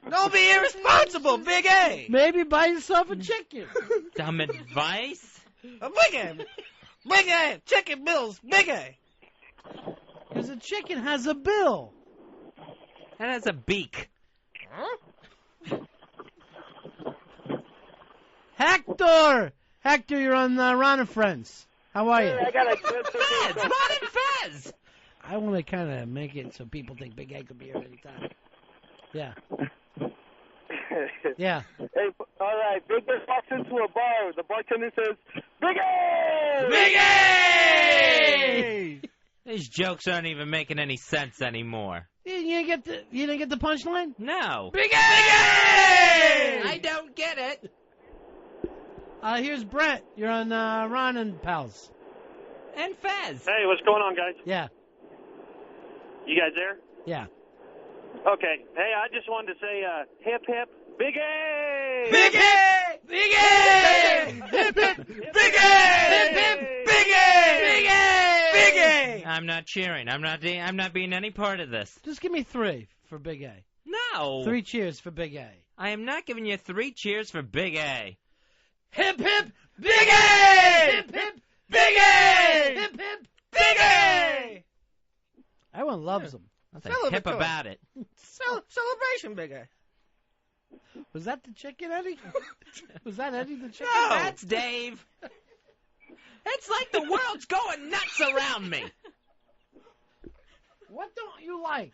Don't be irresponsible, Big A. Maybe buy yourself a chicken. Dumb advice? Big A. Big A. Chicken bills, Big A. Because a chicken has a bill. That has a beak. Hector! Hector, you're on Ron and Friends. How are you? I got a good Fez! Ron and Fez! I want to kind of make it so people think Big A could be here anytime. Yeah. Yeah. Hey, all right. Big A walks into a bar. The bartender says, Big A! Big A! These jokes aren't even making any sense anymore. You didn't get the punchline? No. Big A! I don't get it. Here's Brent. You're on Ron and Pals. And Fez. Hey, what's going on, guys? Yeah. You guys there? Yeah. Okay. Hey, I just wanted to say, hip, hip, Big A! Big A! Big A! Hip, hip, Big A! Hip, hip, Big A! Big A! Big A! I'm not cheering. I'm not being any part of this. Just give me 3 for Big A. No. 3 cheers for Big A. I am not giving you 3 cheers for Big A. Hip, hip, Big A! Hip, hip, Big A! Hip, hip, Big A! Everyone loves him. Nothing hip about it. Celebration, Big A. Was that the chicken, Eddie? Was that Eddie the chicken? No, that's Dave. It's like the world's going nuts around me. What don't you like?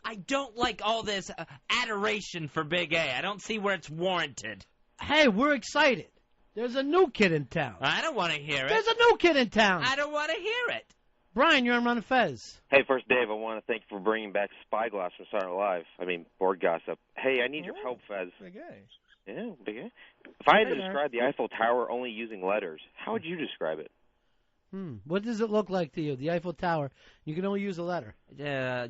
I don't like all this adoration for Big A. I don't see where it's warranted. Hey, we're excited. There's a new kid in town. I don't want to hear it. There's a new kid in town. I don't want to hear it. Brian, you're on Ron and Fez. Hey, first, Dave, I want to thank you for bringing back Spyglass from Saturday Night Live. I mean, board gossip. Hey, I need your help, Fez. Big A. Yeah, Big A. If I had to describe the Eiffel Tower only using letters, how would you describe it? What does it look like to you? The Eiffel Tower. You can only use a letter.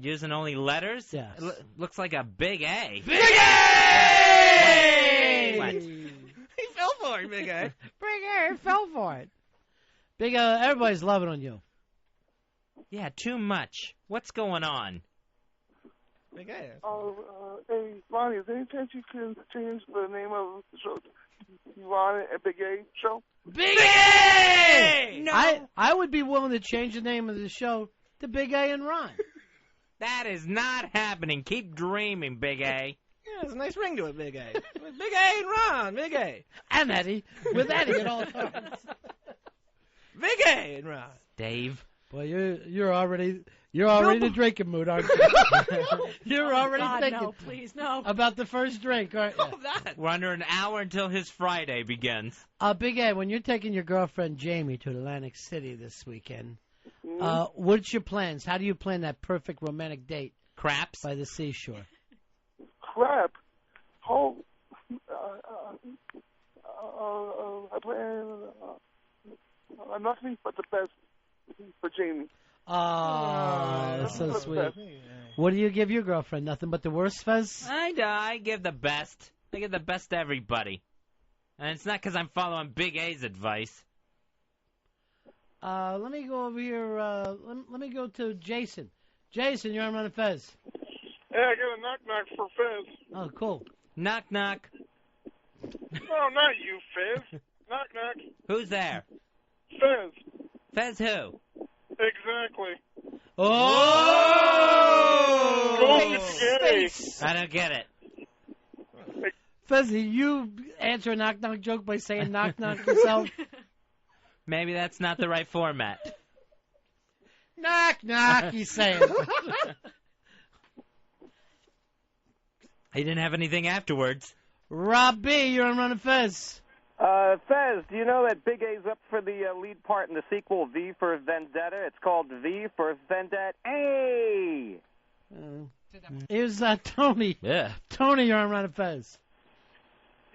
Using only letters? Yes. Looks like a Big A. Big A! What? He fell for it, Big A. Big A fell for it. Big A, everybody's loving on you. Yeah, too much. What's going on? Big A. Hey, Ronnie, is there any chance you can change the name of the show to Ron and Big A Show? Big A! No. I would be willing to change the name of the show to Big A and Ron. That is not happening. Keep dreaming, Big A. Yeah, there's a nice ring to it, Big A. Big A and Ron, Big A. And Eddie. With Eddie at all times. Big A and Ron. Dave. Boy, you're already in the drinking mood, aren't you? You're already thinking no, please, no. about the first drink, aren't you? We're under an hour until his Friday begins. Big A, when you're taking your girlfriend Jamie to Atlantic City this weekend, what's your plans? How do you plan that perfect romantic date? Craps? By the seashore. Crap. Oh, I plan nothing but the best for Jamie. Oh, that's so sweet. What do you give your girlfriend? Nothing but the worst, Fez? I give the best. I give the best to everybody. And it's not because I'm following Big A's advice. Let me go over here. Let me go to Jason. Jason, you're on Ron and Fez. Hey, I got a knock-knock for Fez. Oh, cool. Knock, knock. No, not you, Fez. Knock-knock. Who's there? Fez. Fez who? Exactly. Oh! Space. I don't get it. Fezzy, you answer a knock-knock joke by saying knock-knock yourself? Maybe that's not the right format. Knock-knock, he's saying. He didn't have anything afterwards. Rob B., you're on Ron and Fez. Fez, do you know that Big A's up for the lead part in the sequel, V for Vendetta? It's called V for Vendetta. Hey! Here's Tony. Yeah. Tony, you're on Ron and Fez.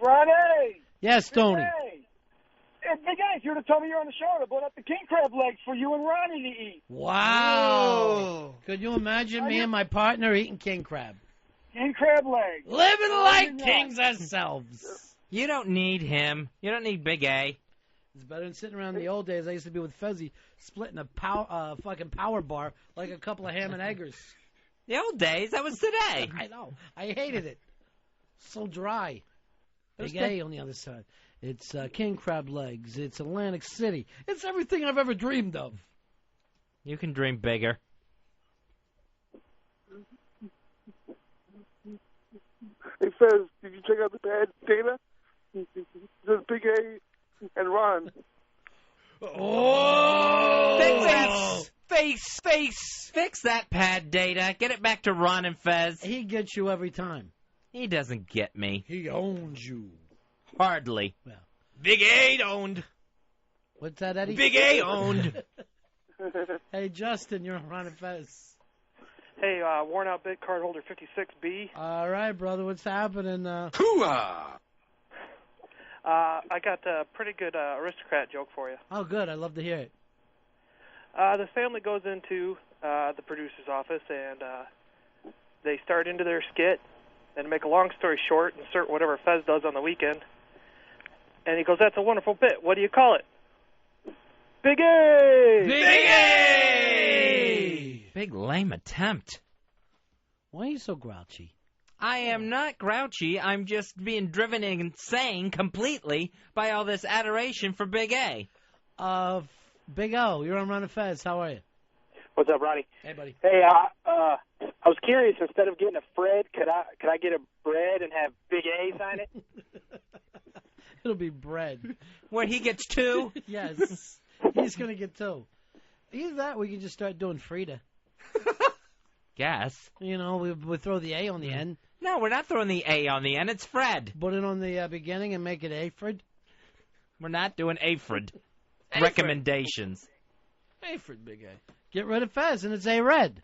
Ronnie! Yes, Tony. Hey, Big A, you would have told me you're on the show to blow up the king crab legs for you and Ronnie to eat. Wow. Whoa. Could you imagine me and my partner eating king crab? King crab legs. Living like kings ourselves. You don't need him. You don't need Big A. It's better than sitting around in the old days. I used to be with Fezzy, splitting a fucking power bar like a couple of ham and eggers. The old days? That was today. I know. I hated it. So dry. Big A on the other side. It's king crab legs. It's Atlantic City. It's everything I've ever dreamed of. You can dream bigger. Hey, Fez, did you check out the bad data? There's Big A and Ron. Oh! Face! Fix that pad data. Get it back to Ron and Fez. He gets you every time. He doesn't get me. He owns you. Hardly. Well, Big A owned. What's that, Eddie? Big A owned. Hey, Justin, you're on Ron and Fez. Hey, worn out bit card holder 56B. All right, brother, what's happening? Hooah! I got a pretty good aristocrat joke for you. Oh, good. I'd love to hear it. The family goes into the producer's office, and They start into their skit, and to make a long story short, insert whatever Fez does on the weekend. And he goes, "That's a wonderful bit. What do you call it?" Big A! Big A! Big lame attempt. Why are you so grouchy? I am not grouchy. I'm just being driven insane completely by all this adoration for Big A. Big O, you're on Ron and Fez. How are you? What's up, Ronnie? Hey, buddy. Hey, I was curious. Instead of getting a Fred, could I get a bread and have Big A sign it? It'll be bread. Where he gets 2? Yes. He's going to get 2. Either that, we can just start doing Frida. Guess. You know, we throw the A on the end. No, we're not throwing the A on the end. It's Fred. Put it on the beginning and make it Afred. We're not doing Afred. Recommendations. Afred, Big A. Get rid of Fez and it's A-Red.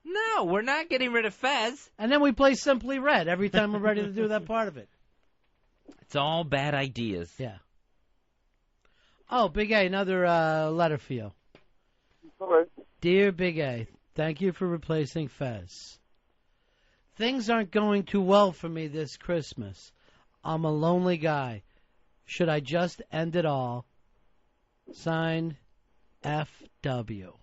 No, we're not getting rid of Fez. And then we play Simply Red every time we're ready to do that part of it. It's all bad ideas. Yeah. Oh, Big A, another letter for you. All right. Dear Big A, thank you for replacing Fez. Things aren't going too well for me this Christmas. I'm a lonely guy. Should I just end it all? Signed, F.W.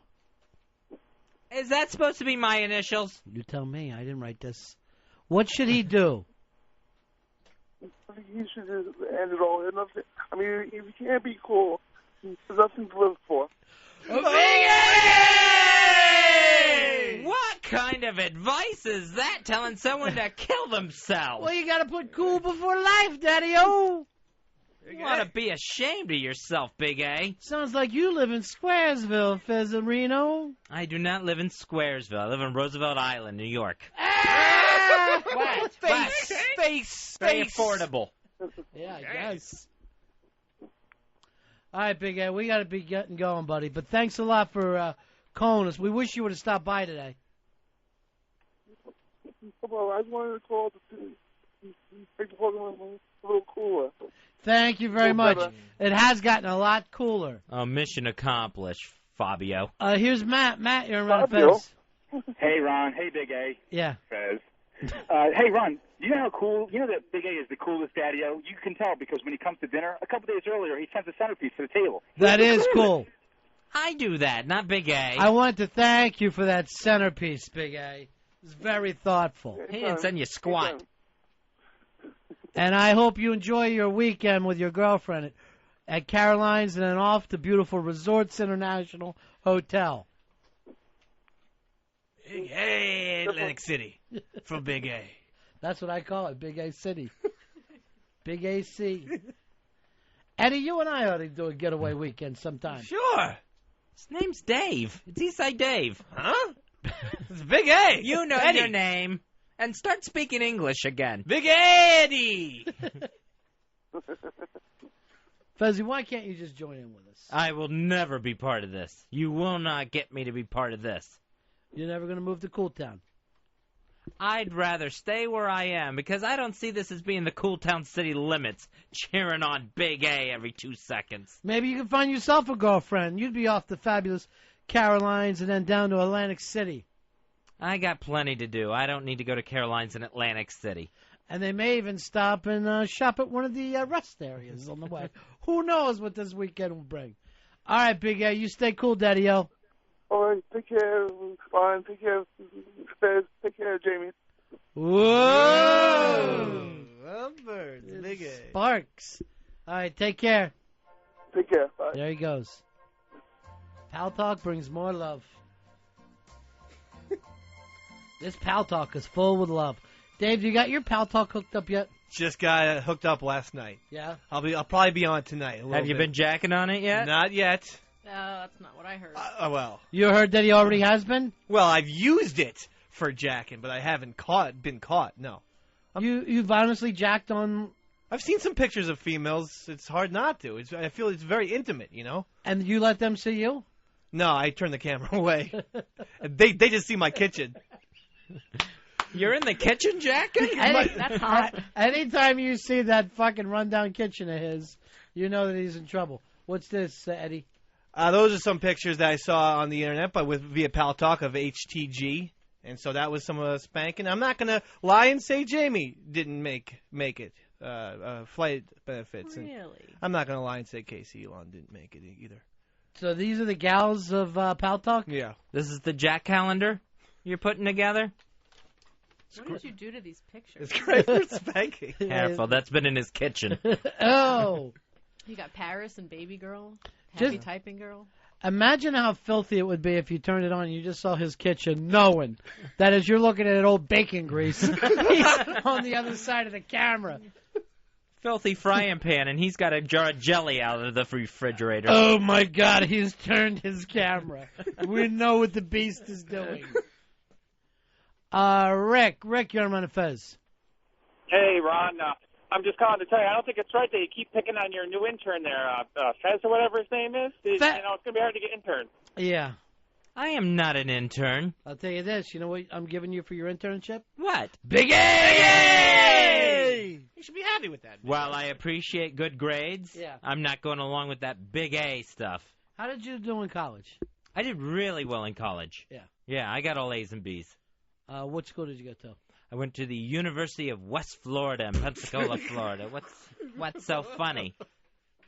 Is that supposed to be my initials? You tell me. I didn't write this. What should he do? He should just end it all. I mean, if he can't be cool, there's nothing to live for. Big A! What kind of advice is that, telling someone to kill themselves? Well, you got to put cool before life, Daddy-O. You ought to be ashamed of yourself, Big A. Sounds like you live in Squaresville, Fezzarino. I do not live in Squaresville. I live on Roosevelt Island, New York. What? Space. Very affordable. Yeah, I guess. All right, Big A, we got to be getting going, buddy. But thanks a lot for calling us. We wish you would have stopped by today. Well, I just wanted to call to make the program a little cooler. Thank you very much. It has gotten a lot cooler. Mission accomplished, Fabio. Here's Matt. Matt, you're on Fez. Hey, Ron. Hey, Big A. Yeah. Fez. Hey, Ron, you know how cool, you know that Big A is the coolest daddy-o? You can tell because when he comes to dinner, a couple days earlier, he sends a centerpiece to the table. That is cool. I do that, not Big A. I want to thank you for that centerpiece, Big A. It's very thoughtful. He didn't send you squat. And I hope you enjoy your weekend with your girlfriend at Caroline's and then off to beautiful Resorts International Hotel. Big A, Atlantic City, from Big A. That's what I call it, Big A City. Big AC. Eddie, you and I ought to do a getaway weekend sometime. Sure. His name's Dave. It's Eastside Dave. Huh? It's Big A. You know Eddie. your name. And start speaking English again. Big Eddie! Fuzzy, why can't you just join in with us? I will never be part of this. You will not get me to be part of this. You're never going to move to Cool Town. I'd rather stay where I am because I don't see this as being the Cool Town city limits, cheering on Big A every 2 seconds. Maybe you can find yourself a girlfriend. You'd be off the fabulous Carolines and then down to Atlantic City. I got plenty to do. I don't need to go to Caroline's in Atlantic City. And they may even stop and shop at one of the rest areas on the way. Who knows what this weekend will bring? All right, Big A, you stay cool, Daddy-O. All right, take care, Ron. Take care, Fez. Take care, Jamie. Whoa! Lovebirds, Big A. Sparks. All right, take care. Take care. Bye. There he goes. Pal Talk brings more love. This Pal Talk is full with love. Dave, you got your Pal Talk hooked up yet? Just got hooked up last night. Yeah? I'll probably be on tonight. Have you been jacking on it yet? Not yet. No, that's not what I heard. Well. You heard that he already has been? Well, I've used it for jacking, but I haven't been caught, no. You've honestly jacked on... I've seen some pictures of females. It's hard not to. I feel it's very intimate, you know? And you let them see you? No, I turn the camera away. They just see my kitchen. You're in the kitchen, jacking? That's hot. Anytime you see that fucking rundown kitchen of his, you know that he's in trouble. What's this, Eddie? Those are some pictures that I saw on the internet, but via Pal Talk of HTG, And so that was some spanking. I'm not going to lie and say Jamie didn't make it, flight benefits. Really? And I'm not going to lie and say Casey Elon didn't make it either. So these are the gals of Pal Talk? Yeah. This is the Jack calendar you're putting together? What did you do to these pictures? It's great for spanking. Careful, that's been in his kitchen. Oh. You got Paris and Baby Girl, Happy Typing Girl. Imagine how filthy it would be if you turned it on and you just saw his kitchen, knowing that as you're looking at old bacon grease, he's on the other side of the camera. Filthy frying pan, and he's got a jar of jelly out of the refrigerator. Oh, my God, he's turned his camera. We know what the beast is doing. Rick, you're on Ron and Fez. Hey, Ron. I'm just calling to tell you, I don't think it's right that you keep picking on your new intern there, Fez or whatever his name is. It's going to be hard to get interns. Yeah. I am not an intern. I'll tell you this. You know what I'm giving you for your internship? What? Big A! You should be happy with that. While I appreciate good grades, Yeah. I'm not going along with that big A stuff. How did you do in college? I did really well in college. Yeah. Yeah, I got all A's and B's. What school did you go to? I went to the University of West Florida in Pensacola, Florida. What's so funny?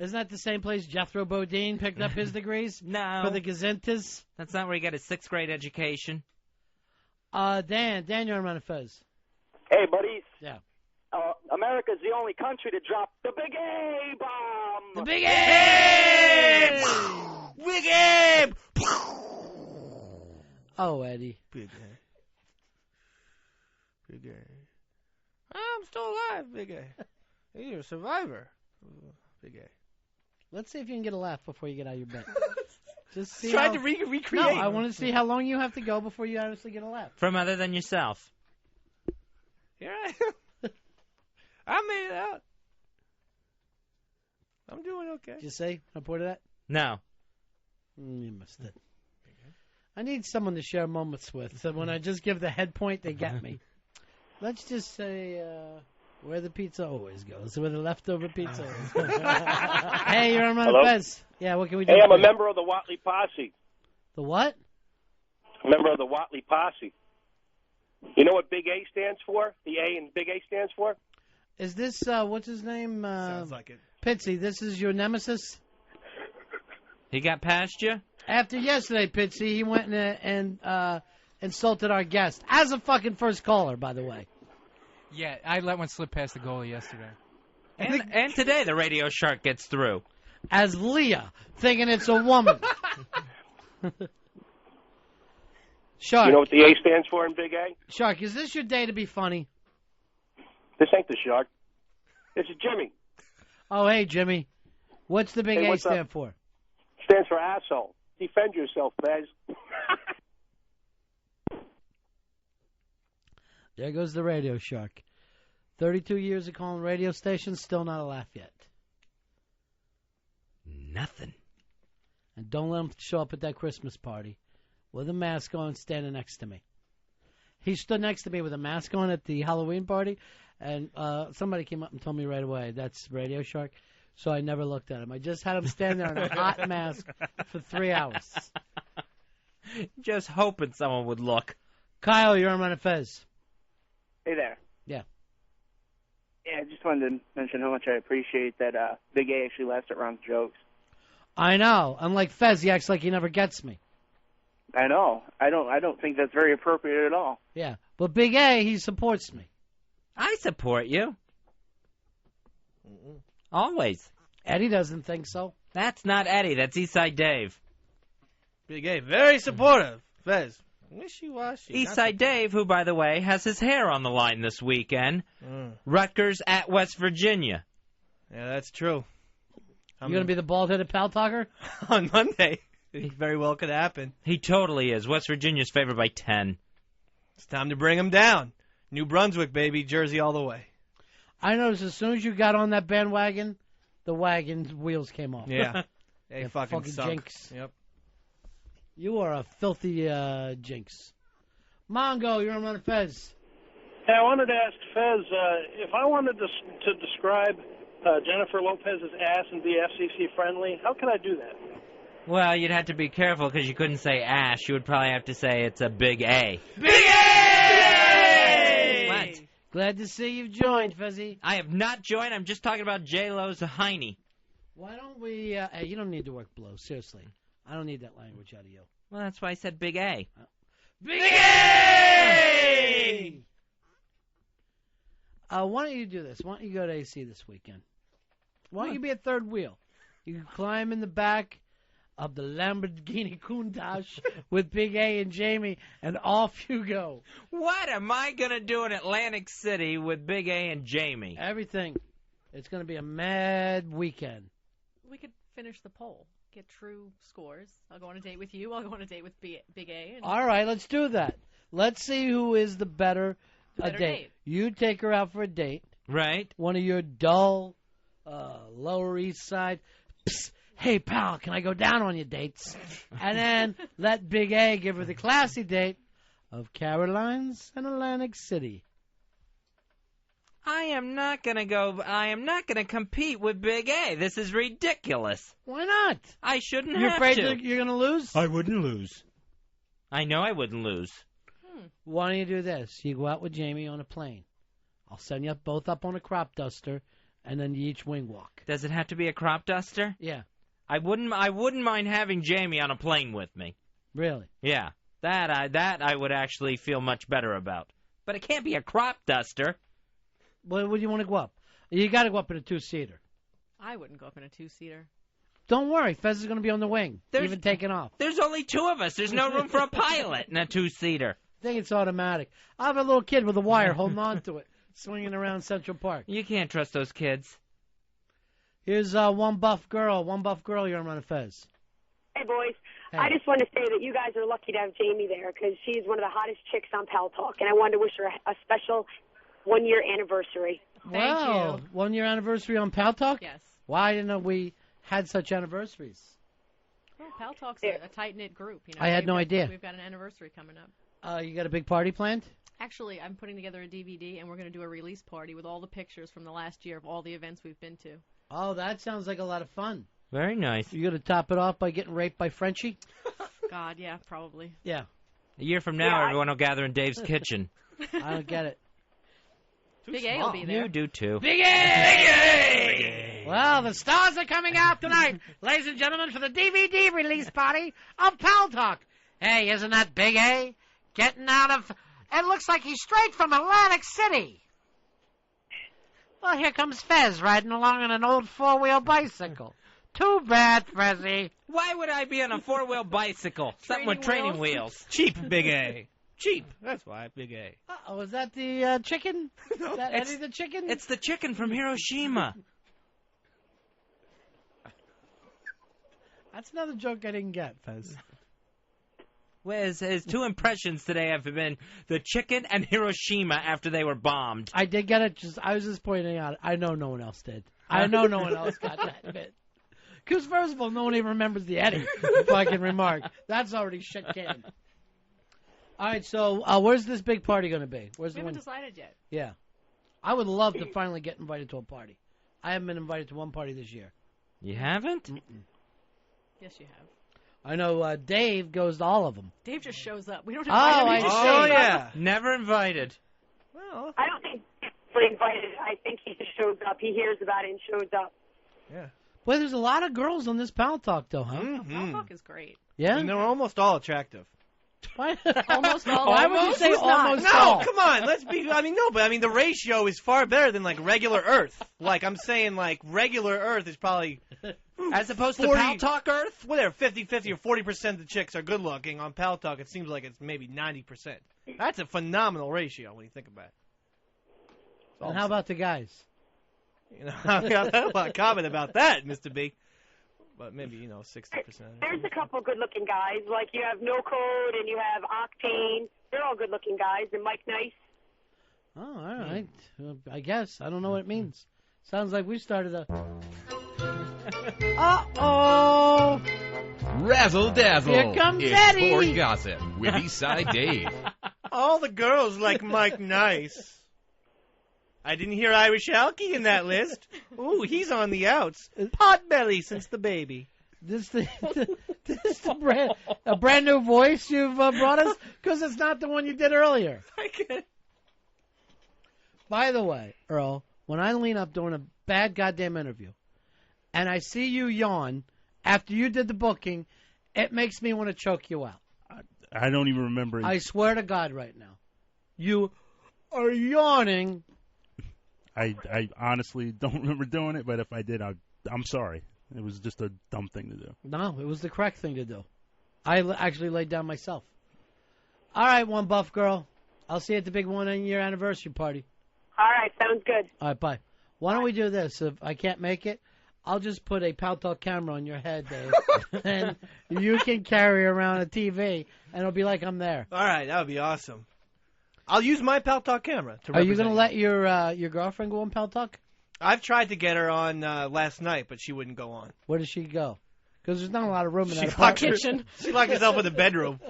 Isn't that the same place Jethro Bodine picked up his degrees? No. For the Gazintas? That's not where he got his 6th grade education. Dan, you're on Ron and Fez. Hey, buddies. Yeah. America's the only country to drop the Big A bomb. The Big A! Big A! Oh, Eddie. Big A. Big A. I'm still alive, Big A. You're a survivor, Big A. Let's see if you can get a laugh before you get out of your bed. Just see Trying to recreate. No, I want to see how long you have to go before you honestly get a laugh. From other than yourself. Here I am. I made it out. I'm doing okay. Did you say I pointed at? No. You missed it. I need someone to share moments with, so when I just give the head point, they get me. Let's just say where the pizza always goes, where the leftover pizza is. Hey, you're on Ron and Fez. Yeah, what can we do? Hey, I'm a member of the Watley Posse. The what? A member of the Watley Posse. You know what Big A stands for? The A in Big A stands for? Is this, what's his name? Sounds like it. Pitsy, this is your nemesis? He got past you? After yesterday, Pitsy, he went and insulted our guest. As a fucking first caller, by the way. Yeah, I let one slip past the goalie yesterday. And today the radio shark gets through. As Leah, thinking it's a woman. Shark. You know what the A stands for in Big A? Shark, is this your day to be funny? This ain't the Shark. This is Jimmy. Oh, hey, Jimmy. What's the Big A what's stand up? for? Stands for asshole. Defend yourself, Fez. There goes the radio shark. 32 years of calling radio stations, still not a laugh yet. Nothing. And don't let him show up at that Christmas party with a mask on standing next to me. He stood next to me with a mask on at the Halloween party, and somebody came up and told me right away, that's Radio Shark. So I never looked at him. I just had him stand there in a hot mask for 3 hours. Just hoping someone would look. Kyle, you're on Ron and Fez. Hey there. Yeah. Yeah, I just wanted to mention how much I appreciate that Big A actually laughs at Ron's jokes. I know. Unlike Fez, he acts like he never gets me. I know. I don't think that's very appropriate at all. Yeah. But Big A, he supports me. I support you. Always. Eddie doesn't think so. That's not Eddie. That's Eastside Dave. Big A, very supportive. Fez, wishy-washy. Eastside Dave, who, by the way, has his hair on the line this weekend. Rutgers at West Virginia. Yeah, that's true. You going to be the bald-headed pal talker? On Monday. It very well could happen. He totally is. West Virginia's favored by 10. It's time to bring him down. New Brunswick, baby. Jersey all the way. I noticed as soon as you got on that bandwagon, the wagon's wheels came off. Yeah. They fucking sunk. Jinx. Yep. You are a filthy jinx. Mongo, you're on Ron and Fez. Hey, I wanted to ask Fez, if I wanted to describe Jennifer Lopez's ass and be FCC friendly, how can I do that? Well, you'd have to be careful because you couldn't say ash. You would probably have to say it's a big A. Big A! What? Glad to see you've joined, Fezzy. I have not joined. I'm just talking about J-Lo's Heine. Why don't we... hey, you don't need to work blow. Seriously. I don't need that language out of you. Well, that's why I said big A. Big A! Why don't you do this? Why don't you go to AC this weekend? Why don't you be a third wheel? You can climb in the back of the Lamborghini Countach with Big A and Jamie, and off you go. What am I going to do in Atlantic City with Big A and Jamie? Everything. It's going to be a mad weekend. We could finish the poll. Get true scores. I'll go on a date with you. I'll go on a date with Big A. And all right, let's do that. Let's see who is the better date. You take her out for a date. Right. One of your dull, Lower East Side, psst, hey, pal, can I go down on your dates? And then let Big A give her the classy date of Caroline's and Atlantic City. I am not going to compete with Big A. This is ridiculous. Why not? I shouldn't You're have afraid to. You're going to lose? I wouldn't lose. I know I wouldn't lose. Why don't you do this? You go out with Jamie on a plane. I'll send you both up on a crop duster, and then you each wing walk. Does it have to be a crop duster? Yeah. I wouldn't mind having Jamie on a plane with me. Really? Yeah. That I would actually feel much better about. But it can't be a crop duster. Well, where do you want to go up? You got to go up in a two-seater. I wouldn't go up in a two-seater. Don't worry. Fez is going to be on the wing, even taking off. There's only two of us. There's no room for a pilot in a two-seater. I think it's automatic. I have a little kid with a wire holding on to it, swinging around Central Park. You can't trust those kids. Here's one buff girl. One buff girl, you're on Ron and Fez. Hey, boys. Hey. I just want to say that you guys are lucky to have Jamie there because she's one of the hottest chicks on Pal Talk, and I wanted to wish her a special one-year anniversary. Wow. 1 year anniversary on Pal Talk? Yes. Wow, I didn't know we had such anniversaries. Well, Pal Talk's a tight-knit group. You know, I had no idea. We've got an anniversary coming up. You got a big party planned? Actually, I'm putting together a DVD, and we're going to do a release party with all the pictures from the last year of all the events we've been to. Oh, that sounds like a lot of fun. Very nice. You going to top it off by getting raped by Frenchie? God, yeah, probably. Yeah. A year from now, everyone will gather in Dave's kitchen. I don't get it. Big A will be there. You do, too. Big A! Big A! Well, the stars are coming out tonight, ladies and gentlemen, for the DVD release party of Pal Talk. Hey, isn't that Big A? Getting out of... It looks like he's straight from Atlantic City. Well, here comes Fez riding along on an old four-wheel bicycle. Too bad, Fezzy. Why would I be on a four-wheel bicycle? Something with training wheels. Cheap, Big A. Cheap. That's why, Big A. Uh-oh, is that the chicken? No, is that Eddie the chicken? It's the chicken from Hiroshima. That's another joke I didn't get, Fez. Well, his two impressions today have been the chicken and Hiroshima after they were bombed. I did get it. I was just pointing out. I know no one else did. I know no one else got that bit. Because, first of all, no one even remembers the Eddie fucking remark. That's already shit canned. All right, so where's this big party going to be? We haven't decided yet. Yeah. I would love to finally get invited to a party. I haven't been invited to one party this year. You haven't? Mm-mm. Yes, you have. I know Dave goes to all of them. Dave just shows up. We don't invite him. Oh, yeah. Never invited. Well, I don't think he's invited. I think he just shows up. He hears about it and shows up. Yeah. Boy, there's a lot of girls on this Pal Talk, though, huh? Mm-hmm. Pal Talk is great. Yeah? And they're almost all attractive. Why? Almost all. Why would you say almost no, all? Come on. Let's be. I mean, no, but I mean the ratio is far better than like regular Earth. Like I'm saying, like regular Earth is probably as opposed 40, to Pal Talk Earth. Whatever, 50-50 or 40% of the chicks are good looking. On Pal Talk, it seems like it's maybe 90%. That's a phenomenal ratio when you think about it. And how about the guys? You know, I don't have a comment about that, Mr. B. But maybe, 60%. There's a couple good-looking guys. Like, you have No Code and you have Octane. They're all good-looking guys. And Mike Nice. Oh, all right. I guess. I don't know what it means. Sounds like we started a... Uh-oh! Razzle Dazzle. Here comes it's Eddie. Sport Gossip with Eastside Dave. All the girls like Mike Nice. I didn't hear Irish Alky in that list. Ooh, he's on the outs. Potbelly since the baby. This This is a brand new voice you've brought us? Because it's not the one you did earlier. I can't. By the way, Earl, when I lean up during a bad goddamn interview and I see you yawn after you did the booking, it makes me want to choke you out. I don't even remember. I swear to God right now. You are yawning. I honestly don't remember doing it, but if I did, I'm sorry. It was just a dumb thing to do. No, it was the correct thing to do. I actually laid down myself. All right, one buff girl. I'll see you at the big 1-year anniversary party. All right, sounds good. All right, bye. Why don't we do this? If I can't make it, I'll just put a Pal Talk camera on your head, Dave, and you can carry around a TV, and it'll be like I'm there. All right, that would be awesome. I'll use my Pal Talk camera to Are you going to represent let your girlfriend go on Pal Talk? I've tried to get her on last night, but she wouldn't go on. Where does she go? Because there's not a lot of room in that locked kitchen. She locked herself in the bedroom.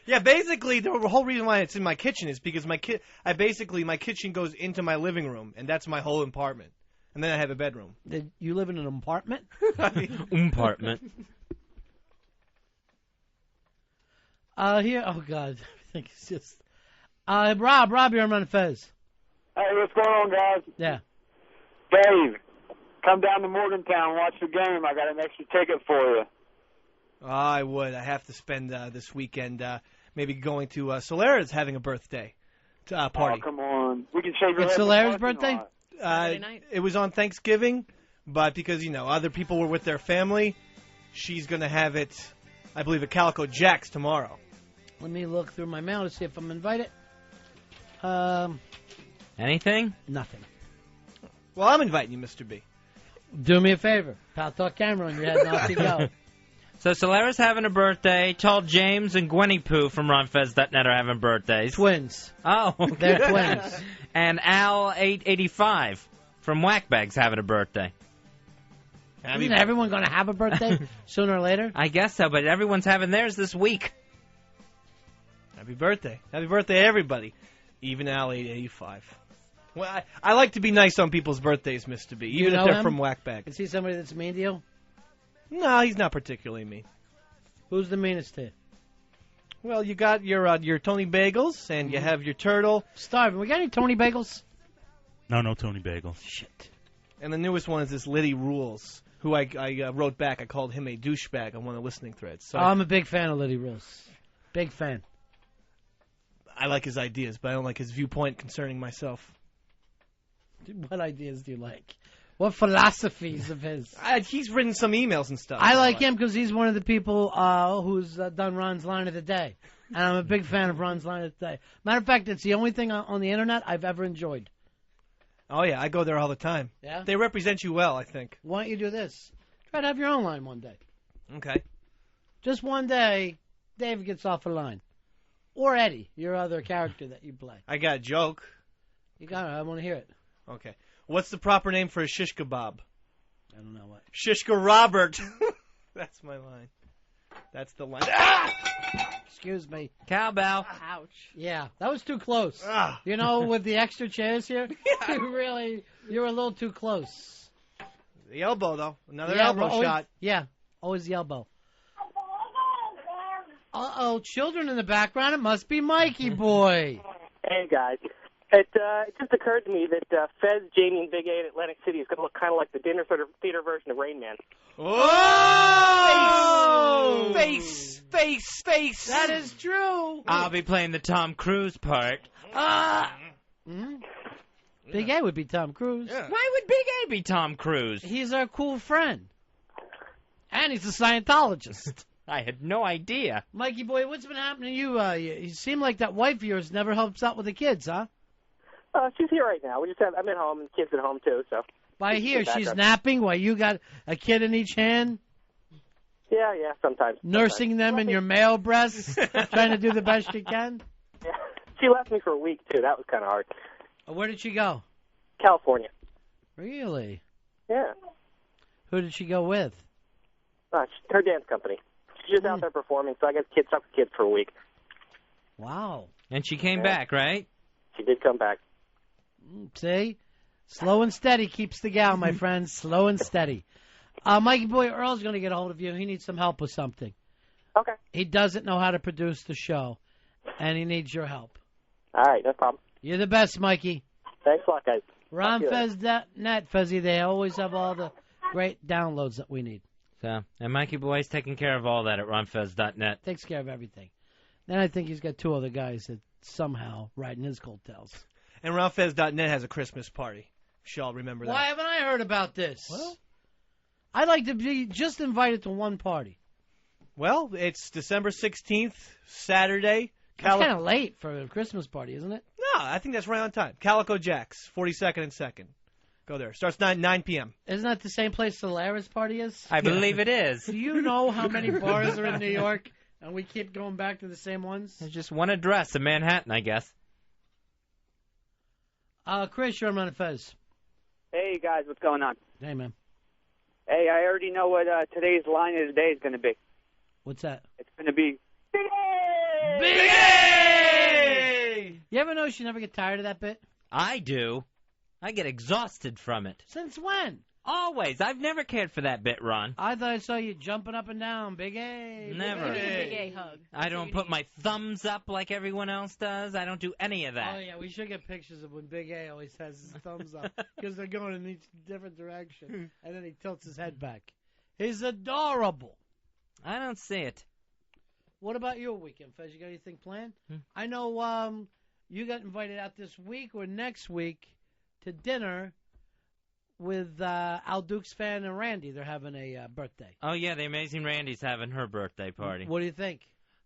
Yeah, basically the whole reason why it's in my kitchen is because my kitchen goes into my living room, and that's my whole apartment. And then I have a bedroom. You live in an apartment? Apartment. Here, oh God, I think it's just. Rob, you're on Ron and Fez. Hey, what's going on, guys? Yeah. Dave, come down to Morgantown, watch the game. I got an extra ticket for you. Oh, I would. I have to spend this weekend maybe going to Solera's having a birthday party. Oh, come on. We can shave your It's head in the Solera's parking birthday? lot. It was on Thanksgiving, but because, other people were with their family, she's going to have it, I believe, at Calico Jack's tomorrow. Let me look through my mail to see if I'm invited. Anything? Nothing. Well, I'm inviting you, Mr. B. Do me a favor. Pal Talk camera on your head and off you go. So Solera's having a birthday. Tall James and Gwenny Pooh from RonFez.net are having birthdays. Twins. Oh, okay. They're twins. And Al885 from Whackbag's having a birthday. Isn't everyone going to have a birthday sooner or later? I guess so, but everyone's having theirs this week. Happy birthday. Happy birthday, everybody. Even Al885. Well, I like to be nice on people's birthdays, Mr. B, even if they're from Whackbag. Is he somebody that's mean to you? No, he's not particularly mean. Who's the meanest to you? Well, you got your Tony Bagels, and you have your Turtle. Starving. We got any Tony Bagels? No Tony Bagels. Shit. And the newest one is this Liddy Rules, who I wrote back. I called him a douchebag on one of the listening threads. So I'm a big fan of Liddy Rules. Big fan. I like his ideas, but I don't like his viewpoint concerning myself. What ideas do you like? What philosophies of his? He's written some emails and stuff. I like him because he's one of the people who's done Ron's Line of the Day. And I'm a big fan of Ron's Line of the Day. Matter of fact, it's the only thing on the Internet I've ever enjoyed. Oh, yeah, I go there all the time. Yeah? They represent you well, I think. Why don't you do this? Try to have your own line one day. Okay. Just one day, Dave gets off a line. Or Eddie, your other character that you play. I got a joke. You got it. I want to hear it. Okay. What's the proper name for a shish kebab? I don't know what. Shishka Robert. That's my line. That's the line. Ah! Excuse me. Cowbell. Ouch. Yeah, that was too close. Ah. You know, with the extra chairs here, you were a little too close. The elbow, though. Another elbow always, shot. Yeah, always the elbow. Uh-oh, children in the background. It must be Mikey boy. Hey, guys. It just occurred to me that Fez, Jamie, and Big A in Atlantic City is going to look kind of like the dinner theater version of Rain Man. Oh! Face! That is true. I'll be playing the Tom Cruise part. Big A would be Tom Cruise. Yeah. Why would Big A be Tom Cruise? He's our cool friend. And he's a Scientologist. I had no idea. Mikey boy, what's been happening to you? You seem like that wife of yours never helps out with the kids, huh? She's here right now. I'm at home, and the kids at home, too, so. By here, she's napping while you got a kid in each hand? Yeah, sometimes. Nursing them in your male breasts, trying to do the best you can? Yeah. She left me for a week, too. That was kind of hard. Where did she go? California. Really? Yeah. Who did she go with? Her dance company. She's just out there performing, so I got stuck with kids for a week. Wow. And she came back, right? She did come back. See? Slow and steady keeps the gal, my friend. Slow and steady. Mikey boy, Earl's going to get a hold of you. He needs some help with something. Okay. He doesn't know how to produce the show, and he needs your help. All right, no problem. You're the best, Mikey. Thanks a lot, guys. RonFez.net, Fezzy. They always have all the great downloads that we need. So, and Mikey Boy's taking care of all that at RonFez.net. Takes care of everything. Then I think he's got 2 other guys that somehow riding his coattails. And RonFez.net has a Christmas party. Y'all remember that? Why haven't I heard about this? Well, I'd like to be just invited to one party. Well, it's December 16th, Saturday. That's kind of late for a Christmas party, isn't it? No, I think that's right on time. Calico Jack's, 42nd and 2nd. Go there. Starts 9 p.m. Isn't that the same place the Lara's party is? I believe it is. Do you know how many bars are in New York, and we keep going back to the same ones? There's just one address in Manhattan, I guess. Chris, you're on Ron and Fez. Hey, guys, what's going on? Hey, man. Hey, I already know what today's line of the day is going to be. What's that? It's going to be... Big A! You ever notice you never get tired of that bit? I do. I get exhausted from it. Since when? Always. I've never cared for that bit, Ron. I thought I saw you jumping up and down. Big A. Never. Big A hug. I don't put my thumbs up like everyone else does. I don't do any of that. Oh, yeah, we should get pictures of when Big A always has his thumbs up because they're going in each different direction, and then he tilts his head back. He's adorable. I don't see it. What about your weekend, Fez? You got anything planned? I know you got invited out this week or next week to dinner with Al Dukes fan and Randy. They're having a birthday. Oh, yeah, the Amazing Randy's having her birthday party. What do you think?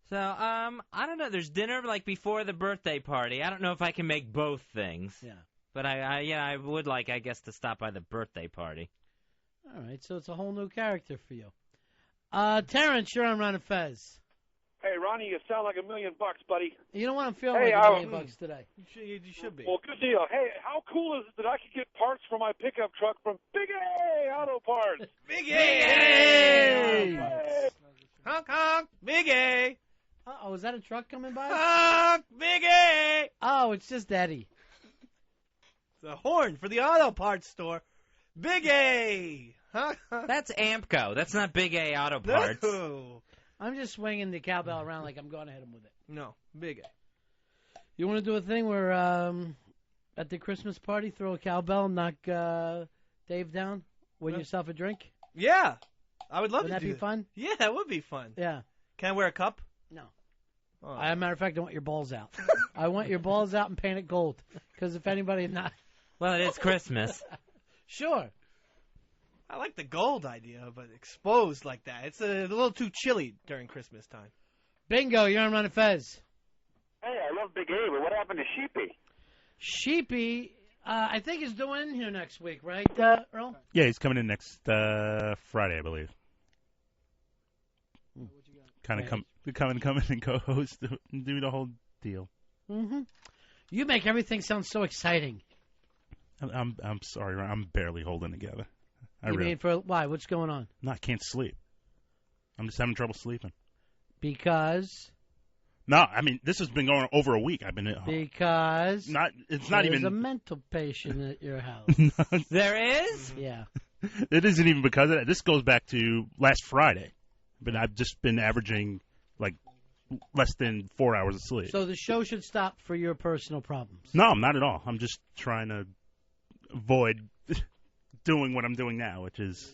So, I don't know. There's dinner, like, before the birthday party. I don't know if I can make both things. Yeah. But, I would like, I guess, to stop by the birthday party. All right, so it's a whole new character for you. Terrence, you're on Ron and Fez. Hey, Ronnie, you sound like $1 million, buddy. You know what? I'm feeling Hey, like $1 million today. You should be. Well, good deal. Hey, how cool is it that I could get parts for my pickup truck from Big A Auto Parts? Big A! Honk, honk, Big A! Uh-oh, is that a truck coming by? Honk, Big A! Oh, it's just Eddie. It's a horn for the auto parts store. Big A! That's Ampco. That's not Big A Auto Parts. No. I'm just swinging the cowbell around like I'm going to hit him with it. No, Big A. You want to do a thing where at the Christmas party, throw a cowbell, knock Dave down, win yourself a drink? Yeah. I would love Wouldn't to that do be fun? Yeah, that would be fun. Yeah. Can I wear a cup? No. Oh. As a matter of fact, I want your balls out. I want your balls out and painted gold. Because if anybody not... Well, it is Christmas. Sure. I like the gold idea, but exposed like that. It's a little too chilly during Christmas time. Bingo, you're on Ron and Fez. Hey, I love Big A, but what happened to Sheepy? Sheepy, I think is doing in here next week, right, Earl? Yeah, he's coming in next Friday, I believe. Kind of come in and co-host and do the whole deal. Mm-hmm. You make everything sound so exciting. I'm sorry, Ron. I'm barely holding together. You mean for why? What's going on? No, I can't sleep. I'm just having trouble sleeping. Because? No, I mean this has been going on over a week. I've been at home. Because it's not even a mental patient at your house. There is? Yeah. It isn't even because of that. This goes back to last Friday. But I've just been averaging like less than 4 hours of sleep. So the show should stop for your personal problems. No, not at all. I'm just trying to avoid doing what I'm doing now, which is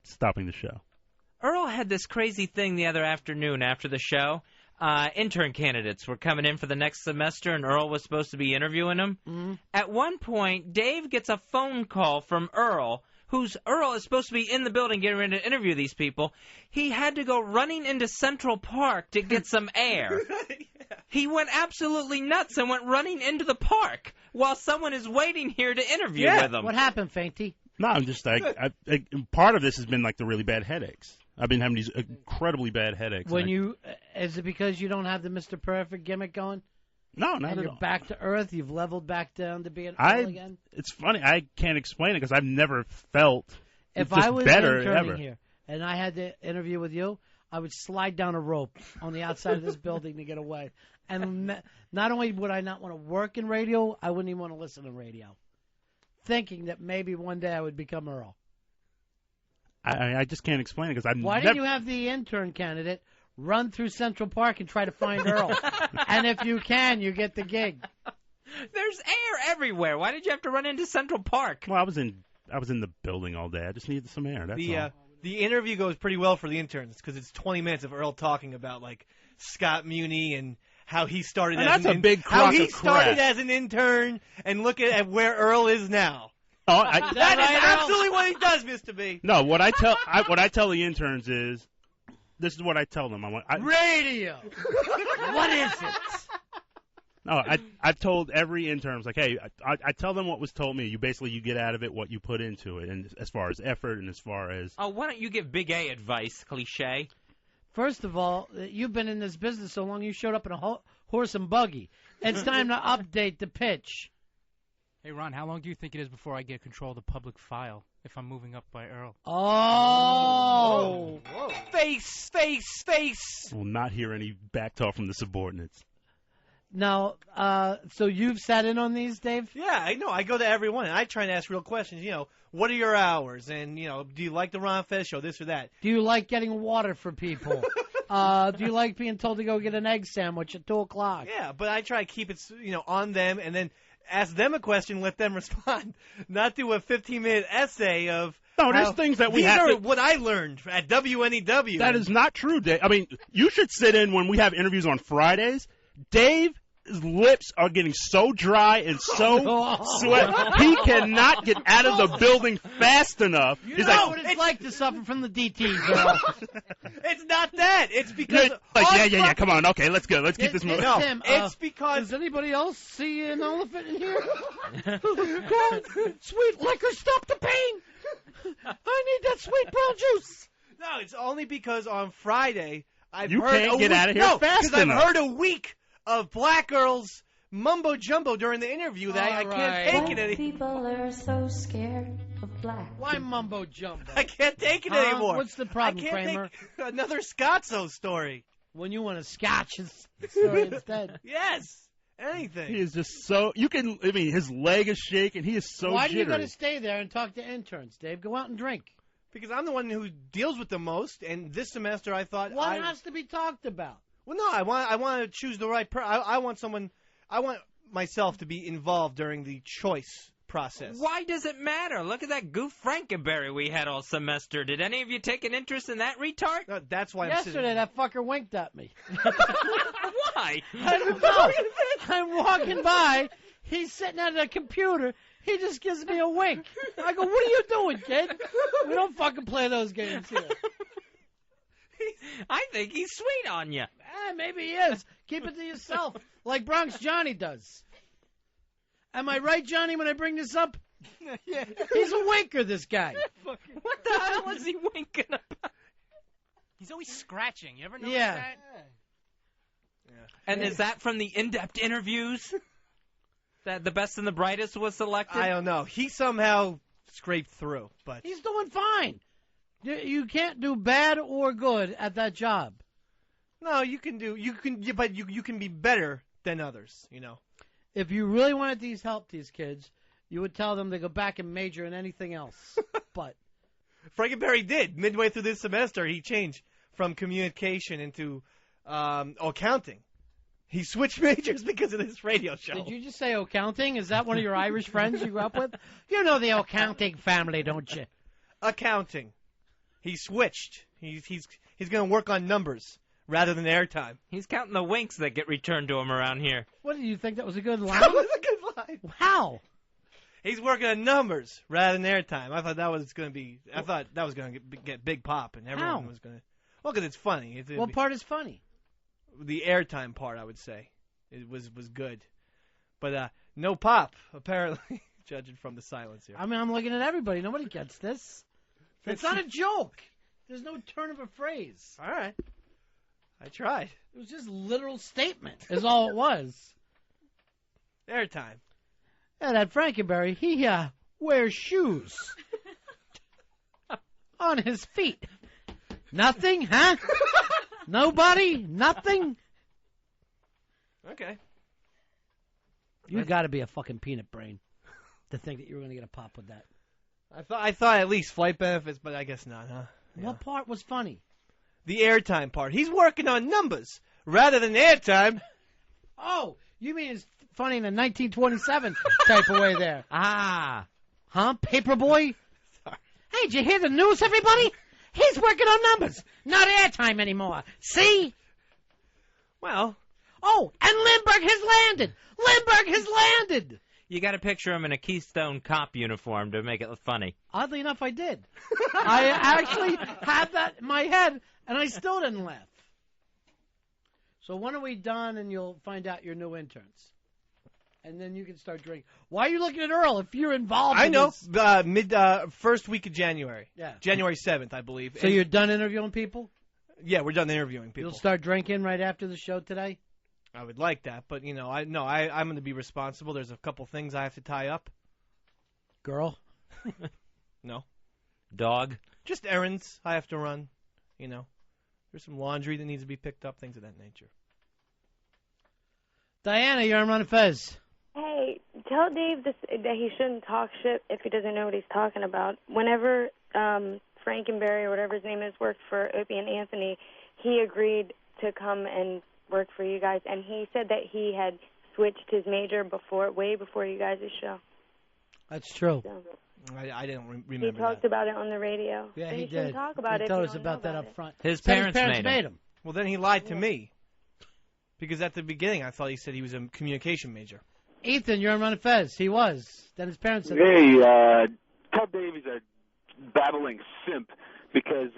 stopping the show. Earl had this crazy thing the other afternoon after the show. Intern candidates were coming in for the next semester, and Earl was supposed to be interviewing them. Mm-hmm. At one point, Dave gets a phone call from Earl, Earl is supposed to be in the building getting ready to interview these people. He had to go running into Central Park to get some air. He went absolutely nuts and went running into the park while someone is waiting here to interview with him. What happened, Fainty? No, I'm just part of this has been like the really bad headaches. I've been having these incredibly bad headaches. Is it because you don't have the Mr. Perfect gimmick going? No, not and at you're all. Back to earth. You've leveled back down to being Earl again. It's funny. I can't explain it because I've never felt if just I was better interning ever. here and I had to interview with you, I would slide down a rope on the outside of this building to get away. And not only would I not want to work in radio, I wouldn't even want to listen to radio, thinking that maybe one day I would become Earl. I just can't explain it because I've Why didn't you have the intern candidate run through Central Park and try to find Earl? And if you can, you get the gig. There's air everywhere. Why did you have to run into Central Park? Well, I was in the building all day. I just needed some air. That's all. The interview goes pretty well for the interns because it's 20 minutes of Earl talking about like Scott Muni and how he started And as that's a big crock of started crap. as an intern and look at where Earl is now. Oh, That is absolutely what he does, Mr. B. No, what I tell the interns is, this is what I tell them. Radio. What is it? No, I've told every intern, like, hey, I tell them what was told me. You get out of it what you put into it, and as far as effort and as far as. Oh, why don't you give Big A advice, cliche? First of all, you've been in this business so long, you showed up in a horse and buggy. It's time to update the pitch. Hey, Ron, how long do you think it is before I get control of the public file if I'm moving up by Earl? Oh! Whoa. Face! Will not hear any back talk from the subordinates. Now, so you've sat in on these, Dave? Yeah, I know. I go to everyone, and I try and ask real questions. What are your hours? And, do you like the Ron Fez show, this or that? Do you like getting water for people? Do you like being told to go get an egg sandwich at 2 o'clock? Yeah, but I try to keep it, on them, and then ask them a question, let them respond. Not do a 15-minute essay of... No, there's things that we these have are to... what I learned at WNEW. That is not true, Dave. I mean, you should sit in when we have interviews on Fridays. Dave's lips are getting so dry and so sweat. He cannot get out of the building fast enough. You know what it's like to suffer from the DT, girl. It's not that. It's because... Yeah, come on. Okay, let's go. Let's keep this moving. No, Tim, it's because... Does anybody else see an elephant in here? God, sweet liquor, stop the pain. I need that sweet brown juice. No, it's only because on Friday I've You heard can't get out of here fast because enough. I've heard a week of Black girls mumbo jumbo during the interview that I can't take it anymore. People are so scared of black. Why mumbo jumbo? I can't take it anymore. What's the problem, I can't Kramer? take another Scotzo story. When you want a scotch story instead. Yes, anything. He is just so... his leg is shaking. He is so Why jittery. do you got to stay there and talk to interns, Dave? Go out and drink. Because I'm the one who deals with the most, and this semester I thought... What has to be talked about? Well, no, I want to choose the right person. I want myself to be involved during the choice process. Why does it matter? Look at that goof Frankenberry we had all semester. Did any of you take an interest in that retard? No, that's why Yesterday, that fucker winked at me. Why? I don't know. I'm walking by. He's sitting at a computer. He just gives me a wink. I go, what are you doing, kid? We don't fucking play those games here. I think he's sweet on you. Maybe he is. Keep it to yourself, like Bronx Johnny does. Am I right, Johnny, when I bring this up? Yeah. He's a winker, this guy. What the hell is he winking about? He's always scratching. You ever notice Yeah. that? Yeah. And is that from the in-depth interviews? That the best and the brightest was selected? I don't know. He somehow scraped through, but He's doing fine. You can't do bad or good at that job. no, you can be better than others. If you really wanted to help these kids, you would tell them to go back and major in anything else. But Frankenberry did midway through this semester. He changed from communication into accounting. He switched majors because of this radio show. did you just say accounting? Is that one of your Irish friends you grew up with? You know the accounting family, don't you? Accounting. He switched. He's going to work on numbers rather than airtime. He's counting the winks that get returned to him around here. What, do you think that was a good line? That was a good line. How? He's working on numbers rather than airtime. I thought that was going to get big pop, and everyone was going to. Well, because it's funny. What part is funny? The airtime part, I would say, it was good, but no pop apparently, judging from the silence here. I mean, I'm looking at everybody. Nobody gets this. It's not a joke. There's no turn of a phrase. All right, I tried. It was just literal statement. Is all it was. Airtime. Yeah, that Frankenberry, he wears shoes on his feet. Nothing, huh? Nobody? Nothing? Okay. You got to be a fucking peanut brain to think that you were going to get a pop with that. I thought at least flight benefits, but I guess not, huh? Yeah. What part was funny? The airtime part. He's working on numbers rather than airtime. Oh, you mean it's funny in a 1927 type of way there? Ah. Huh? Paperboy? Hey, did you hear the news, everybody? He's working on numbers, not airtime anymore. See? Well. Oh, and Lindbergh has landed. Lindbergh has landed. You got to picture him in a Keystone Cop uniform to make it funny. Oddly enough, I did. I actually had that in my head, and I still didn't laugh. So when are we done, and you'll find out your new interns? And then you can start drinking. Why are you looking at Earl if you're involved in this? First week of January. Yeah. January 7th, I believe. So you're done interviewing people? Yeah, we're done interviewing people. You'll start drinking right after the show today? I would like that, but, I'm going to be responsible. There's a couple things I have to tie up. Girl? No. Dog? Just errands I have to run, There's some laundry that needs to be picked up, things of that nature. Diana, you're on Ron and Fez. Hey, tell Dave that he shouldn't talk shit if he doesn't know what he's talking about. Whenever Frankenberry or whatever his name is worked for Opie and Anthony, he agreed to come and work for you guys, and he said that he had switched his major way before you guys' show. That's true. So, I didn't remember he talked about it on the radio. Yeah, then he you shouldn't did. talk about he it. told if us you don't about know that about up front. His parents made him. Well, then he lied to me. Because at the beginning, I thought he said he was a communication major. Ethan, you're on Ron and Fez. He was. Then his parents said... Hey, tell Dave he's a babbling simp because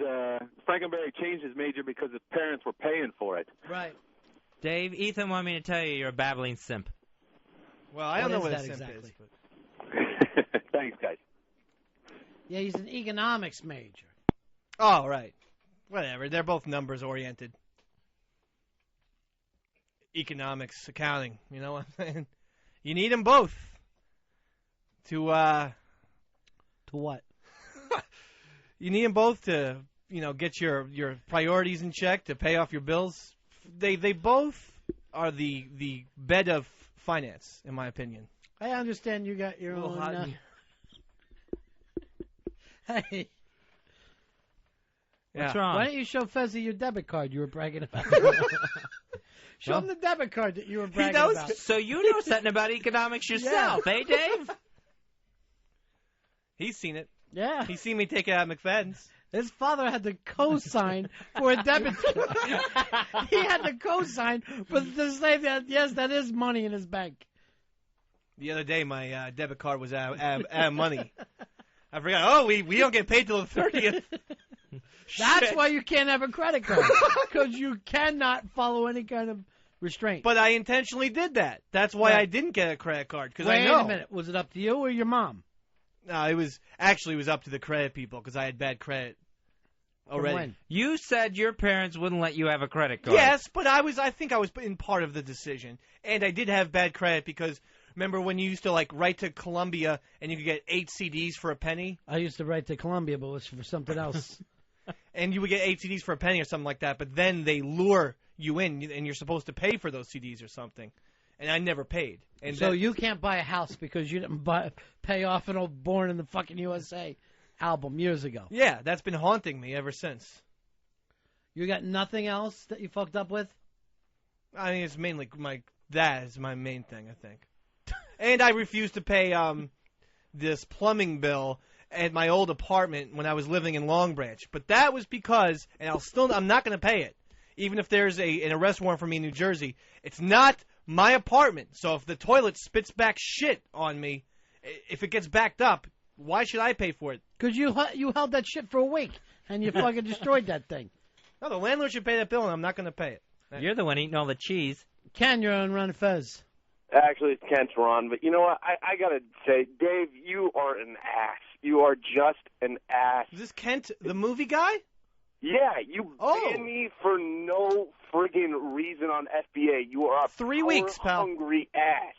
Frankenberry changed his major because his parents were paying for it. Right. Dave, Ethan wanted me to tell you you're a babbling simp. Well, I don't know what a simp exactly? is. But... Thanks, guys. Yeah, he's an economics major. Oh, right. Whatever. They're both numbers-oriented. Economics, accounting, you know what I'm saying? You need them both to what? You need them both to, get your priorities in check, to pay off your bills. They both are the bed of finance, in my opinion. I understand you got your own... Hey. What's wrong? Why don't you show Fezzy your debit card you were bragging about? Show him the debit card that you were bragging about. So you know something about economics yourself, eh, Dave? He's seen it. Yeah. He's seen me take it out of McFadden's. His father had to co-sign for a debit card. He had to co-sign to say that, yes, that is money in his bank. The other day, my debit card was out of money. I forgot. Oh, we don't get paid till the 30th. That's why you can't have a credit card, because you cannot follow any kind of restraint. But I intentionally did that. That's why I didn't get a credit card, because I know. Wait a minute. Was it up to you or your mom? No, it was up to the credit people, because I had bad credit already. When? You said your parents wouldn't let you have a credit card. Yes, but I think I was in part of the decision. And I did have bad credit because, remember when you used to, write to Columbia and you could get 8 CDs for a penny? I used to write to Columbia, but it was for something else. And you would get 8 CDs for a penny or something like that, but then they lure you in, and you're supposed to pay for those CDs or something. And I never paid. And so you can't buy a house because you didn't pay off an old Born in the fucking USA album years ago. Yeah, that's been haunting me ever since. You got nothing else that you fucked up with? I mean, it's mainly that is my main thing, I think. And I refused to pay this plumbing bill at my old apartment when I was living in Long Branch. But that was because, and I'm not going to pay it, even if there's an arrest warrant for me in New Jersey. It's not my apartment. So if the toilet spits back shit on me, if it gets backed up, why should I pay for it? Because you held that shit for a week, and you fucking destroyed that thing. No, the landlord should pay that bill, and I'm not going to pay it. You're the one eating all the cheese. Ken, you're on Ron and Fez. Actually, it's Kent's Ron, but you know what? I got to say, Dave, you are an ass. You are just an ass. Is this Kent, the movie guy? Yeah, you banned me for no friggin' reason on FBA. You are a 3 weeks, pal. Hungry ass.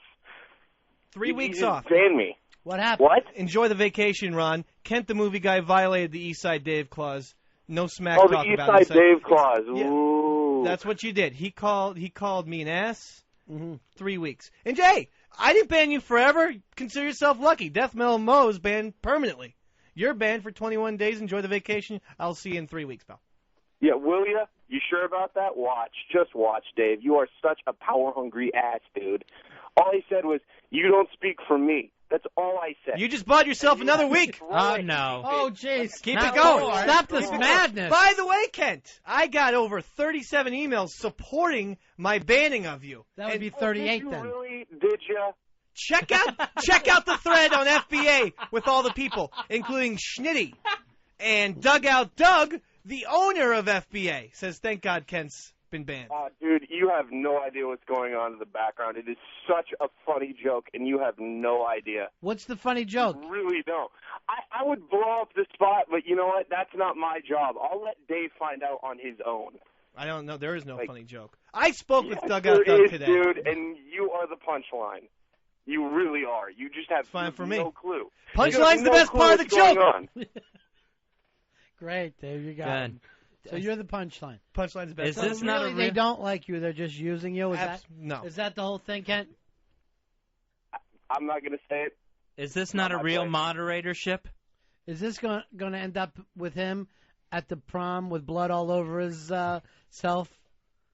3 weeks off. Ban me. What happened? What? Enjoy the vacation, Ron. Kent, the movie guy, violated the Eastside Dave clause. No smack talk about it. Oh, the Eastside Dave clause. Yeah. Ooh. That's what you did. He called me an ass. 3 weeks. And Jay, I didn't ban you forever. Consider yourself lucky. Death Metal Mo's banned permanently. You're banned for 21 days. Enjoy the vacation. I'll see you in 3 weeks, pal. Yeah, will ya? You sure about that? Watch. Just watch, Dave. You are such a power-hungry ass, dude. All he said was, you don't speak for me. That's all I said. You just bought yourself another week. Oh, no. Oh, jeez. Keep it going. Stop this madness. By the way, Kent, I got over 37 emails supporting my banning of you. That would be 38 did you then. Really? Did ya? Check out the thread on FBA with all the people, including Schnitty and Dugout Doug, the owner of FBA, says, thank God Kent's been banned. Dude, you have no idea what's going on in the background. It is such a funny joke, and you have no idea. What's the funny joke? You really don't. I would blow up the spot, but you know what? That's not my job. I'll let Dave find out on his own. I don't know. There is no funny joke. I spoke with Dugout Doug today. Dude, and you are the punchline. You really are. You just have no clue. Punchline's the best part of the joke. Great, Dave. You got it. So you're the punchline. Punchline's the best. Is this not really, a they don't like you. They're just using you. No. Is that the whole thing, Kent? I'm not going to say it. Is this not a real moderatorship? Is this going to end up with him at the prom with blood all over his self?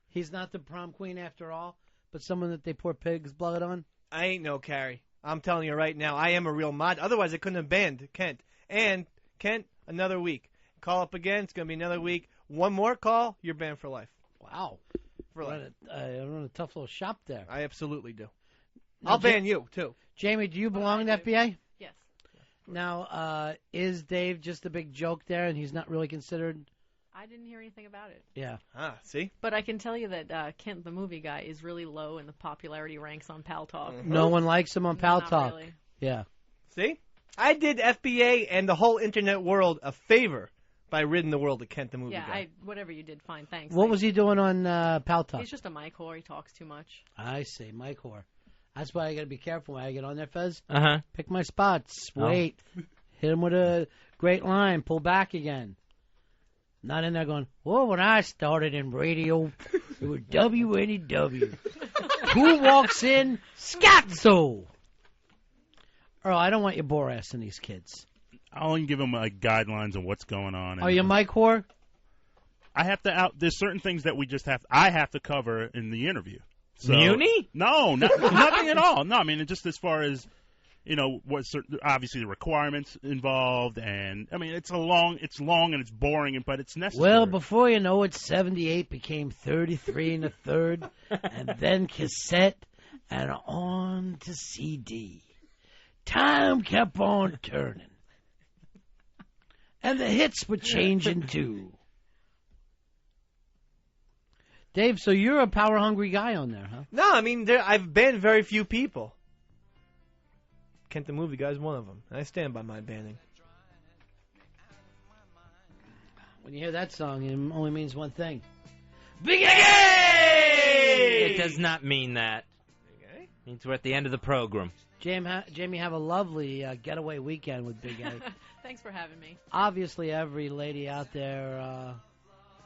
He's not the prom queen after all, but someone that they pour pig's blood on? I ain't no Carrie. I'm telling you right now, I am a real mod. Otherwise, I couldn't have banned Kent. And, Kent, another week. Call up again. It's going to be another week. One more call, you're banned for life. Wow. For life. I run a tough little shop there. I absolutely do. I'll ban you, too. Jamie, do you belong in FBA? Yes. Now, is Dave just a big joke there and he's not really considered? I didn't hear anything about it. Yeah. See? But I can tell you that Kent, the movie guy, is really low in the popularity ranks on Pal Talk. No one likes him on Pal Not Talk. really. Yeah. See? I did FBA and the whole internet world a favor by ridding the world of Kent, the movie guy. Whatever you did, fine, thanks. What was he doing on Pal Talk? He's just a mic whore. He talks too much. I see, mic whore. That's why I got to be careful when I get on there, Fez. Uh-huh. Pick my spots. Wait. Hit him with a great line. Pull back again. Not in there going, well, when I started in radio, it was WNEW. Who walks in? Scatzo! Earl, I don't want you bore-assing these kids. I'll only give them guidelines on what's going on. Are you mic whore? I have to there's certain things that I have to cover in the interview. So, Muni? No, nothing at all. No, I mean, just as far as, obviously the requirements involved, and, I mean, it's long and it's boring, but it's necessary. Well, before you know it, 78 became 33 1/3, and then cassette, and on to CD. Time kept on turning. And the hits were changing, too. Dave, so you're a power-hungry guy on there, huh? No, I mean, I've banned very few people. Kent the movie guy is one of them. I stand by my banning. When you hear that song, it only means one thing. Big A! It does not mean that. It means we're at the end of the program. Jamie, have a lovely getaway weekend with Big A. Thanks for having me. Obviously, every lady out there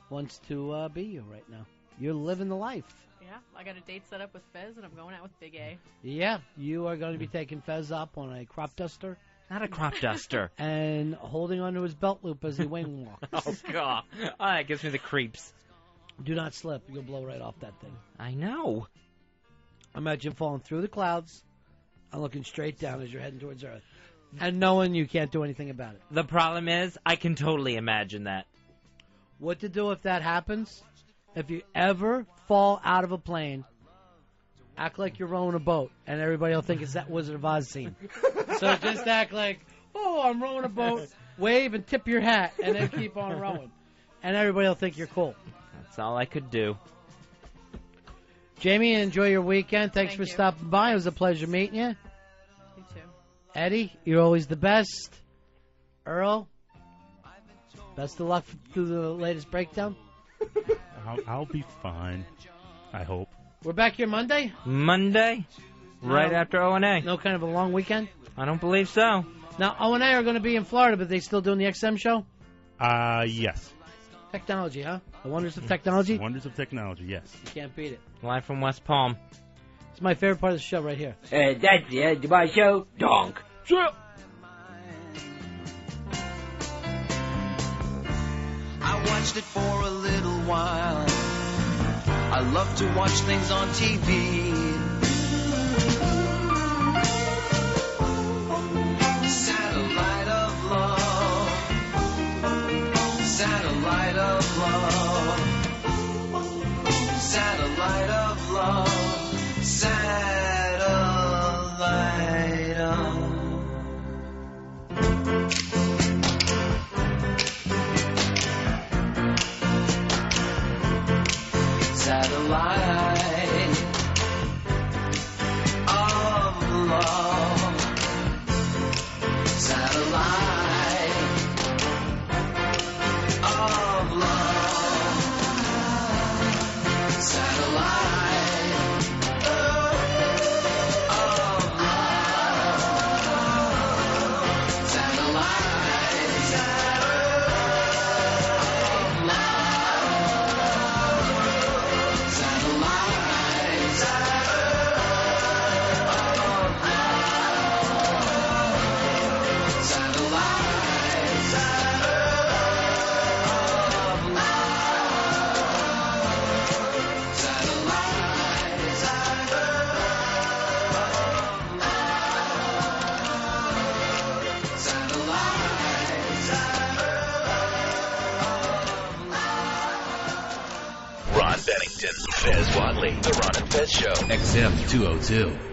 wants to be you right now. You're living the life. Yeah, I got a date set up with Fez, and I'm going out with Big A. Yeah, you are going to be taking Fez up on a crop duster. Not a crop duster. And holding onto his belt loop as he wing walks. Oh, God. Oh, that gives me the creeps. Do not slip. You'll blow right off that thing. I know. Imagine falling through the clouds and looking straight down as you're heading towards Earth. And knowing you can't do anything about it. The problem is, I can totally imagine that. What to do if that happens? If you ever fall out of a plane, act like you're rowing a boat, and everybody will think it's that Wizard of Oz scene. So just act like, oh, I'm rowing a boat, wave and tip your hat, and then keep on rowing. And everybody will think you're cool. That's all I could do. Jamie, enjoy your weekend. Thanks for stopping by. It was a pleasure meeting you. You too. Eddie, you're always the best. Earl, best of luck through the latest breakdown. I'll be fine, I hope. We're back here Monday? Monday? Right after O&A. No kind of a long weekend? I don't believe so. Now, O&A are going to be in Florida, but they still doing the XM show? Yes. Technology, huh? The wonders of technology? Wonders of technology, yes. You can't beat it. Live from West Palm. It's my favorite part of the show right here. That's the end of my show. Donk. watched it for a little while. I love to watch things on TV. Satellite of love. Satellite of love. Satellite of love. Satellite of. Satellite of love. Satellite of love. Satellite of love. Satellite. Ron Bennington, Fez Wadley, The Ron and Fez Show. XM 202.